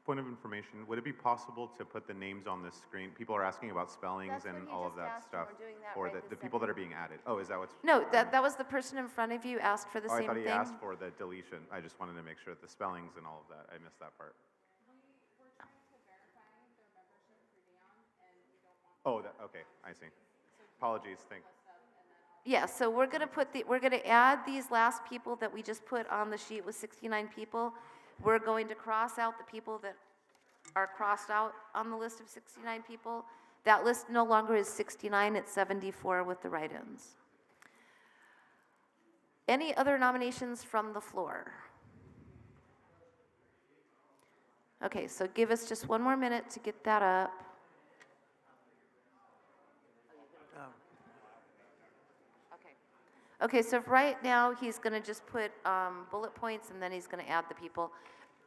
Point of information, would it be possible to put the names on the screen? People are asking about spellings That's what and he all of just that asked, and stuff we're doing that for right the this people that are second. being added. Oh, is that what's? No, that was the person in front of you asked for the Oh, I same thought thing. he asked for the deletion. I just wanted to make sure that the spellings and all of that, I missed that part. Oh, okay, I see. Apologies, Yeah, so we're gonna add these last people that we just put on the sheet with 69 people. We're going to cross out the people that are crossed out on the list of 69 people. That list no longer is 69, it's 74 with the write-ins. Any other nominations from the floor? Okay, so give us just one more minute to get that up. Okay, so right now, he's going to just put bullet points, and then he's going to add the people.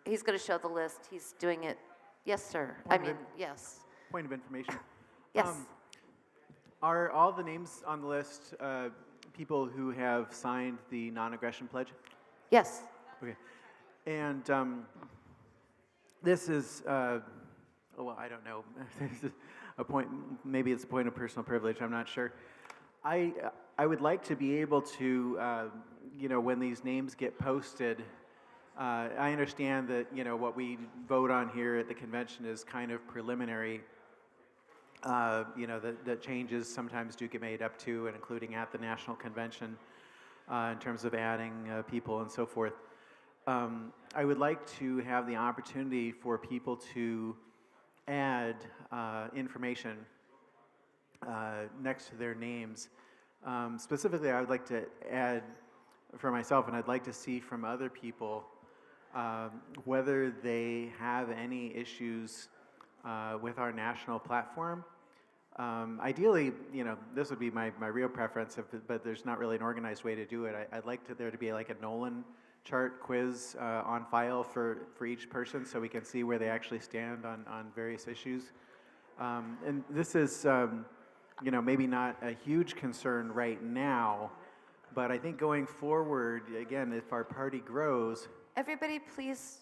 He's going to show the list. He's doing it. Yes, sir. Yes. Point of information. Yes. Are all the names on the list people who have signed the non-aggression pledge? Yes. Okay. And this is, well, I don't know. This is a point, maybe it's a point of personal privilege, I'm not sure. I would like to be able to, when these names get posted, I understand that, what we vote on here at the convention is kind of preliminary. The changes sometimes do get made up to and including at the national convention in terms of adding people and so forth. I would like to have the opportunity for people to add information next to their names. Specifically, I would like to add for myself, and I'd like to see from other people whether they have any issues with our national platform. Ideally, this would be my real preference, but there's not really an organized way to do it. I'd like there to be like a Nolan chart quiz on file for each person so we can see where they actually stand on various issues. And this is, maybe not a huge concern right now, but I think going forward, again, if our party grows... Everybody, please,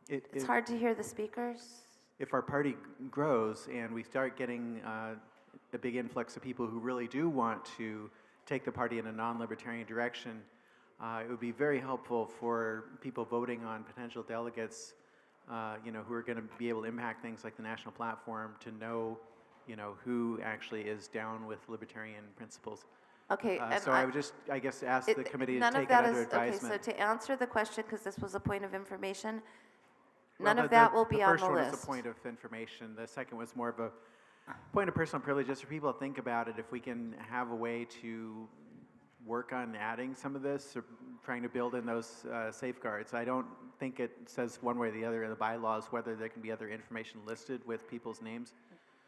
it's hard to hear the speakers. If our party grows and we start getting a big influx of people who really do want to take the party in a non-libertarian direction, it would be very helpful for people voting on potential delegates, who are going to be able to impact things like the national platform to know, who actually is down with libertarian principles. Okay. So I would just, I guess, ask the committee to none take of that it under is, advisement. Okay, so to answer the question, because this was a point of information, Well, none of that will be on the first one list. was a point of information. The second was more of a point of personal privilege, just for people to think about it. If we can have a way to work on adding some of this, or trying to build in those safeguards. I don't think it says one way or the other in the bylaws whether there can be other information listed with people's names.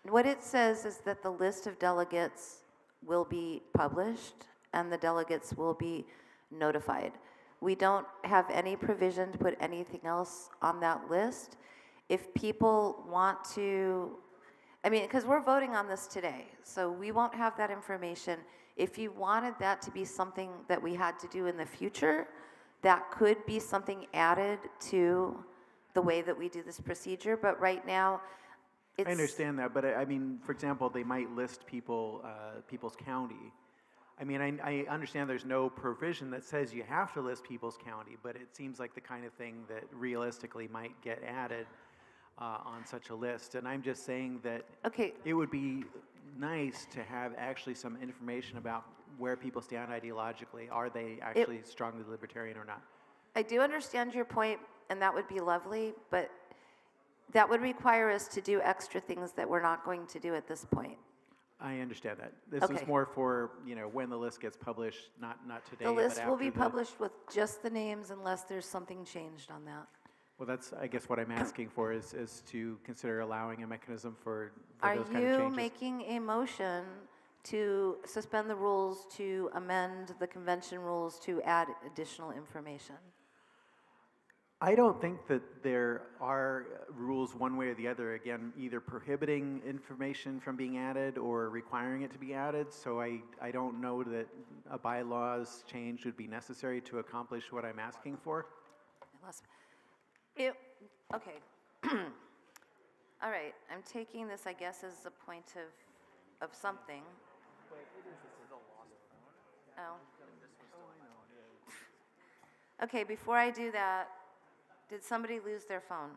What it says is that the list of delegates will be published and the delegates will be notified. We don't have any provision to put anything else on that list. If people want to, because we're voting on this today, so we won't have that information. If you wanted that to be something that we had to do in the future, that could be something added to the way that we do this procedure, but right now, I understand that, but for example, they might list people, people's county. I mean, I understand there's no provision that says you have to list Peoples County, but it seems like the kind of thing that realistically might get added on such a list. And I'm just saying that it would be nice to have actually some information about where people stand ideologically. Are they actually strongly libertarian or not? I do understand your point, and that would be lovely, but that would require us to do extra things that we're not going to do at this point. I understand that. This is more for, when the list gets published, not today, The but list will after be published with just the names unless there's something changed on that. Well, that's, I guess, what I'm asking for is to consider allowing a mechanism for Are those kind of you changes. making a motion to suspend the rules, to amend the convention rules, to add additional information? I don't think that there are rules one way or the other, again, either prohibiting information from being added or requiring it to be added. So I don't know that a bylaws change would be necessary to accomplish what I'm asking for. Okay. All right, I'm taking this, I guess, as a point of something. Oh. Okay, before I do that, did somebody lose their phone?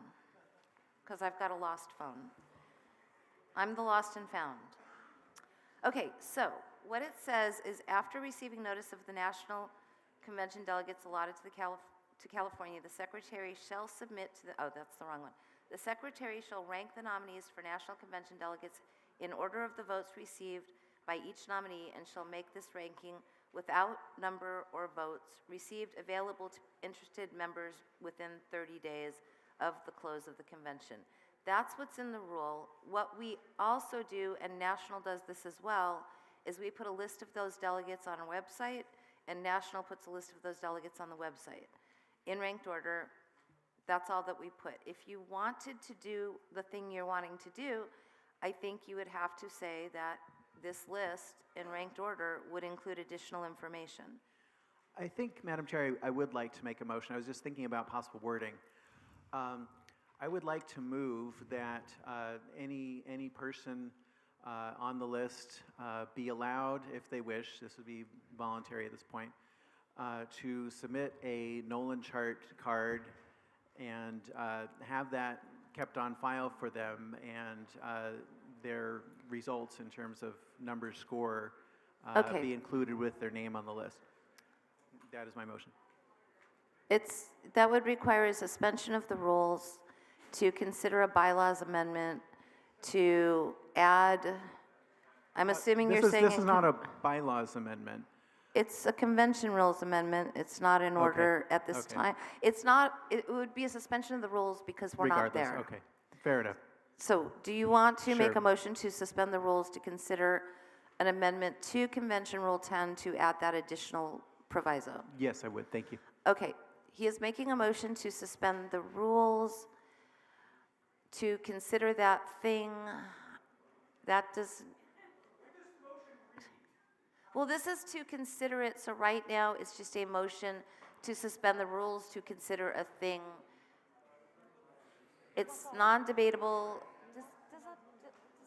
Because I've got a lost phone. I'm the lost and found. Okay, so what it says is after receiving notice of the National Convention delegates allotted to California, the Secretary shall submit to the, oh, that's the wrong one. The Secretary shall rank the nominees for National Convention delegates in order of the votes received by each nominee and shall make this ranking without number or votes received available to interested members within 30 days of the close of the convention. That's what's in the rule. What we also do, and National does this as well, is we put a list of those delegates on our website, and National puts a list of those delegates on the website. In ranked order, that's all that we put. If you wanted to do the thing you're wanting to do, I think you would have to say that this list in ranked order would include additional information. I think, Madam Chair, I would like to make a motion. I was just thinking about possible wording. I would like to move that any person on the list be allowed, if they wish, this would be voluntary at this point, to submit a Nolan chart card and have that kept on file for them, and their results in terms of numbers score be included with their name on the list. That is my motion. That would require a suspension of the rules, to consider a bylaws amendment, to add, I'm assuming you're saying... This is not a bylaws amendment. It's a convention rules amendment. It's not in order at this time. It's not, it would be a suspension of the rules because we're not there. Okay, fair enough. So do you want to make a motion to suspend the rules to consider an amendment to Convention Rule 10 to add that additional proviso? Yes, I would. Thank you. Okay. He is making a motion to suspend the rules to consider that thing. That does... Well, this is to consider it, so right now it's just a motion to suspend the rules to consider a thing. It's non-debatable. Does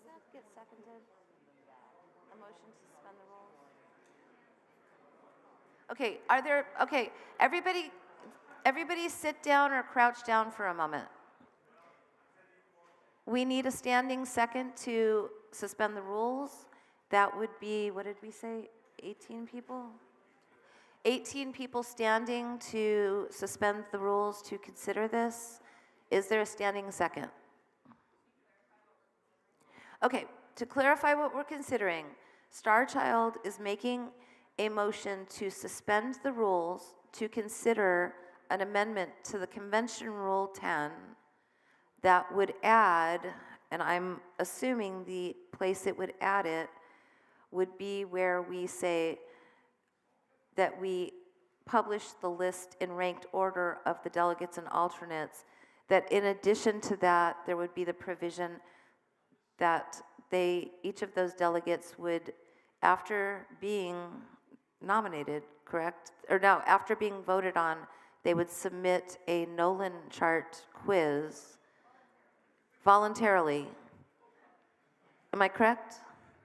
that get seconded? A motion to suspend the rules? Okay, everybody sit down or crouch down for a moment. We need a standing second to suspend the rules. That would be, what did we say, 18 people? 18 people standing to suspend the rules to consider this. Is there a standing second? Okay, to clarify what we're considering, Star Child is making a motion to suspend the rules to consider an amendment to the Convention Rule 10 that would add, and I'm assuming the place it would add it would be where we say that we publish the list in ranked order of the delegates and alternates, that in addition to that, there would be the provision that each of those delegates would, after being nominated, correct? Or no, after being voted on, they would submit a Nolan chart quiz voluntarily. Am I correct?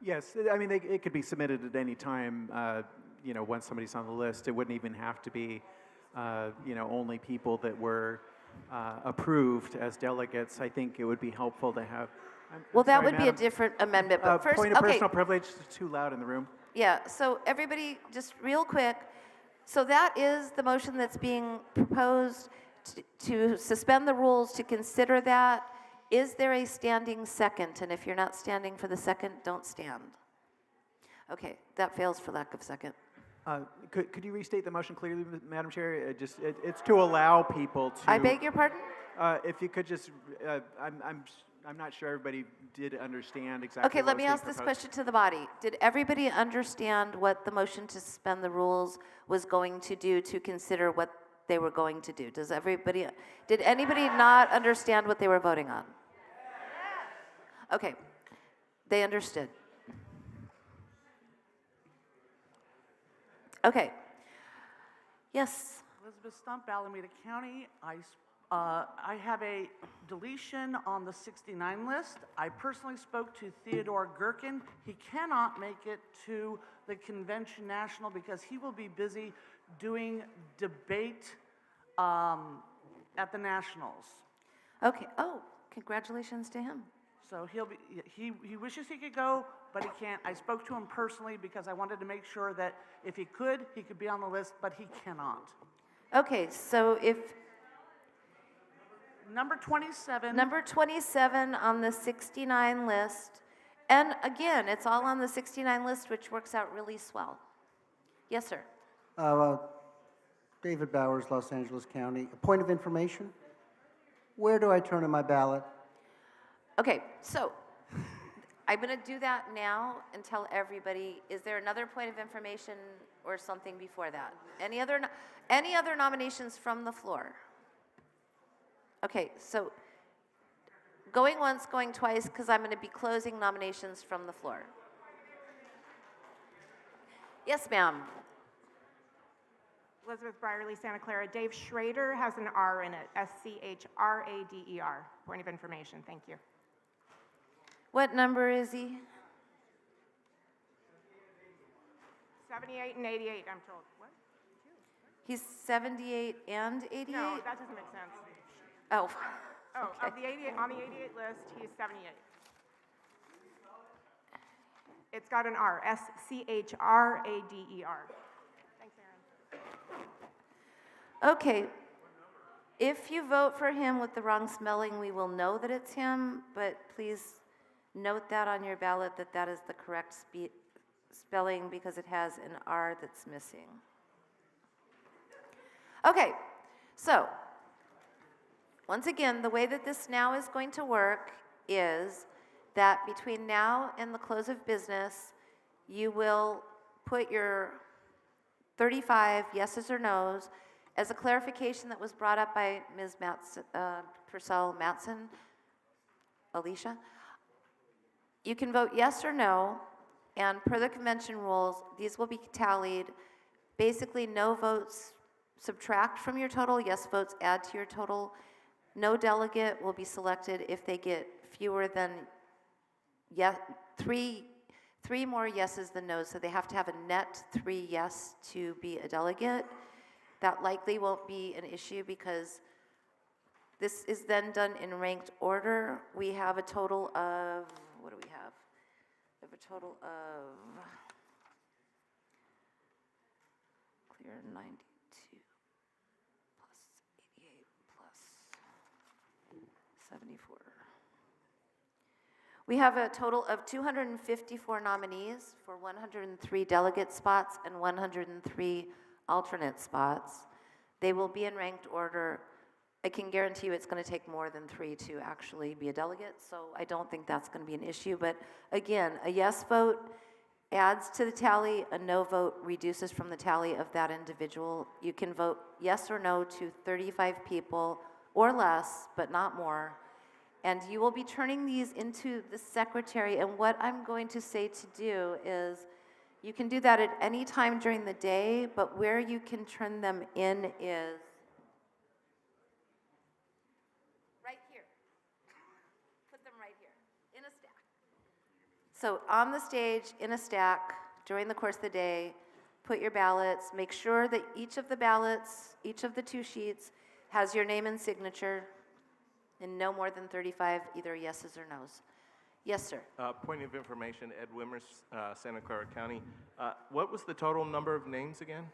Yes, I mean, it could be submitted at any time once somebody's on the list, it wouldn't even have to be, only people that were approved as delegates. I think it would be helpful to have. Well, that sorry, would be a Madam. different amendment, but first, Point of okay. personal privilege, it's too loud in the room. Yeah, so everybody, just real quick. So that is the motion that's being proposed to suspend the rules, to consider that. Is there a standing second? And if you're not standing for the second, don't stand. Okay, that fails for lack of second. Could you restate the motion clearly, Madam Chair? It's to allow people to. I beg your pardon? If you could just, I'm not sure everybody did understand exactly. Okay, what let was me being ask this proposed. question to the body. Did everybody understand what the motion to suspend the rules was going to do, to consider what they were going to do? Did anybody not understand what they were voting on? Okay, they understood. Okay. Yes. Elizabeth Stump, Alameda County. I have a deletion on the 69 list. I personally spoke to Theodore Gherkin. He cannot make it to the convention national because he will be busy doing debate at the nationals. Okay. Oh, congratulations to him. So he wishes he could go, but he can't. I spoke to him personally because I wanted to make sure that if he could be on the list, but he cannot. Okay, so if Number 27. Number 27 on the 69 list, and again, it's all on the 69 list, which works out really swell. Yes, sir. David Bowers, Los Angeles County. A point of information. Where do I turn in my ballot? Okay, so I'm going to do that now and tell everybody, is there another point of information or something before that? Any other nominations from the floor? Okay, so going once, going twice, because I'm going to be closing nominations from the floor. Yes, ma'am. Elizabeth Brierly, Santa Clara. Dave Schrader has an R in it, S-C-H-R-A-D-E-R. Point of information, thank you. What number is he? 78 and 88, I'm told. What? He's 78 and 88? No, that doesn't make sense. Oh. Oh, Okay. of the 88, on the 88 list, he's 78. It's got an R, S-C-H-R-A-D-E-R. Thanks, Aaron. Okay. If you vote for him with the wrong spelling, we will know that it's him, but please note that on your ballot that that is the correct spelling because it has an R that's missing. Okay, so once again, the way that this now is going to work is that between now and the close of business, you will put your 35 yeses or nos. As a clarification that was brought up by Ms. Purcell Matson, Alicia, you can vote yes or no, and per the convention rules, these will be tallied. Basically, no votes subtract from your total, yes votes add to your total. No delegate will be selected if they get fewer than three more yeses than nos, so they have to have a net 3 yes to be a delegate. That likely won't be an issue because this is then done in ranked order. We have a total of, what do we have? We have a total of, clear 92 plus 88 plus 74. We have a total of 254 nominees for 103 delegate spots and 103 alternate spots. They will be in ranked order. I can guarantee you it's going to take more than 3 to actually be a delegate, so I don't think that's going to be an issue. But again, a yes vote adds to the tally, a no vote reduces from the tally of that individual. You can vote yes or no to 35 people or less, but not more. And you will be turning these into the secretary, and what I'm going to say to do is, you can do that at any time during the day, but where you can turn them in is right here. Put them right here, in a stack. So on the stage, in a stack, during the course of the day, put your ballots. Make sure that each of the ballots, each of the 2 sheets, has your name and signature, and no more than 35 either yeses or nos. Yes, sir. Point of information, Ed Wimmers, Santa Clara County. What was the total number of names again?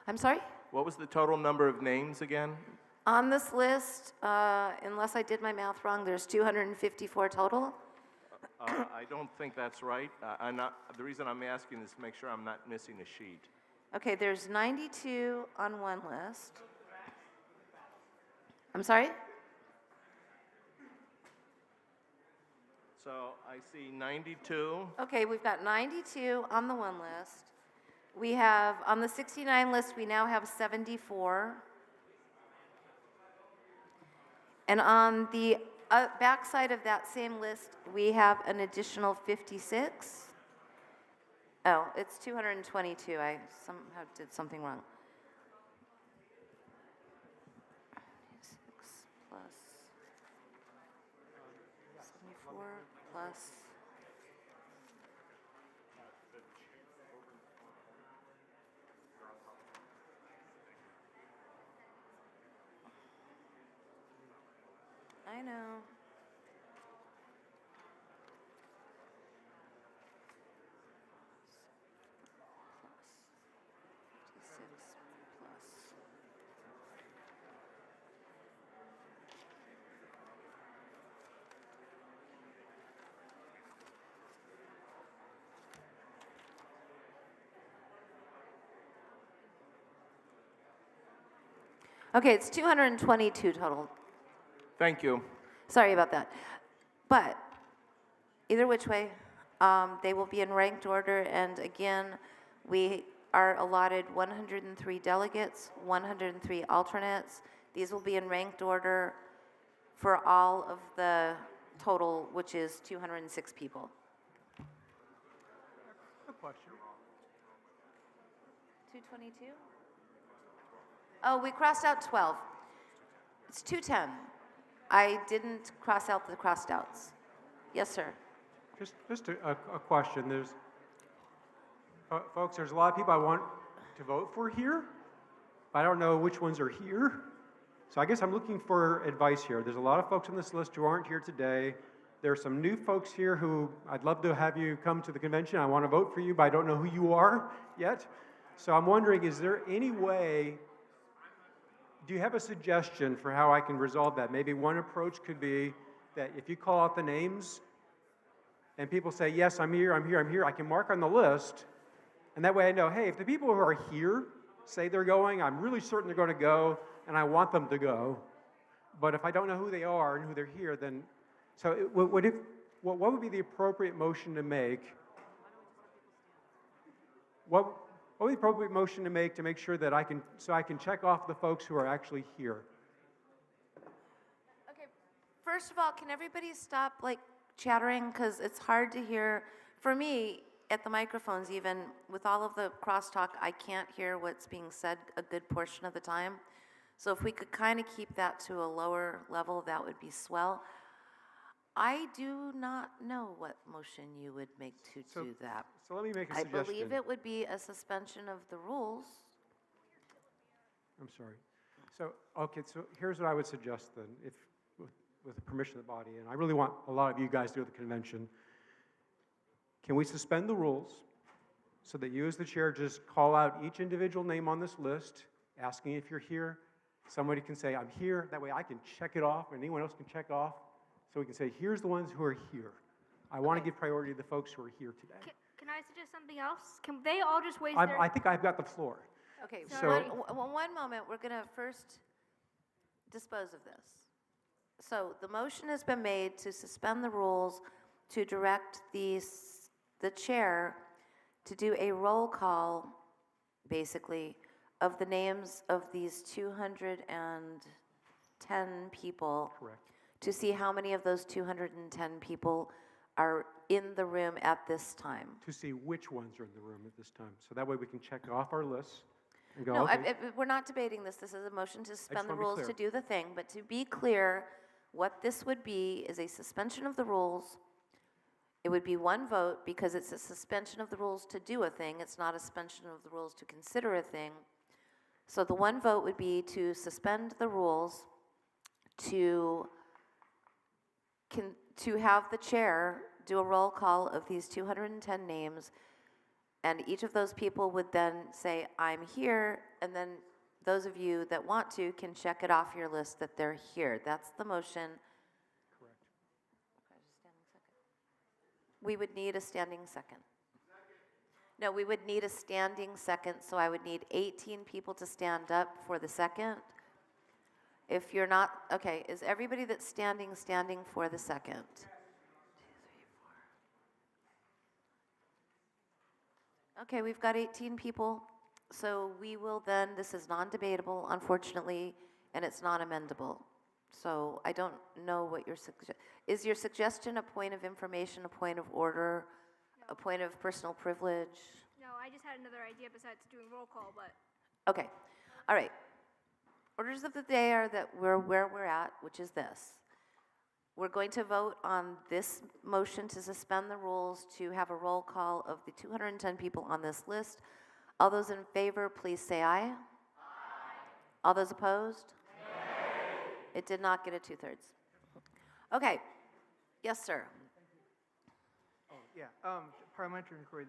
I'm sorry? What was the total number of names again? On this list, unless I did my math wrong, there's 254 total. I don't think that's right. The reason I'm asking is to make sure I'm not missing a sheet. Okay, there's 92 on one list. I'm sorry? So I see 92. Okay, we've got 92 on the one list. We have, on the 69 list, we now have 74. And on the backside of that same list, we have an additional 56. Oh, it's 222. I somehow did something wrong. 6 plus 74 plus. I know. Okay, it's 222 total. Thank you. Sorry about that. But either which way, they will be in ranked order. And again, we are allotted 103 delegates, 103 alternates. These will be in ranked order for all of the total, which is 206 people. Good question. 222? Oh, we crossed out 12. It's 210. I didn't cross out the crossed outs. Yes, sir. Just a question. There's, folks, there's a lot of people I want to vote for here, but I don't know which ones are here. So I guess I'm looking for advice here. There's a lot of folks on this list who aren't here today. There are some new folks here who I'd love to have you come to the convention. I want to vote for you, but I don't know who you are yet. So I'm wondering, is there any way, do you have a suggestion for how I can resolve that? Maybe one approach could be that if you call out the names and people say, yes, I'm here, I'm here, I'm here, I can mark on the list. And that way I know, hey, if the people who are here say they're going, I'm really certain they're going to go, and I want them to go. But if I don't know who they are and who they're here, then, so what would be the appropriate motion to make? What would be the appropriate motion to make sure that I can check off the folks who are actually here? Okay, first of all, can everybody stop like chattering? Because it's hard to hear. For me, at the microphones even, with all of the crosstalk, I can't hear what's being said a good portion of the time. So if we could kind of keep that to a lower level, that would be swell. I do not know what motion you would make to do that. So let me make a I suggestion. believe it would be a suspension of the rules. I'm sorry. So, okay, so here's what I would suggest then, if with the permission of the body, and I really want a lot of you guys to go to the convention. Can we suspend the rules so that you as the chair just call out each individual name on this list, asking if you're here? Somebody can say, I'm here. That way I can check it off, and anyone else can check off. So we can say, here's the ones who are here. I want to give priority to the folks who are here today. Can I suggest something else? Can they all just waste their... I think I've got the floor. Okay, So- one moment. We're going to first dispose of this. So the motion has been made to suspend the rules to direct the chair to do a roll call, basically, of the names of these 210 people. Correct. To see how many of those 210 people are in the room at this time. To see which ones are in the room at this time. So that way we can check off our list and go, No, okay. we're not debating this. This is a motion to suspend the wanna be rules to clear. do the thing. But to be clear, what this would be is a suspension of the rules. It would be one vote because it's a suspension of the rules to do a thing. It's not a suspension of the rules to consider a thing. So the one vote would be to suspend the rules to have the chair do a roll call of these 210 names, and each of those people would then say, I'm here, and then those of you that want to can check it off your list that they're here. That's the motion. Correct. We would need a standing second. No, we would need a standing second, so I would need 18 people to stand up for the second. If you're not, okay, is everybody that's standing for the second? 2, 3, 4. Okay, we've got 18 people, so we will then, this is non-debatable, unfortunately, and it's non-amendable. So I don't know what your is your suggestion a point of information, a point of order, a point of personal privilege? No, I just had another idea besides doing roll call, but. Okay, all right. Orders of the day are that we're where we're at, which is this. We're going to vote on this motion to suspend the rules to have a roll call of the 210 people on this list. All those in favor, please say aye. Aye. All those opposed? Nay. It did not get a 2/3. Okay. Yes, sir. Oh, yeah. Parliamentary inquiry,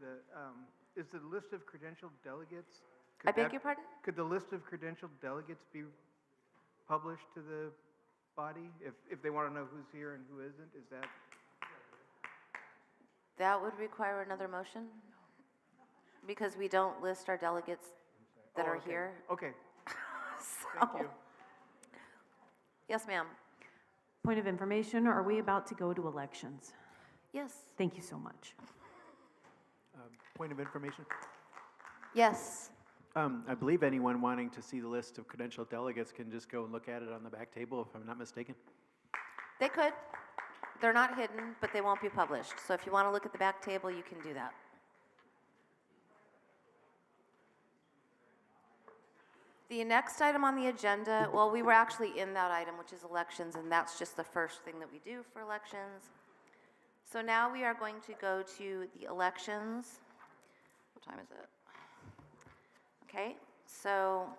is the list of credentialed delegates? I beg your pardon? Could the list of credentialed delegates be published to the body if they want to know who's here and who isn't? Is that? That would require another motion because we don't list our delegates that are okay. here. Okay. So, Thank you. Yes, ma'am. Point of information, are we about to go to elections? Yes. Thank you so much. Point of information. Yes. I believe anyone wanting to see the list of credentialed delegates can just go and look at it on the back table, if I'm not mistaken. They could. They're not hidden, but they won't be published. So if you want to look at the back table, you can do that. The next item on the agenda, well, we were actually in that item, which is elections, and that's just the first thing that we do for elections. So now we are going to go to the elections. What time is it? Okay, so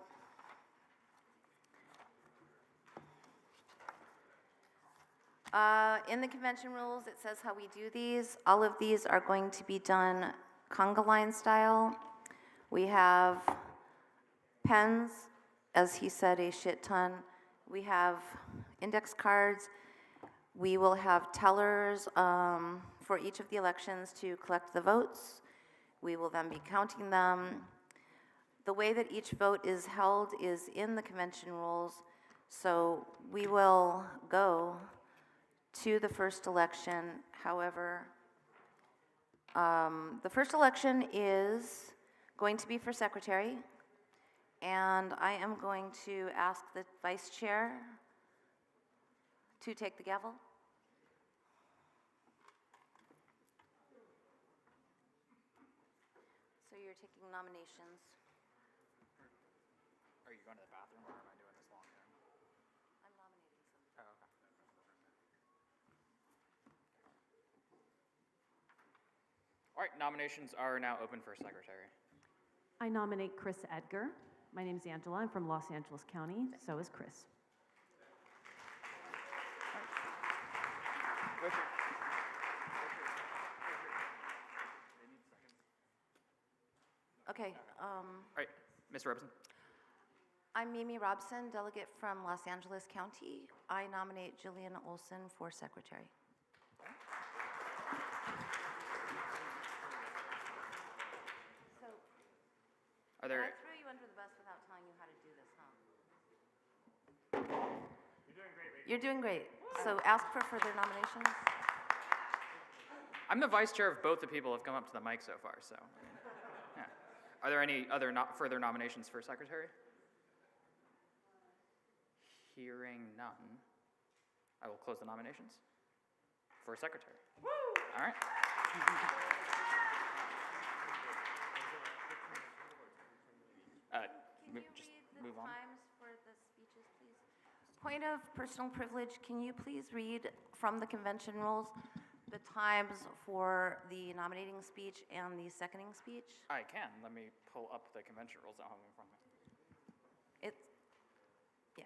in the convention rules, it says how we do these. All of these are going to be done conga line style. We have pens, as he said, a shit ton. We have index cards. We will have tellers for each of the elections to collect the votes. We will then be counting them. The way that each vote is held is in the convention rules, so we will go to the first election. However, the first election is going to be for secretary, and I am going to ask the vice chair to take the gavel. So you're taking nominations. Are you going to the bathroom or am I doing this long term? I'm nominating some. Oh, okay. All right, nominations are now open for secretary. I nominate Chris Edgar. My name's Angela. I'm from Los Angeles County. So is Chris. Okay. All right, Ms. Robeson. I'm Mimi Robson, delegate from Los Angeles County. I nominate Jillian Olsen for secretary. So, Are there? I threw you under the bus without telling you how to do this, huh? You're doing great, Rachel. You're doing great. So ask for further nominations. I'm the vice chair of both the people who have come up to the mic so far, so. Yeah. Are there any other further nominations for secretary? Hearing none, I will close the nominations for secretary. Woo! All right. Just move on. Times for the speeches, please. Point of personal privilege, can you please read from the convention rules the times for the nominating speech and the seconding speech? I can. Let me pull up the convention rules. I don't have them in front of me. It's, yeah.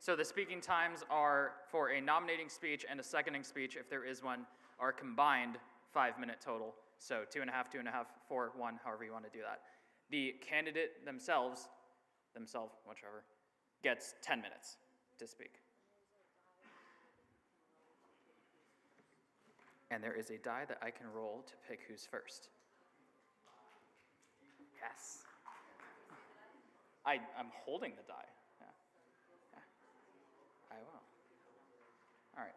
So the speaking times are for a nominating speech and a seconding speech, if there is one, are combined 5-minute total. So 2.5, 2.5, 4, 1, however you want to do that. The candidate themselves, whichever, gets 10 minutes to speak. And there is a die that I can roll to pick who's first. Yes. I'm holding the die. I will. All right.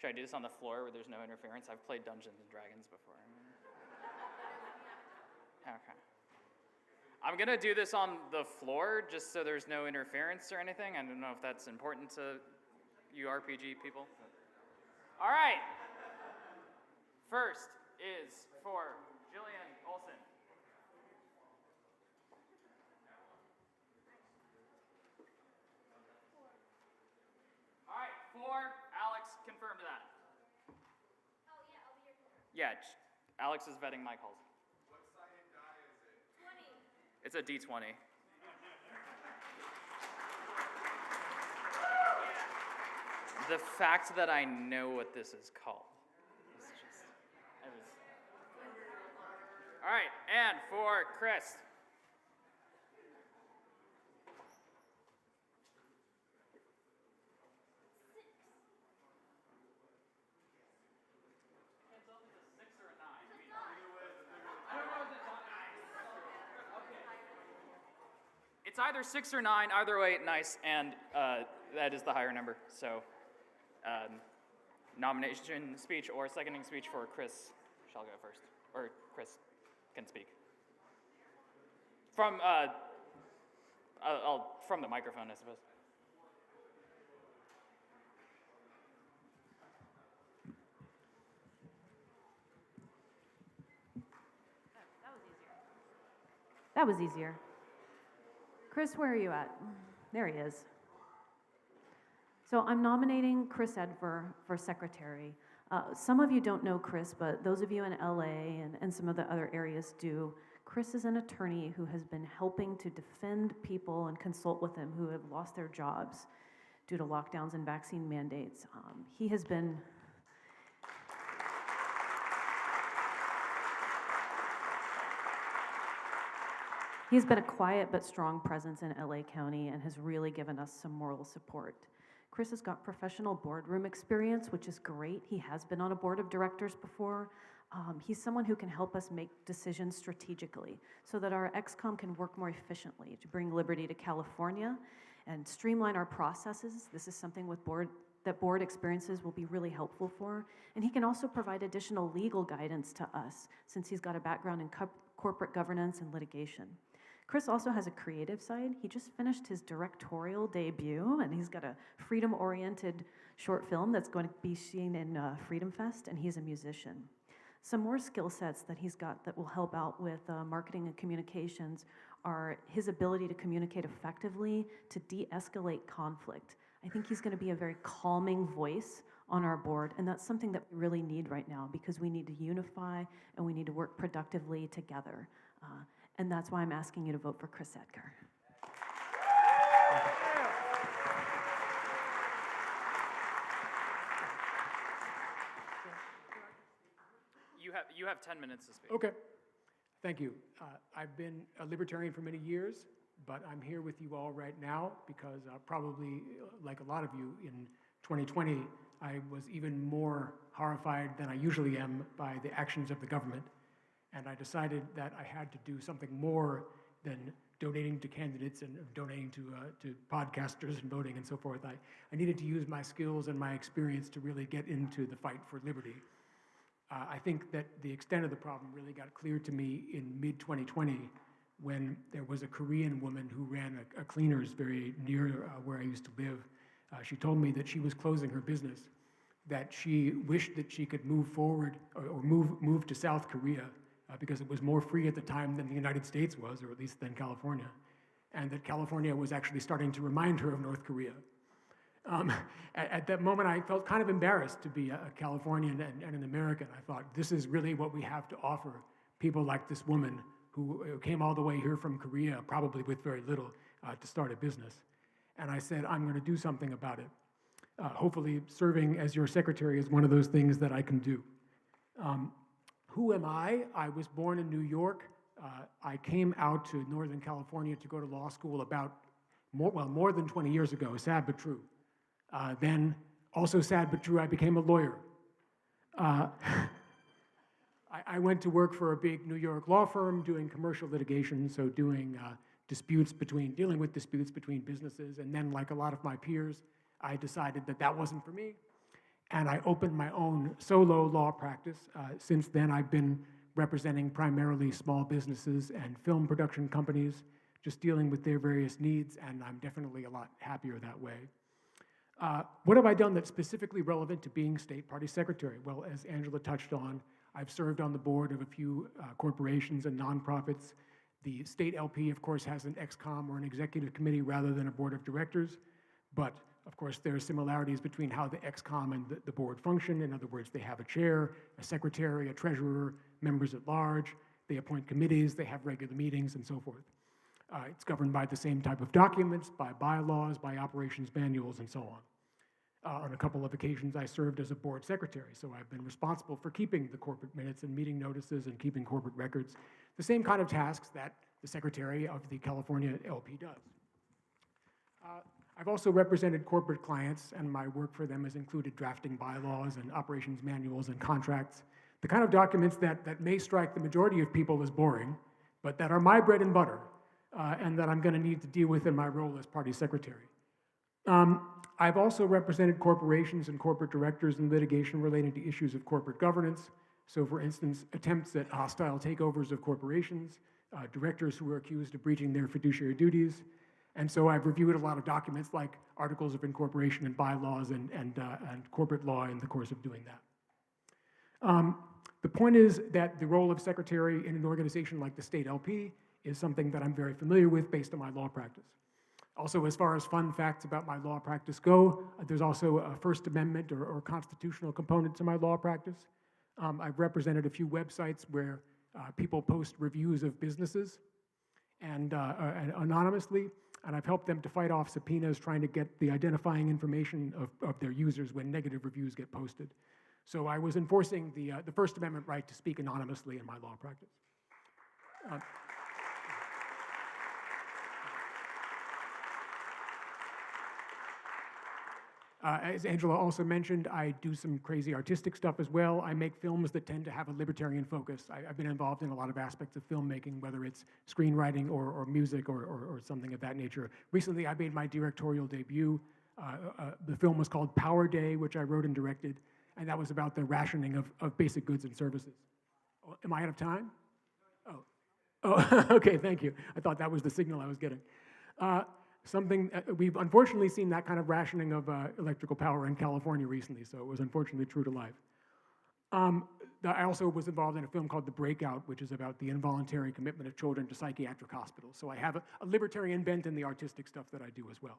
Should I do this on the floor where there's no interference? I've played Dungeons and Dragons before. Okay. I'm going to do this on the floor just so there's no interference or anything. I don't know if that's important to you RPG people. All right. First is for Jillian Olsen. All right, 4, Alex, confirmed that. Oh, yeah, I'll be here. Yeah, Alex is vetting my calls. What sided die is it? 20. It's a D20. The fact that I know what this is called. All right, and for Chris. It's either 6 or 9, either way, nice, and that is the higher number. So, nomination speech or seconding speech for Chris shall go first, or Chris can speak. From from the microphone, I suppose. That was easier. Chris, where are you at? There he is. So I'm nominating Chris Edver for secretary. Some of you don't know Chris, but those of you in LA and some of the other areas do. Chris is an attorney who has been helping to defend people and consult with them who have lost their jobs due to lockdowns and vaccine mandates. He has been He's been a quiet but strong presence in LA County and has really given us some moral support. Chris has got professional boardroom experience, which is great. He has been on a board of directors before. He's someone who can help us make decisions strategically so that our XCOM can work more efficiently to bring liberty to California and streamline our processes. This is something with board experiences will be really helpful for. And he can also provide additional legal guidance to us since he's got a background in corporate governance and litigation. Chris also has a creative side. He just finished his directorial debut, and he's got a freedom-oriented short film that's going to be seen in Freedom Fest, and he's a musician. Some more skill sets that he's got that will help out with marketing and communications are his ability to communicate effectively, to de-escalate conflict. I think he's going to be a very calming voice on our board, and that's something that we really need right now because we need to unify and we need to work productively together. And that's why I'm asking you to vote for Chris Edgar. You have 10 minutes to speak. Okay. Thank you. I've been a libertarian for many years, but I'm here with you all right now because probably, like a lot of you, in 2020, I was even more horrified than I usually am by the actions of the government. And I decided that I had to do something more than donating to candidates and donating to podcasters and voting and so forth. I needed to use my skills and my experience to really get into the fight for liberty. I think that the extent of the problem really got clear to me in mid-2020 when there was a Korean woman who ran a cleaners very near where I used to live. She told me that she was closing her business, that she wished that she could move forward or move to South Korea because it was more free at the time than the United States was, or at least than California, and that California was actually starting to remind her of North Korea. At that moment, I felt kind of embarrassed to be a Californian and an American. I thought, this is really what we have to offer people like this woman who came all the way here from Korea, probably with very little, to start a business. And I said, I'm going to do something about it. Hopefully, serving as your secretary is one of those things that I can do. Who am I? I was born in New York. I came out to Northern California to go to law school about more than 20 years ago, sad but true. Then, also sad but true, I became a lawyer. I went to work for a big New York law firm doing commercial litigation, so dealing with disputes between businesses, and then like a lot of my peers, I decided that that wasn't for me, and I opened my own solo law practice. Since then, I've been representing primarily small businesses and film production companies, just dealing with their various needs, and I'm definitely a lot happier that way. What have I done that's specifically relevant to being state party secretary? Well, as Angela touched on, I've served on the board of a few corporations and nonprofits. The state LP, of course, has an ExCom or an executive committee rather than a board of directors, but of course, there are similarities between how the ExCom and the board function. In other words, they have a chair, a secretary, a treasurer, members at large. They appoint committees, they have regular meetings, and so forth. It's governed by the same type of documents, by bylaws, by operations manuals, and so on. On a couple of occasions, I served as a board secretary, so I've been responsible for keeping the corporate minutes and meeting notices and keeping corporate records, the same kind of tasks that the secretary of the California LP does. I've also represented corporate clients, and my work for them has included drafting bylaws and operations manuals and contracts, the kind of documents that may strike the majority of people as boring, but that are my bread and butter, and that I'm going to need to deal with in my role as party secretary. I've also represented corporations and corporate directors in litigation relating to issues of corporate governance. So for instance, attempts at hostile takeovers of corporations, directors who were accused of breaching their fiduciary duties. And so I've reviewed a lot of documents like articles of incorporation and bylaws and corporate law in the course of doing that. The point is that the role of secretary in an organization like the state LP is something that I'm very familiar with based on my law practice. Also, as far as fun facts about my law practice go, there's also a First Amendment or constitutional component to my law practice. I've represented a few websites where people post reviews of businesses and anonymously, and I've helped them to fight off subpoenas trying to get the identifying information of their users when negative reviews get posted. So I was enforcing the First Amendment right to speak anonymously in my law practice. As Angela also mentioned, I do some crazy artistic stuff as well. I make films that tend to have a libertarian focus. I've been involved in a lot of aspects of filmmaking, whether it's screenwriting or music or something of that nature. Recently, I made my directorial debut. The film was called Power Day, which I wrote and directed, and that was about the rationing of basic goods and services. Oh, am I out of time? Oh, okay, thank you. I thought that was the signal I was getting. We've unfortunately seen that kind of rationing of electrical power in California recently, so it was unfortunately true to life. I also was involved in a film called The Breakout, which is about the involuntary commitment of children to psychiatric hospitals. So I have a libertarian bent in the artistic stuff that I do as well.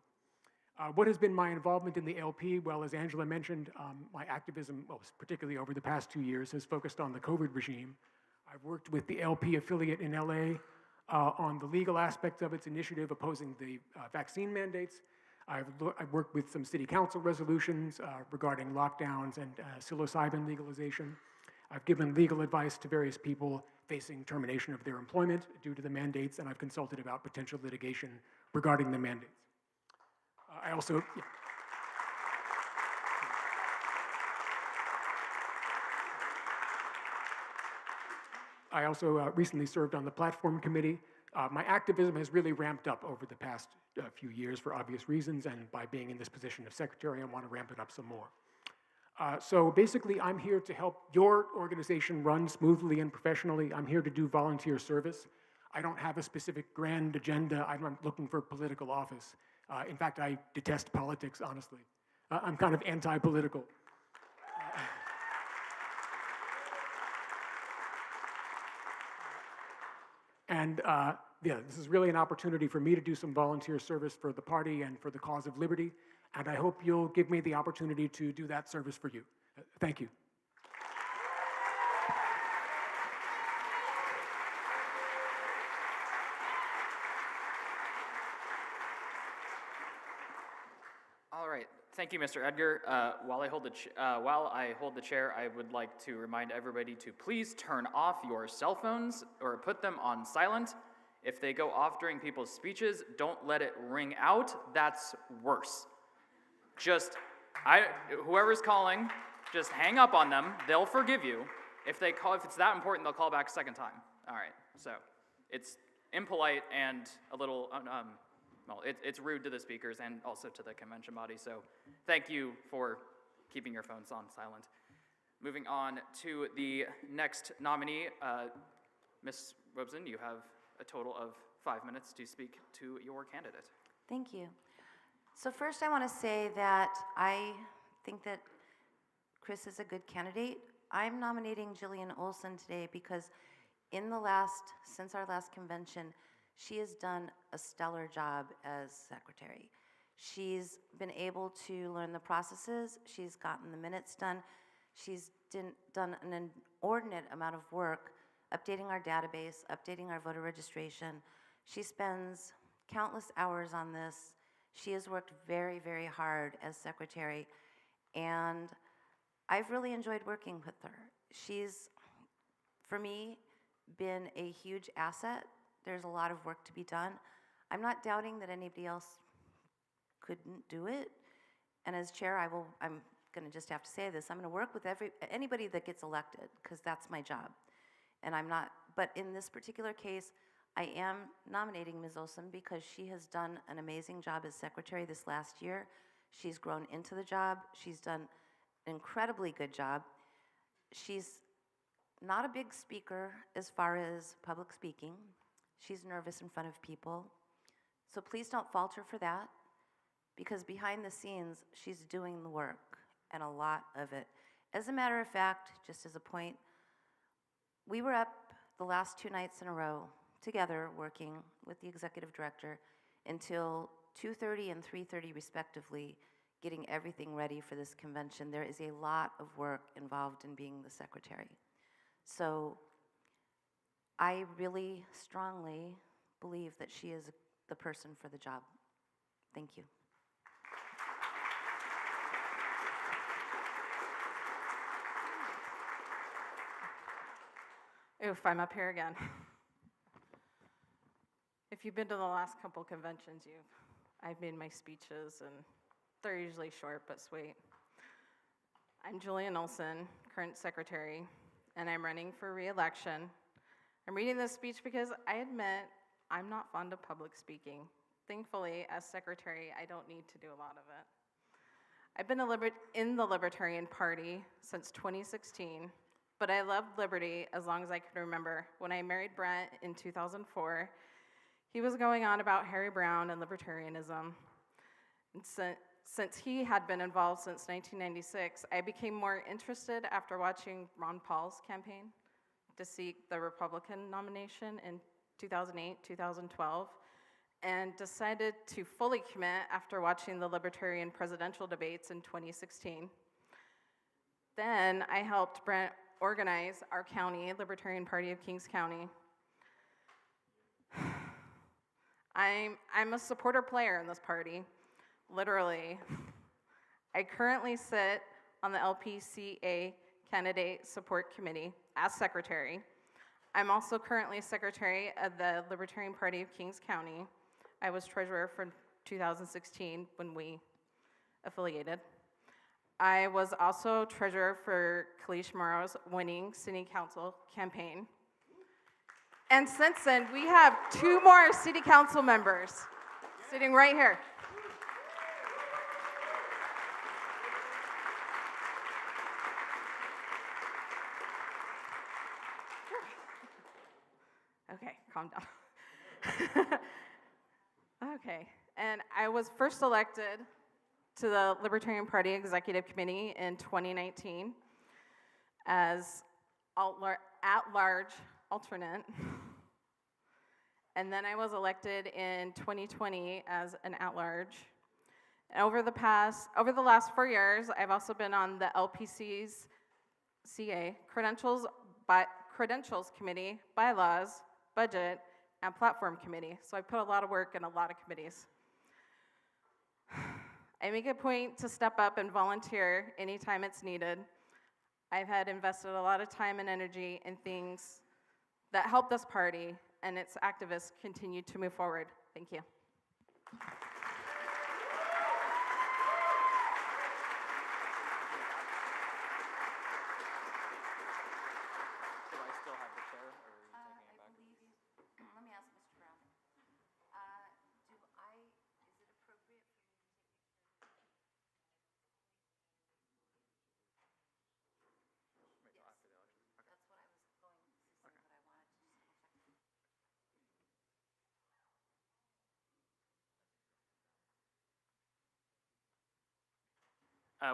What has been my involvement in the LP? Well, as Angela mentioned, my activism, particularly over the past 2 years, has focused on the COVID regime. I've worked with the LP affiliate in LA on the legal aspects of its initiative opposing the vaccine mandates. I've worked with some city council resolutions regarding lockdowns and psilocybin legalization. I've given legal advice to various people facing termination of their employment due to the mandates, and I've consulted about potential litigation regarding the mandates. I also recently served on the platform committee My activism has really ramped up over the past few years for obvious reasons, and by being in this position of secretary, I want to ramp it up some more. So basically, I'm here to help your organization run smoothly and professionally. I'm here to do volunteer service. I don't have a specific grand agenda. I'm not looking for political office. In fact, I detest politics, honestly. I'm kind of anti-political. And yeah, this is really an opportunity for me to do some volunteer service for the party and for the cause of liberty. And I hope you'll give me the opportunity to do that service for you. Thank you. All right, thank you, Mr. Edgar. While I hold the chair, I would like to remind everybody to please turn off your cell phones or put them on silent. If they go off during people's speeches, don't let it ring out. That's worse. Whoever's calling, just hang up on them. They'll forgive you. If it's that important, they'll call back a second time. All right, so it's impolite and a little, well, it's rude to the speakers and also to the convention body, so thank you for keeping your phones on silent. Moving on to the next nominee, Ms. Robson, you have a total of 5 minutes to speak to your candidate. Thank you. So first I want to say that I think that Chris is a good candidate. I'm nominating Jillian Olsen today because since our last convention, she has done a stellar job as secretary. She's been able to learn the processes, she's gotten the minutes done, she's done an inordinate amount of work updating our database, updating our voter registration. She spends countless hours on this. She has worked very, very hard as secretary, and I've really enjoyed working with her. She's, for me, been a huge asset. There's a lot of work to be done. I'm not doubting that anybody else couldn't do it. And as chair, I'm going to just have to say this. I'm going to work with anybody that gets elected, because that's my job. And but in this particular case, I am nominating Ms. Olsen because she has done an amazing job as secretary this last year. She's grown into the job. She's done an incredibly good job. She's not a big speaker as far as public speaking. She's nervous in front of people. So please don't fault her for that, because behind the scenes, she's doing the work, and a lot of it. As a matter of fact, just as a point, we were up the last 2 nights in a row together working with the executive director until 2:30 and 3:30 respectively, getting everything ready for this convention. There is a lot of work involved in being the secretary. So I really strongly believe that she is the person for the job. Thank you. Oof, I'm up here again. If you've been to the last couple conventions, I've made my speeches, and they're usually short but sweet. I'm Jillian Olsen, current secretary, and I'm running for re-election. I'm reading this speech because I admit I'm not fond of public speaking. Thankfully, as secretary, I don't need to do a lot of it. I've been in the Libertarian Party since 2016, but I loved liberty as long as I could remember. When I married Brent in 2004, he was going on about Harry Brown and libertarianism. And since he had been involved since 1996, I became more interested after watching Ron Paul's campaign to seek the Republican nomination in 2008, 2012, and decided to fully commit after watching the Libertarian presidential debates in 2016. Then I helped Brent organize our county, Libertarian Party of Kings County. I'm a supporter player in this party, literally. I currently sit on the LPCA Candidate Support Committee as secretary. I'm also currently secretary of the Libertarian Party of Kings County. I was treasurer for 2016 when we affiliated. I was also treasurer for Kalish Morrow's winning city council campaign. And since then, we have 2 more city council members sitting right here. Okay, calm down. Okay, and I was first elected to the Libertarian Party Executive Committee in 2019 as at-large alternate. And then I was elected in 2020 as an at-large. And over the last 4 years, I've also been on the LPC's Credentials Committee, Bylaws, Budget, and Platform Committee. So I put a lot of work in a lot of committees. I make a point to step up and volunteer anytime it's needed. I've had invested a lot of time and energy in things that help this party and its activists continue to move forward. Thank you.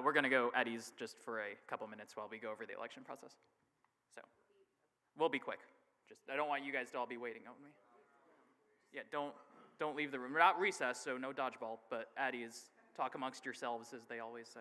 We're going to go at ease just for a couple minutes while we go over the election process. So we'll be quick. I don't want you guys to all be waiting on me. Yeah, don't leave the room. We're not recess, so no dodgeball, but at ease. Talk amongst yourselves, as they always say.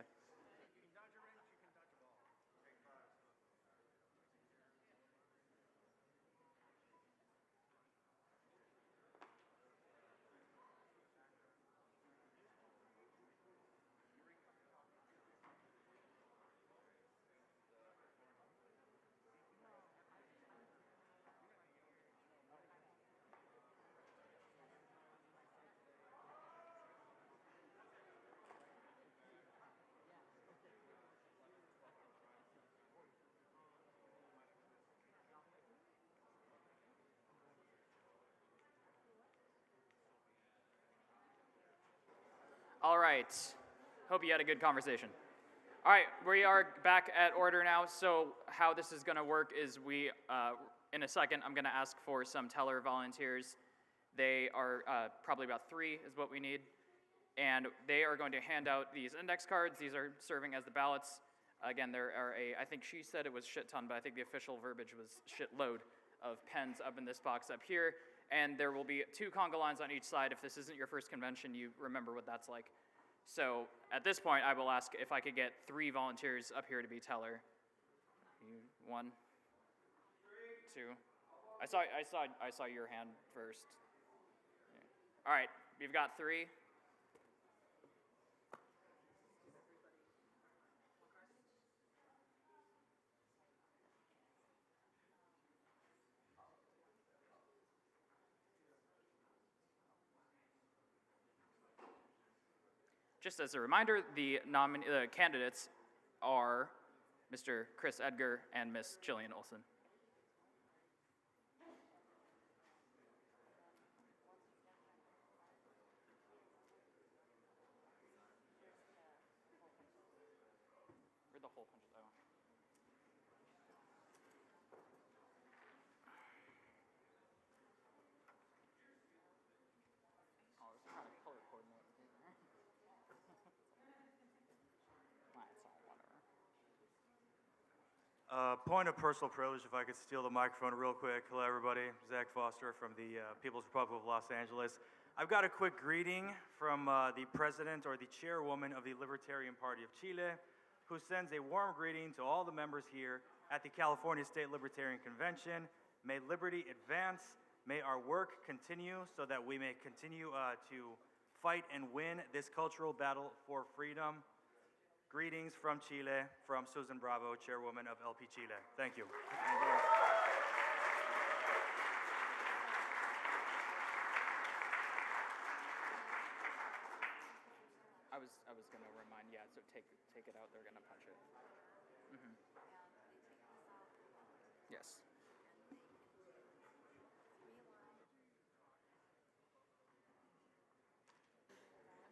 All right. Hope you had a good conversation. All right, we are back at order now. So how this is going to work is in a second, I'm going to ask for some teller volunteers. They are probably about 3 is what we need. And they are going to hand out these index cards. These are serving as the ballots. Again, there are I think she said it was shit ton, but I think the official verbiage was shitload of pens up in this box up here. And there will be 2 conga lines on each side. If this isn't your first convention, you remember what that's like. So at this point, I will ask if I could get 3 volunteers up here to be teller. 1, 2. I saw your hand first. All right, we've got 3. Just as a reminder, the candidates are Mr. Chris Edgar and Miss Jillian Olsen. Where'd the hole punch it out? Oh, it's kind of color coordinate. Point of personal privilege, if I could steal the microphone real quick. Hello, everybody. Zach Foster from the People's Republic of Los Angeles. I've got a quick greeting from the president or the chairwoman of the Libertarian Party of Chile, who sends a warm greeting to all the members here at the California State Libertarian Convention. May liberty advance. May our work continue so that we may continue to fight and win this cultural battle for freedom. Greetings from Chile, from Susan Bravo, chairwoman of LP Chile. Thank you. I was going to remind, yeah, so take it out, they're going to punch it. Mm-hmm. Yes.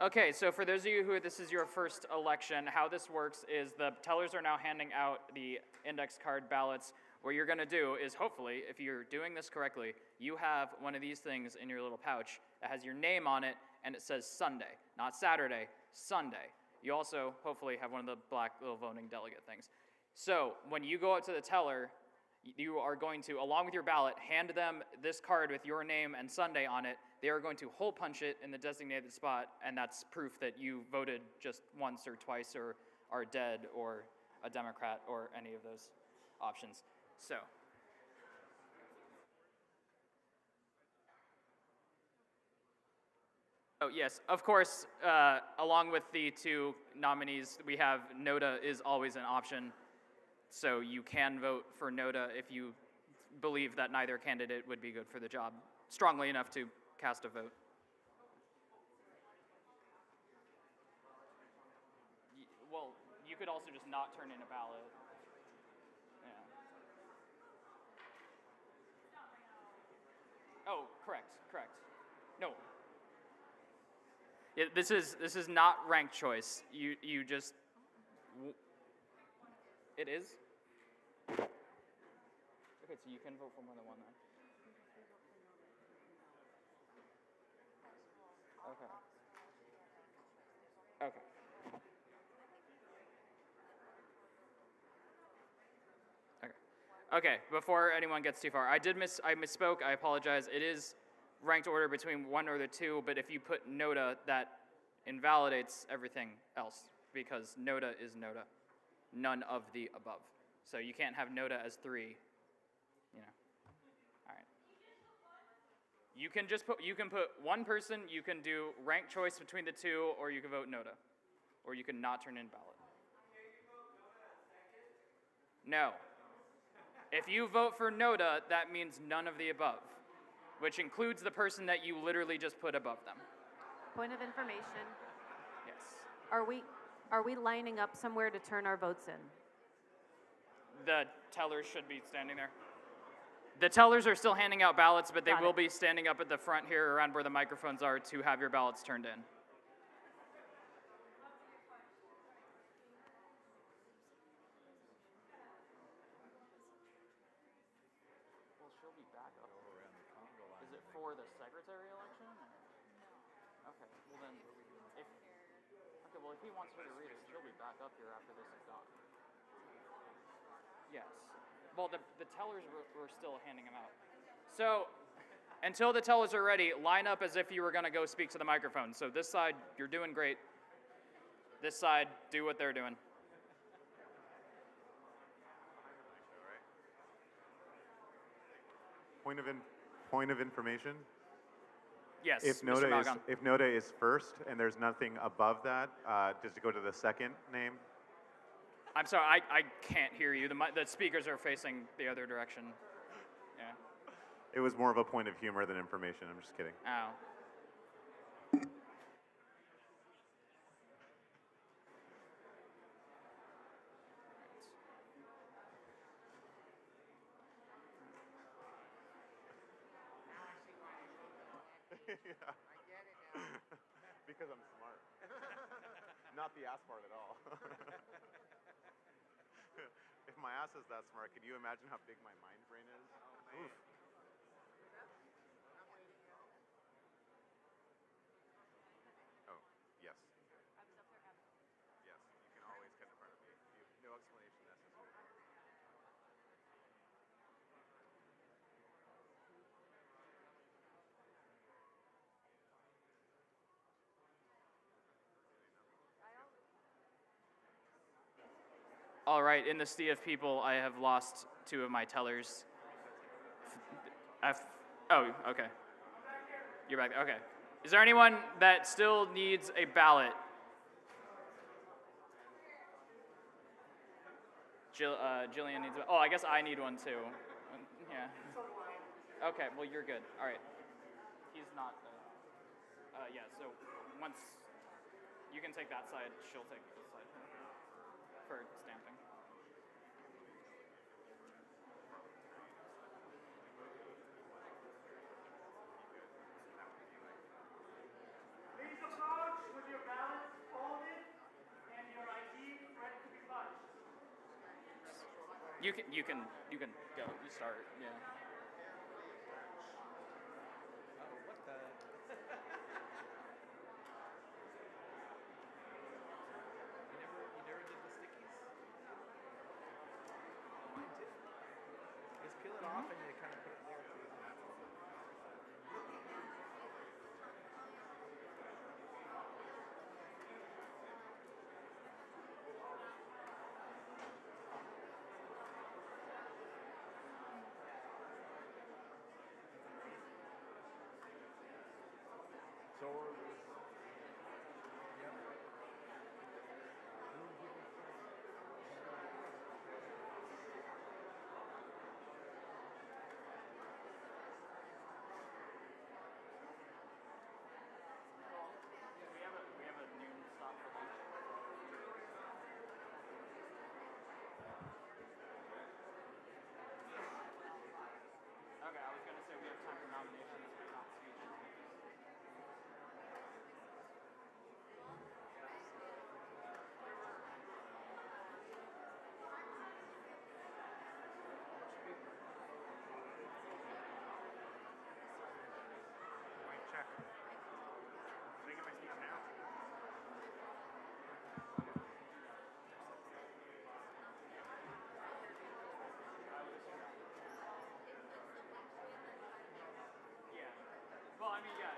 Okay, so for those of you who this is your first election, how this works is the tellers are now handing out the index card ballots. What you're going to do is hopefully, if you're doing this correctly, you have one of these things in your little pouch that has your name on it and it says Sunday, not Saturday, Sunday. You also hopefully have one of the black little voting delegate things. So when you go up to the teller, you are going to, along with your ballot, hand them this card with your name and Sunday on it. They are going to hole punch it in the designated spot, and that's proof that you voted just once or twice or are dead or a Democrat or any of those options. So. Oh, yes, of course, along with the two nominees, we have NOTA is always an option. So you can vote for NOTA if you believe that neither candidate would be good for the job, strongly enough to cast a vote. Well, you could also just not turn in a ballot. Yeah. Oh, correct. No. Yeah, this is not ranked choice. You just. It is? Okay, so you can vote for more than one then. Okay. Okay, before anyone gets too far, I misspoke, I apologize. It is ranked order between one or the two, but if you put NOTA, that invalidates everything else, because NOTA is NOTA, none of the above. So you can't have NOTA as 3, you know. All right. You can put one person, you can do ranked choice between the two, or you can vote NOTA, or you can not turn in ballot. No. If you vote for NOTA, that means none of the above, which includes the person that you literally just put above them. Point of information. Yes. Are we lining up somewhere to turn our votes in? The tellers should be standing there. The tellers are still handing out ballots, but they will be standing up at the front here around where the microphones are to have your ballots turned in. Well, she'll be back up. Is it for the secretary election? No. Okay, well then, if he wants her to read it, she'll be back up here after this is done. Yes. Well, the tellers were still handing them out. So, until the tellers are ready, line up as if you were going to go speak to the microphone. So this side, you're doing great. This side, do what they're doing. Point of information. Yes, If NOTA is first and there's nothing above that, does it go to the second name? I'm sorry, I can't hear you. The speakers are facing the other direction. Yeah. It was more of a point of humor than information. I'm just kidding. Oh. Yeah. Because I'm smart. Not the ass part at all. If my ass is that smart, can you imagine how big my mind brain is? Oof. Oh, yes. Yes, you can always come in front of me. No explanation necessary. All right, in the sea of people, I have lost 2 of my tellers. Oh, okay. You're back there, okay. Is there anyone that still needs a ballot? Jillian needs one. Oh, I guess I need one too. Yeah. Okay, well, you're good. All right. He's not, yeah, so once you can take that side, she'll take this side for stamping. Please approach with your You can go. You start. Yeah. Just peel it off and you kind of put it there too. So We have a noon stop for lunch. Okay, I was gonna say we have time for nominations, but not speeches. Wait, check. Can I get my speech now? Yeah. Well, I mean, yeah.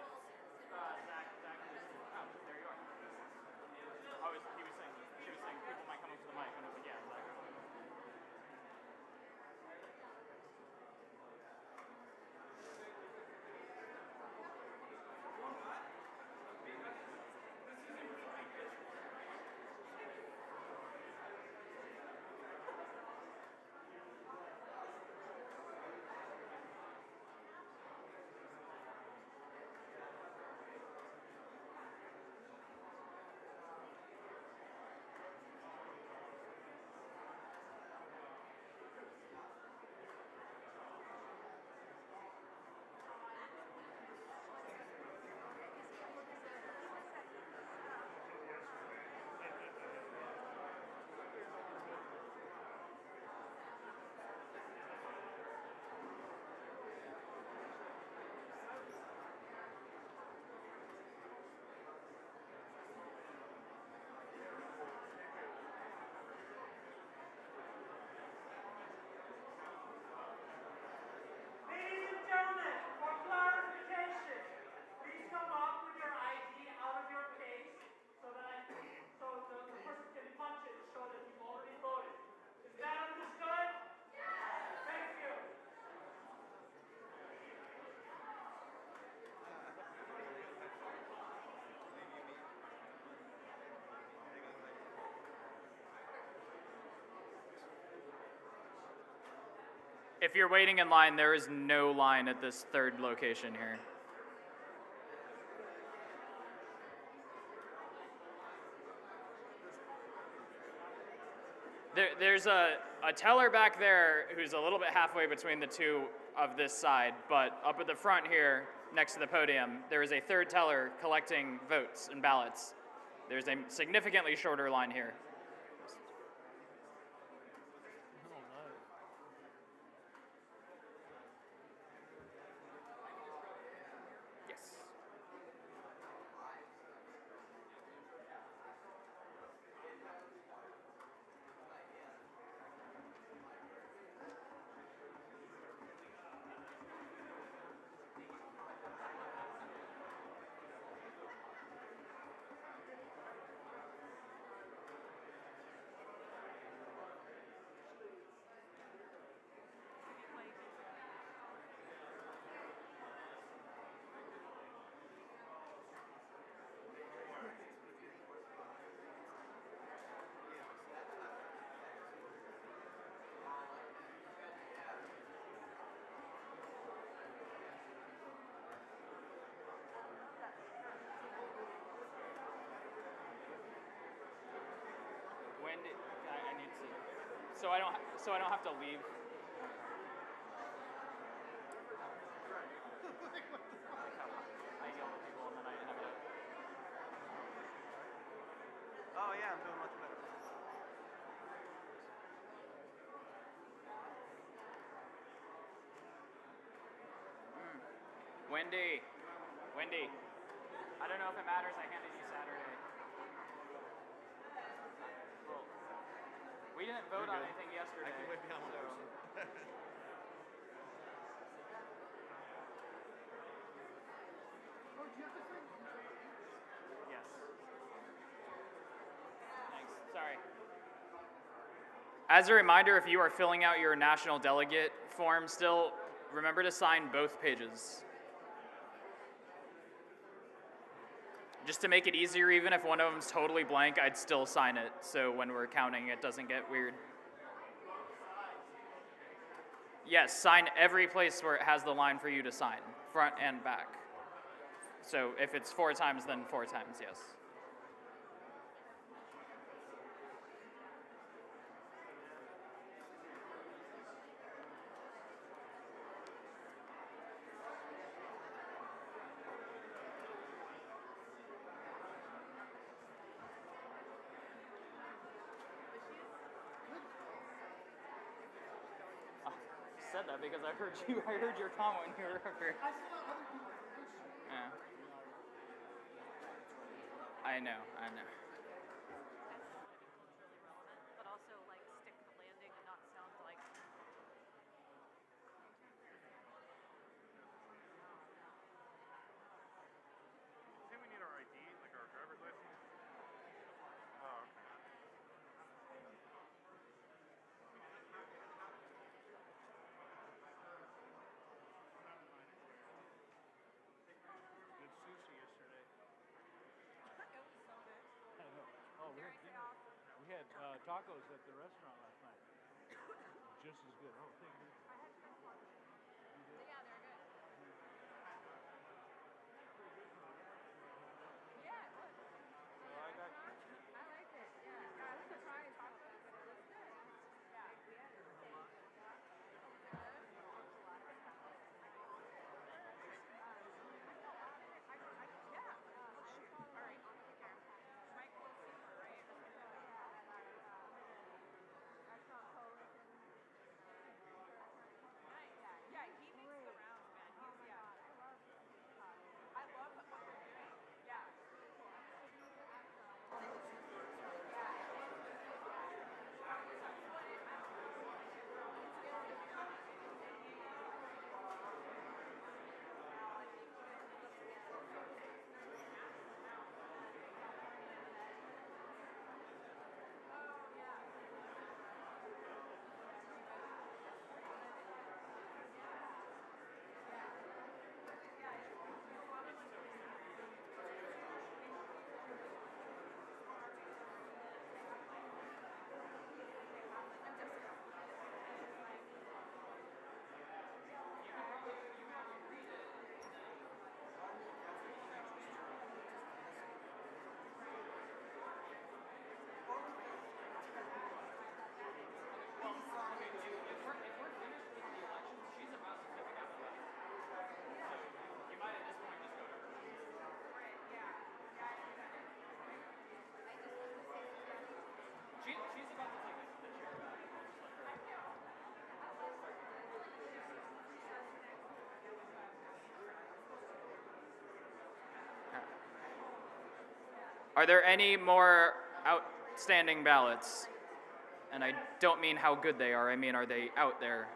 Zach, there you are. She was saying people might come up to the mic, and I was like, yeah, Zach. Ladies and gentlemen, for clarification, please come up with your ID out of your case so the person can punch it to show that you've already voted. Is that understood? Yes. Thank you. If you're waiting in line, there is no line at this third location here. There's a teller back there who's a little bit halfway between the two of this side, but up at the front here, next to the podium, there is a third teller collecting votes and ballots. There's a significantly shorter line here. Yes. When did I need to? So I don't have to leave. I yell at people and then I have to. Oh yeah, I'm doing much better. Wendy. Wendy. I don't know if it matters. I handed you Saturday. Well, we didn't vote on anything yesterday. I can wait behind one so. person. Yes. Thanks. Sorry. As a reminder, if you are filling out your national delegate form still, remember to sign both pages. Just to make it easier, even if one of them's totally blank, I'd still sign it, so when we're counting, it doesn't get weird. Yes, sign every place where it has the line for you to sign, front and back. So if it's 4 times, then 4 times, yes. I said that because I heard your comment when you were up here. Yeah. I know. But also, like, stick the landing and not sound like. Say we need our ID, like our driver's license. Oh, okay. Good sushi yesterday. It was so good. I know. Oh, we had tacos at the restaurant last night. Just as good. Oh, thank you. I had shrimp on. Yeah, they're good. Yeah, it was. Well, I got I liked it. Yeah. I was surprised. Tacos. It was good. Yeah. We had it. Yeah, he makes the rounds, man. He's, yeah. I love what they're doing. Yeah. She's about to take the chair back. Are there any more outstanding ballots? And I don't mean how good they are, I mean, are they out there?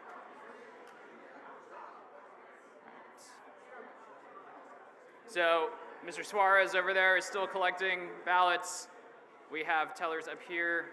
So, Mr. Suarez over there is still collecting ballots. We have tellers up here.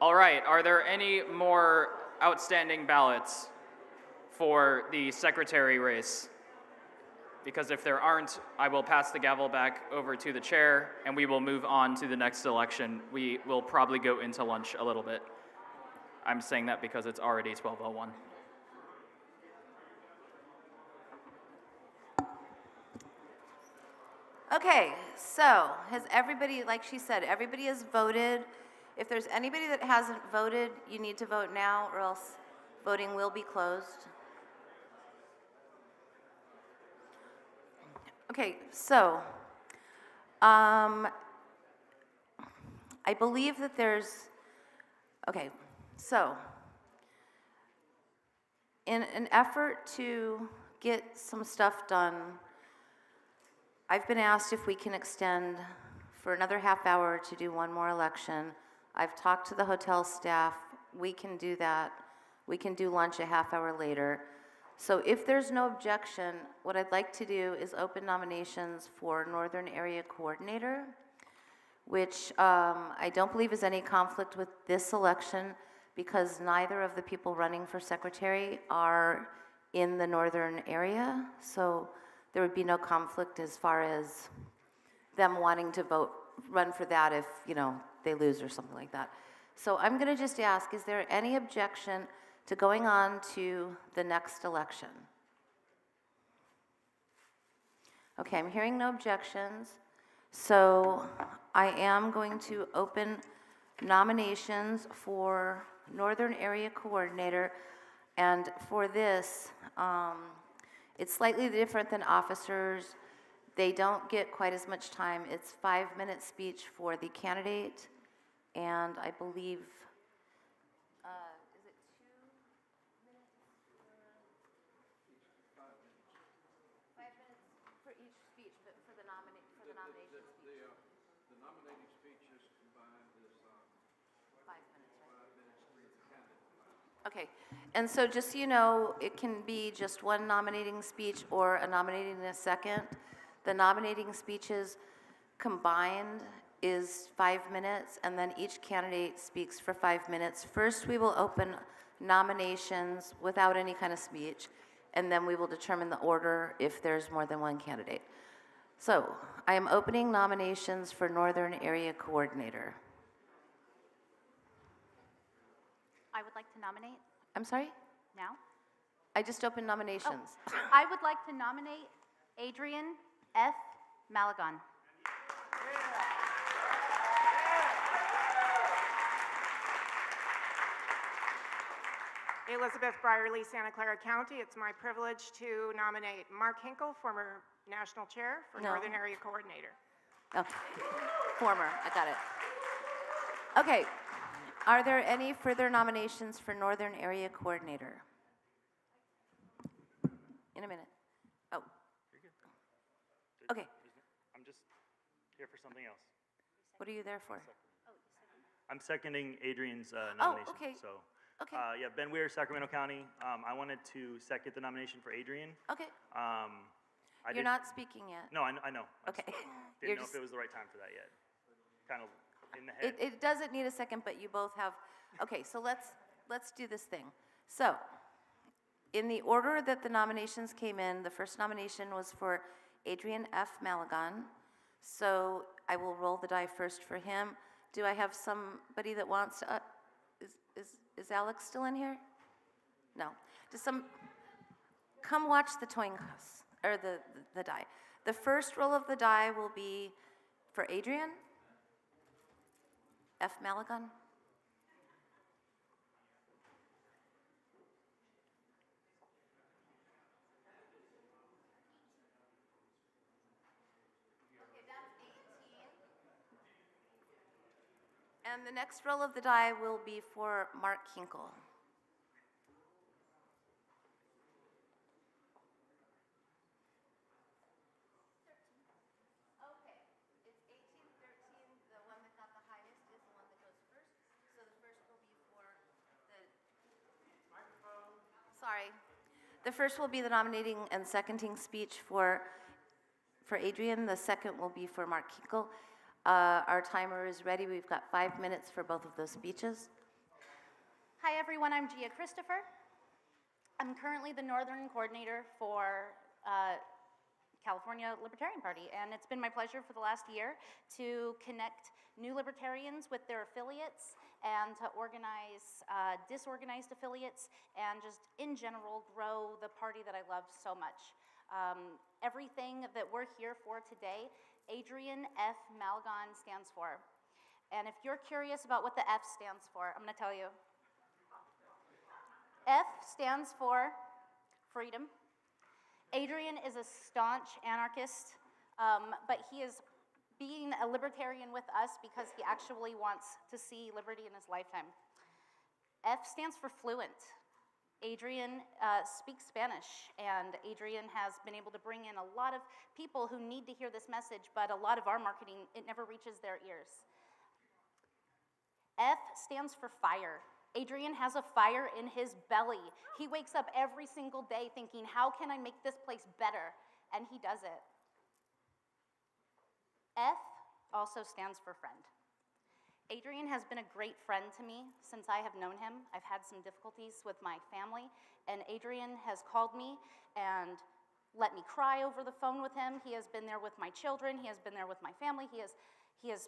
All right, are there any more outstanding ballots for the secretary race? Because if there aren't, I will pass the gavel back over to the chair and we will move on to the next election. We will probably go into lunch a little bit. I'm saying that because it's already 12:01. Okay, so has everybody, like she said, everybody has voted. If there's anybody that hasn't voted, you need to vote now or else voting will be closed. Okay, so I believe that there's, okay, so in an effort to get some stuff done, I've been asked if we can extend for another half hour to do one more election. I've talked to the hotel staff. We can do that. We can do lunch a half hour later. So if there's no objection, what I'd like to do is open nominations for Northern Area Coordinator, which I don't believe is any conflict with this election because neither of the people running for secretary are in the northern area. So there would be no conflict as far as them wanting to run for that if, you know, they lose or something like that. So I'm going to just ask, is there any objection to going on to the next election? Okay, I'm hearing no objections. So I am going to open nominations for Northern Area Coordinator. And for this, it's slightly different than officers. They don't get quite as much time. It's 5-minute speech for the candidate, and I believe, is it 2 minutes? 5 minutes for each speech, but for the nomination speech. The nominating speech is combined is 5 minutes, right? 5 minutes for each candidate. Okay, and so just so you know, it can be just one nominating speech or a nominating and a second. The nominating speeches combined is 5 minutes, and then each candidate speaks for 5 minutes. First, we will open nominations without any kind of speech, and then we will determine the order if there's more than one candidate. So, I am opening nominations for Northern Area Coordinator. I would like to nominate I'm sorry? now. I just opened nominations. I would like to nominate Adrian F. Malagon. Elizabeth Brierly, Santa Clara County. It's my privilege to nominate Mark Hinkle, former national chair, for No. Northern Area Coordinator. Okay. Former, I got it. Okay, are there any further nominations for Northern Area Coordinator? In a minute. Oh. Okay, I'm just here for something else. what are you there for? I'm seconding Adrian's nomination. okay. So, Okay. yeah, Ben Weir, Sacramento County. I wanted to second the nomination for Adrian. Okay, I you're did- not speaking yet. No, I know. I Okay. just You're didn't know just- if it was the right time for that yet. Kind of in the head. It doesn't need a second, but you both have, okay, so let's do this thing. So, in the order that the nominations came in, the first nomination was for Adrian F. Malagon. So I will roll the die first for him. Do I have somebody that wants to, is Alex still in here? No. Come watch the toing house, or the die. The first roll of the die will be for Adrian F. Malagon. And the next roll of the die will be for Mark Hinkle. Okay, it's 18, 13. The one that got the highest is the one that goes first. So the first will be for the microphone. Sorry. The first will be the nominating and seconding speech for Adrian. The second will be for Mark Hinkle. Our timer is ready. We've got 5 minutes for both of those speeches. Hi everyone, I'm Gia Christopher. I'm currently the Northern Coordinator for California Libertarian Party, and it's been my pleasure for the last year to connect new libertarians with their affiliates and to organize disorganized affiliates and just in general grow the party that I love so much. Everything that we're here for today, Adrian F. Malgon stands for. And if you're curious about what the F stands for, I'm going to tell you. F stands for freedom. Adrian is a staunch anarchist, but he is being a libertarian with us because he actually wants to see liberty in his lifetime. F stands for fluent. Adrian speaks Spanish, and Adrian has been able to bring in a lot of people who need to hear this message, but a lot of our marketing, it never reaches their ears. F stands for fire. Adrian has a fire in his belly. He wakes up every single day thinking, how can I make this place better? And he does it. F also stands for friend. Adrian has been a great friend to me since I have known him. I've had some difficulties with my family, and Adrian has called me and let me cry over the phone with him. He has been there with my children. He has been there with my family. He has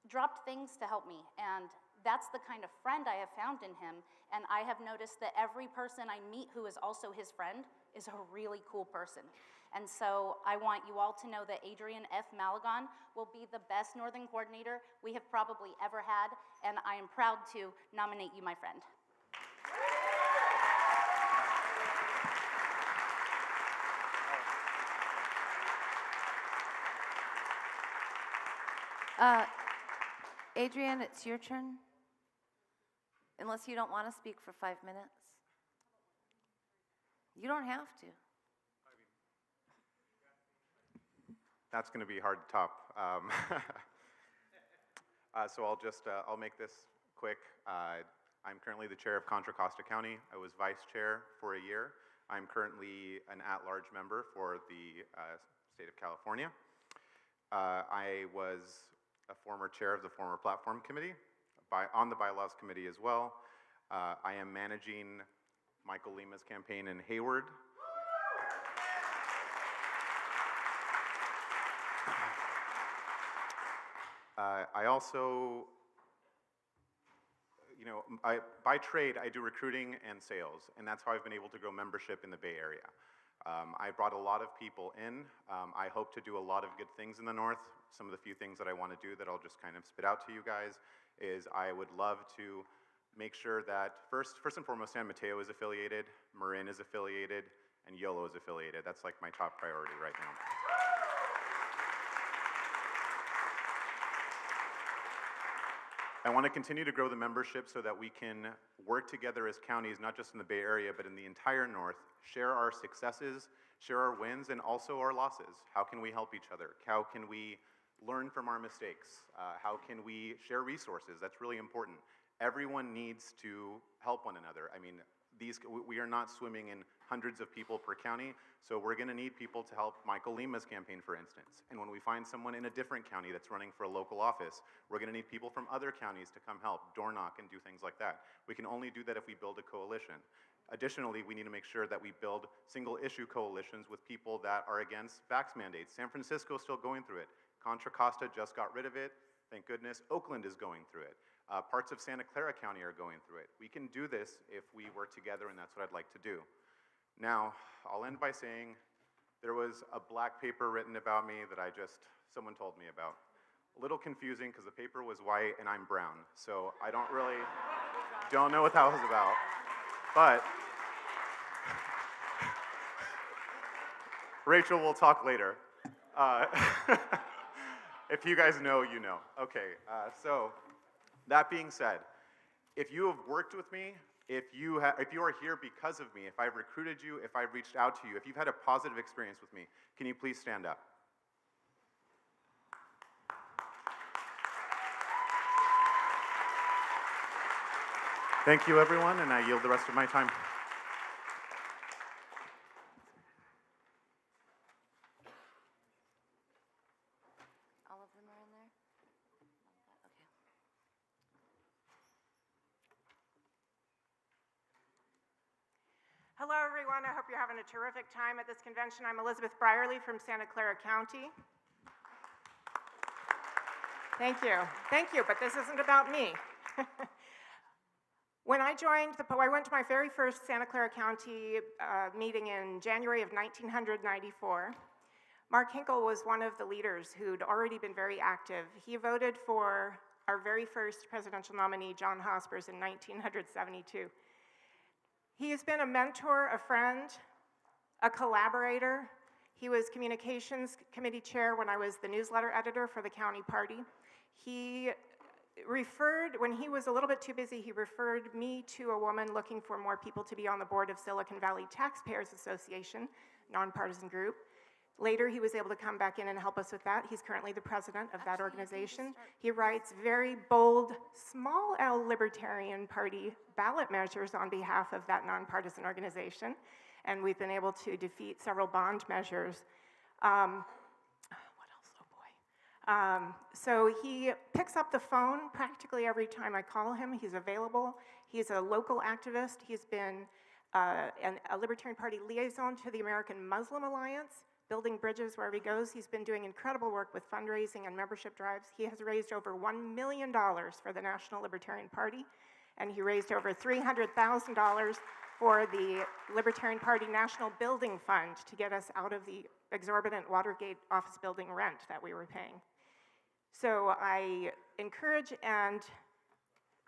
dropped things to help me, and that's the kind of friend I have found in him, and I have noticed that every person I meet who is also his friend is a really cool person. And so I want you all to know that Adrian F. Malgon will be the best Northern Coordinator we have probably ever had, and I am proud to nominate you, my friend. Adrian, it's your turn. Unless you don't want to speak for 5 minutes. You don't have to. That's going to be hard to top. So I'll make this quick. I'm currently the chair of Contra Costa County. I was vice chair for a year. I'm currently an at-large member for the state of California. I was a former chair of the former platform committee, on the Bylaws committee as well. I am managing Michael Lima's campaign in Hayward. I also, by trade, I do recruiting and sales, and that's how I've been able to grow membership in the Bay Area. I brought a lot of people in. I hope to do a lot of good things in the North. Some of the few things that I want to do that I'll just kind of spit out to you guys is I would love to make sure that first and foremost, San Mateo is affiliated, Marin is affiliated, and YOLO is affiliated. That's like my top priority right now. I want to continue to grow the membership so that we can work together as counties, not just in the Bay Area, but in the entire North, share our successes, share our wins, and also our losses. How can we help each other? How can we learn from our mistakes? How can we share resources? That's really important. Everyone needs to help one another. I mean, we are not swimming in hundreds of people per county, so we're going to need people to help Michael Lima's campaign, for instance. And when we find someone in a different county that's running for a local office, we're going to need people from other counties to come help, door knock, and do things like that. We can only do that if we build a coalition. Additionally, we need to make sure that we build single-issue coalitions with people that are against vax mandates. San Francisco is still going through it. Contra Costa just got rid of it. Thank goodness. Oakland is going through it. Parts of Santa Clara County are going through it. We can do this if we work together, and that's what I'd like to do. Now, I'll end by saying there was a black paper written about me that someone told me about. A little confusing because the paper was white and I'm brown, so I don't know what that was about. But Rachel, we'll talk later. If you guys know, you know. Okay, so that being said, if you have worked with me, if you are here because of me, if I've recruited you, if I've reached out to you, if you've had a positive experience with me, can you please stand up? Thank you, everyone, and I yield the rest of my time. All of them are in there? Okay. Hello, everyone. I hope you're having a terrific time at this convention. I'm Elizabeth Brierly from Santa Clara County. Thank you, but this isn't about me. When I joined I went to my very first Santa Clara County meeting in January of 1994. Mark Hinkle was one of the leaders who'd already been very active. He voted for our very first presidential nominee, John Hospers, in 1972. He has been a mentor, a friend, a collaborator. He was communications committee chair when I was the newsletter editor for the county party. He referred, when he was a little bit too busy, he referred me to a woman looking for more people to be on the board of Silicon Valley Taxpayers Association, nonpartisan group. Later, he was able to come back in and help us with that. He's currently the president of that organization. He writes very bold, small L Libertarian Party ballot measures on behalf of that nonpartisan organization, and we've been able to defeat several bond measures. So he picks up the phone practically every time I call him. He's available. He's a local activist. He's been a Libertarian Party liaison to the American Muslim Alliance, building bridges wherever he goes. He's been doing incredible work with fundraising and membership drives. He has raised over $1 million for the National Libertarian Party, and he raised over $300,000 for the Libertarian Party National Building Fund to get us out of the exorbitant Watergate office building rent that we were paying. So I encourage and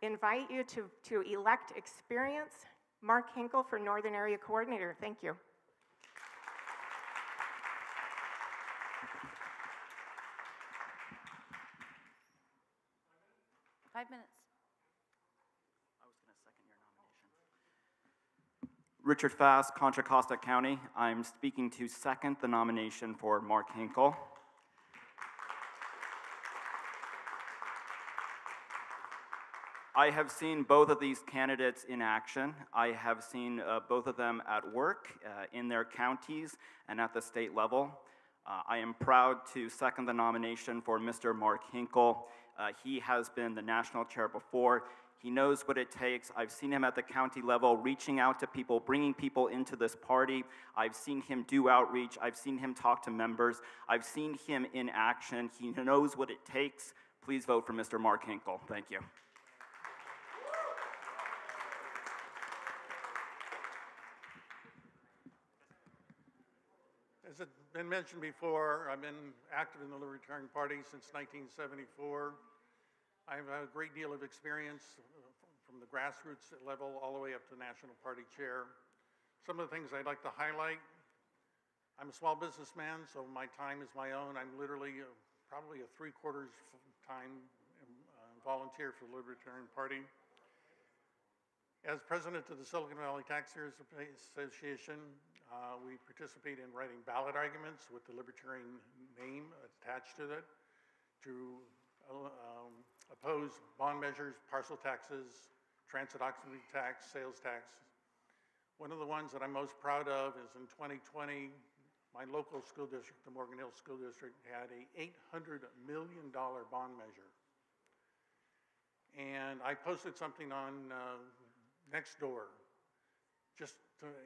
invite you to elect experience Mark Hinkle for Northern Area Coordinator. Thank you. 5 minutes. I was going to second your nomination. Richard Fass, Contra Costa County. I'm speaking to second the nomination for Mark Hinkle. I have seen both of these candidates in action. I have seen both of them at work in their counties and at the state level. I am proud to second the nomination for Mr. Mark Hinkle. He has been the national chair before. He knows what it takes. I've seen him at the county level reaching out to people, bringing people into this party. I've seen him do outreach. I've seen him talk to members. I've seen him in action. He knows what it takes. Please vote for Mr. Mark Hinkle. Thank you. As has been mentioned before, I've been active in the Libertarian Party since 1974. I have a great deal of experience from the grassroots level all the way up to national party chair. Some of the things I'd like to highlight: I'm a small businessman, so my time is my own. I'm literally probably a 3/4 time volunteer for the Libertarian Party. As president of the Silicon Valley Taxpayers Association, we participate in writing ballot arguments with the Libertarian name attached to it to oppose bond measures, parcel taxes, transit occupancy tax, sales tax. One of the ones that I'm most proud of is in 2020, my local school district, the Morgan Hill School District, had a $800 million bond measure. And I posted something on Nextdoor, just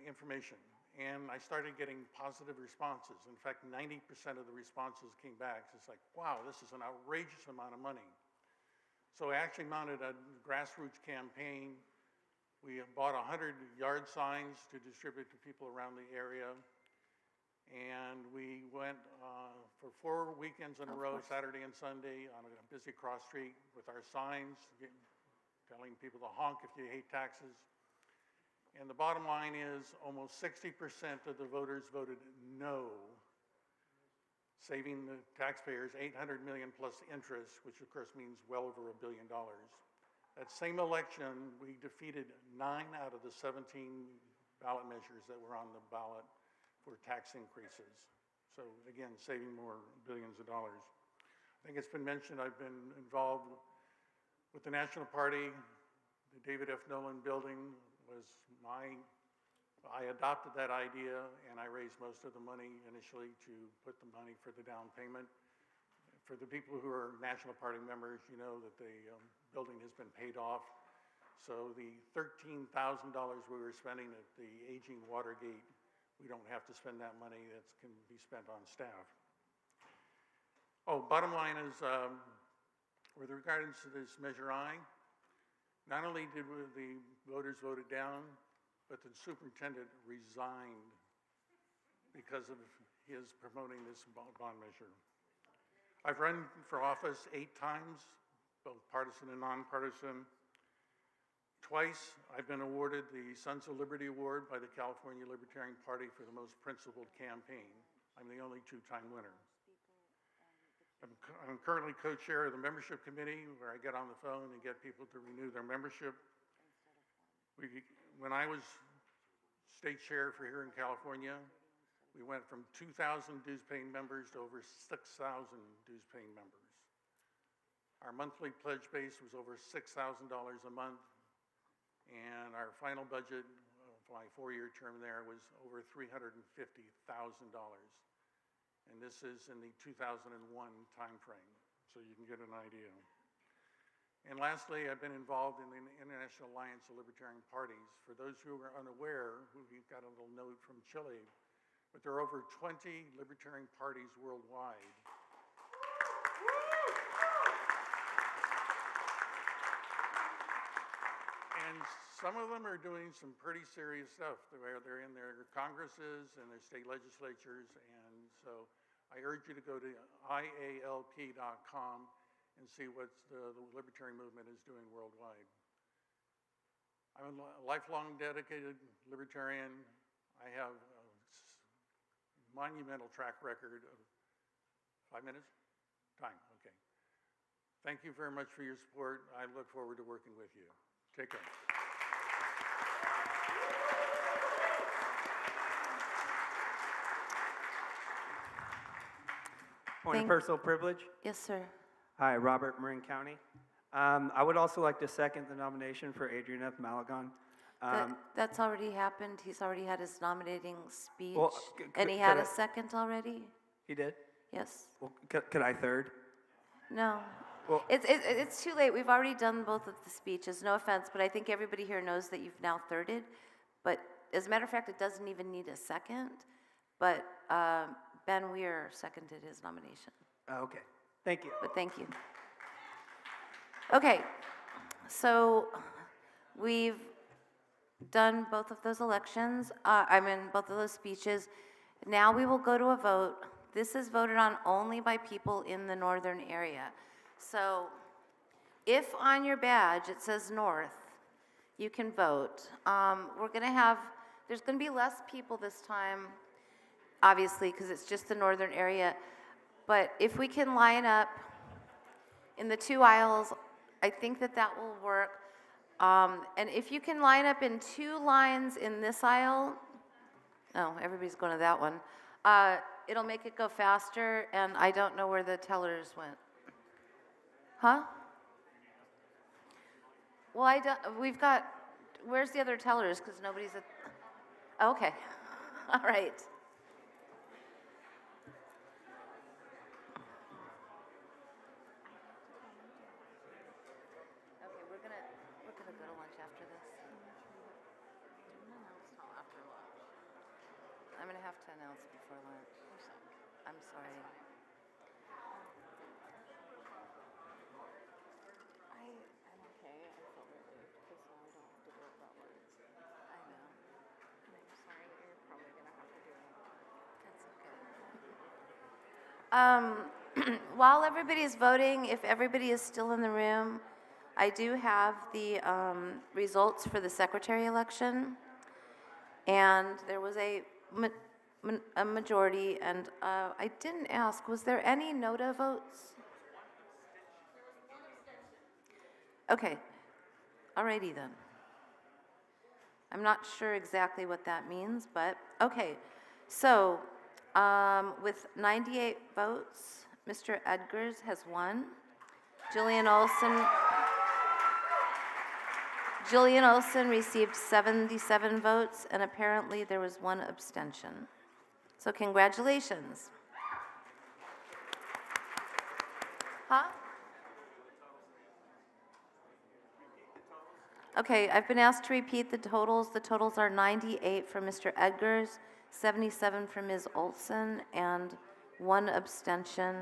information, and I started getting positive responses. In fact, 90% of the responses came back. It's like, wow, this is an outrageous amount of money. So I actually mounted a grassroots campaign. We bought 100 yard signs to distribute to people around the area, and we went for 4 weekends in a row, Saturday and Sunday, on a busy cross street with our signs, telling people to honk if you hate taxes. And the bottom line is almost 60% of the voters voted no, saving the taxpayers $800 million plus interest, which of course means well over $1 billion. That same election, we defeated 9 out of the 17 ballot measures that were on the ballot for tax increases. So again, saving more billions of dollars. I think it's been mentioned I've been involved with the National Party. The David F. Nolan building was I adopted that idea, and I raised most of the money initially to put the money for the down payment. For the people who are National Party members, you know that the building has been paid off. So the $13,000 we were spending at the aging Watergate, we don't have to spend that money. That can be spent on staff. Oh, bottom line is, with regards to this Measure I, not only did the voters vote it down, but the superintendent resigned because of his promoting this bond measure. I've run for office 8 times, both partisan and nonpartisan. Twice, I've been awarded the Sons of Liberty Award by the California Libertarian Party for the most principled campaign. I'm the only 2-time winner. I'm currently co-chair of the membership committee, where I get on the phone and get people to renew their membership. When I was state chair for here in California, we went from 2,000 dues-paying members to over 6,000 dues-paying members. Our monthly pledge base was over $6,000 a month, and our final budget for my 4-year term there was over $350,000. And this is in the 2001 timeframe, so you can get an idea. And lastly, I've been involved in the International Alliance of Libertarian Parties. For those who are unaware, we've got a little note from Chile, but there are over 20 libertarian parties worldwide. And some of them are doing some pretty serious stuff. They're in their congresses and their state legislatures, and so I urge you to go to ialp.com and see what the libertarian movement is doing worldwide. I'm a lifelong dedicated libertarian. I have a monumental track record of 5 minutes? Time, okay. Thank you very much for your support. I look forward to working with you. Take care. Point of personal privilege. Yes, sir. Hi, Robert, Marin County. I would also like to second the nomination for Adrian F. Malagon. That's already happened. He's already had his nominating speech. Well, and he had a second already? He did? Yes. Well, could I third? No. Well, it's too late. We've already done both of the speeches. No offense, but I think everybody here knows that you've now thirded. But as a matter of fact, it doesn't even need a second. But Ben Weir seconded his nomination. Okay. Thank you. But thank you. Okay. So we've done both of those elections. Both of those speeches. Now we will go to a vote. This is voted on only by people in the northern area. So if on your badge it says north, you can vote. There's gonna be less people this time, obviously, because it's just the northern area. But if we can line up in the 2 aisles, I think that will work. And if you can line up in 2 lines in this aisle, no, everybody's going to that one. It'll make it go faster, and I don't know where the tellers went. Huh? Well, where's the other tellers? Because nobody's at, okay, all right. Okay, we're gonna go to lunch after this. I'm gonna have to announce before lunch. I'm sorry. I'm okay. I feel relieved because now I don't have to do it that way. I know. And I'm sorry, you're probably gonna have to do it. That's okay. While everybody is voting, if everybody is still in the room, I do have the results for the secretary election. And there was a majority, and I didn't ask, was there any no-to votes? Okay, alrighty then. I'm not sure exactly what that means, but okay. So, with 98 votes, Mr. Edgars has won. Jillian Olsen received 77 votes, and apparently there was 1 abstention. So congratulations. Huh? Okay, I've been asked to repeat the totals. The totals are 98 for Mr. Edgars, 77 for Ms. Olsen, and 1 abstention.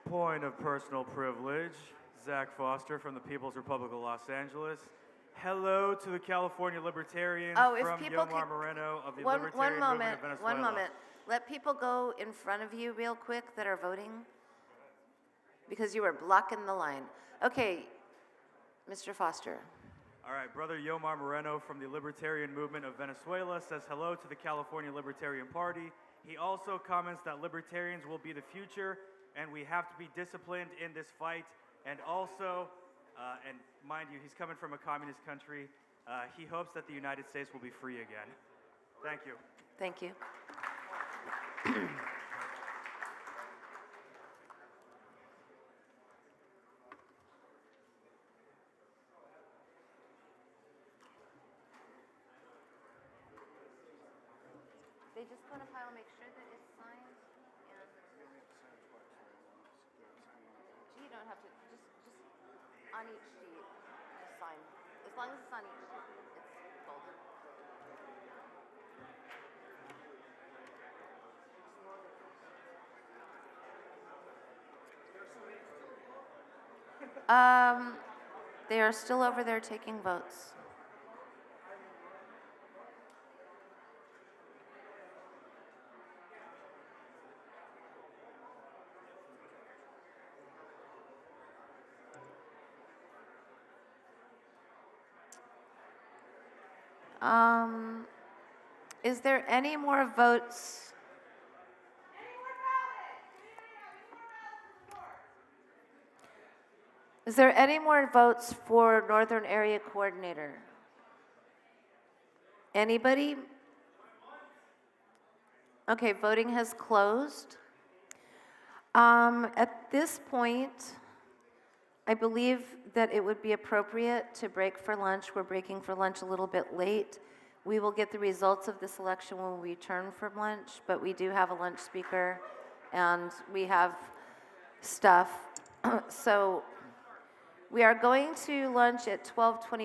Point of personal privilege, Zach Foster from the People's Republic of Los Angeles. Hello to the California Libertarians Oh, if from people Yomar could- Moreno of the One Libertarian Movement of Venezuela. one moment. Let people go in front of you real quick that are voting, because you are blocking the line. Okay, Mr. Foster. All right, Brother Yomar Moreno from the Libertarian Movement of Venezuela says hello to the California Libertarian Party. He also comments that libertarians will be the future and we have to be disciplined in this fight. And also, and mind you, he's coming from a communist country, he hopes that the United States will be free again. Thank you. Thank you. They just put a pile, make sure that it's signed, and you don't have to, just on each sheet, just sign. As long as it's on each sheet, it's golden. They are still over there taking votes. Is there any more votes? Is there any more votes for Northern Area Coordinator? Anybody? Okay, voting has closed. At this point, I believe that it would be appropriate to break for lunch. We're breaking for lunch a little bit late. We will get the results of this election when we return from lunch, but we do have a lunch speaker and we have stuff. So we are going to lunch at 12:20.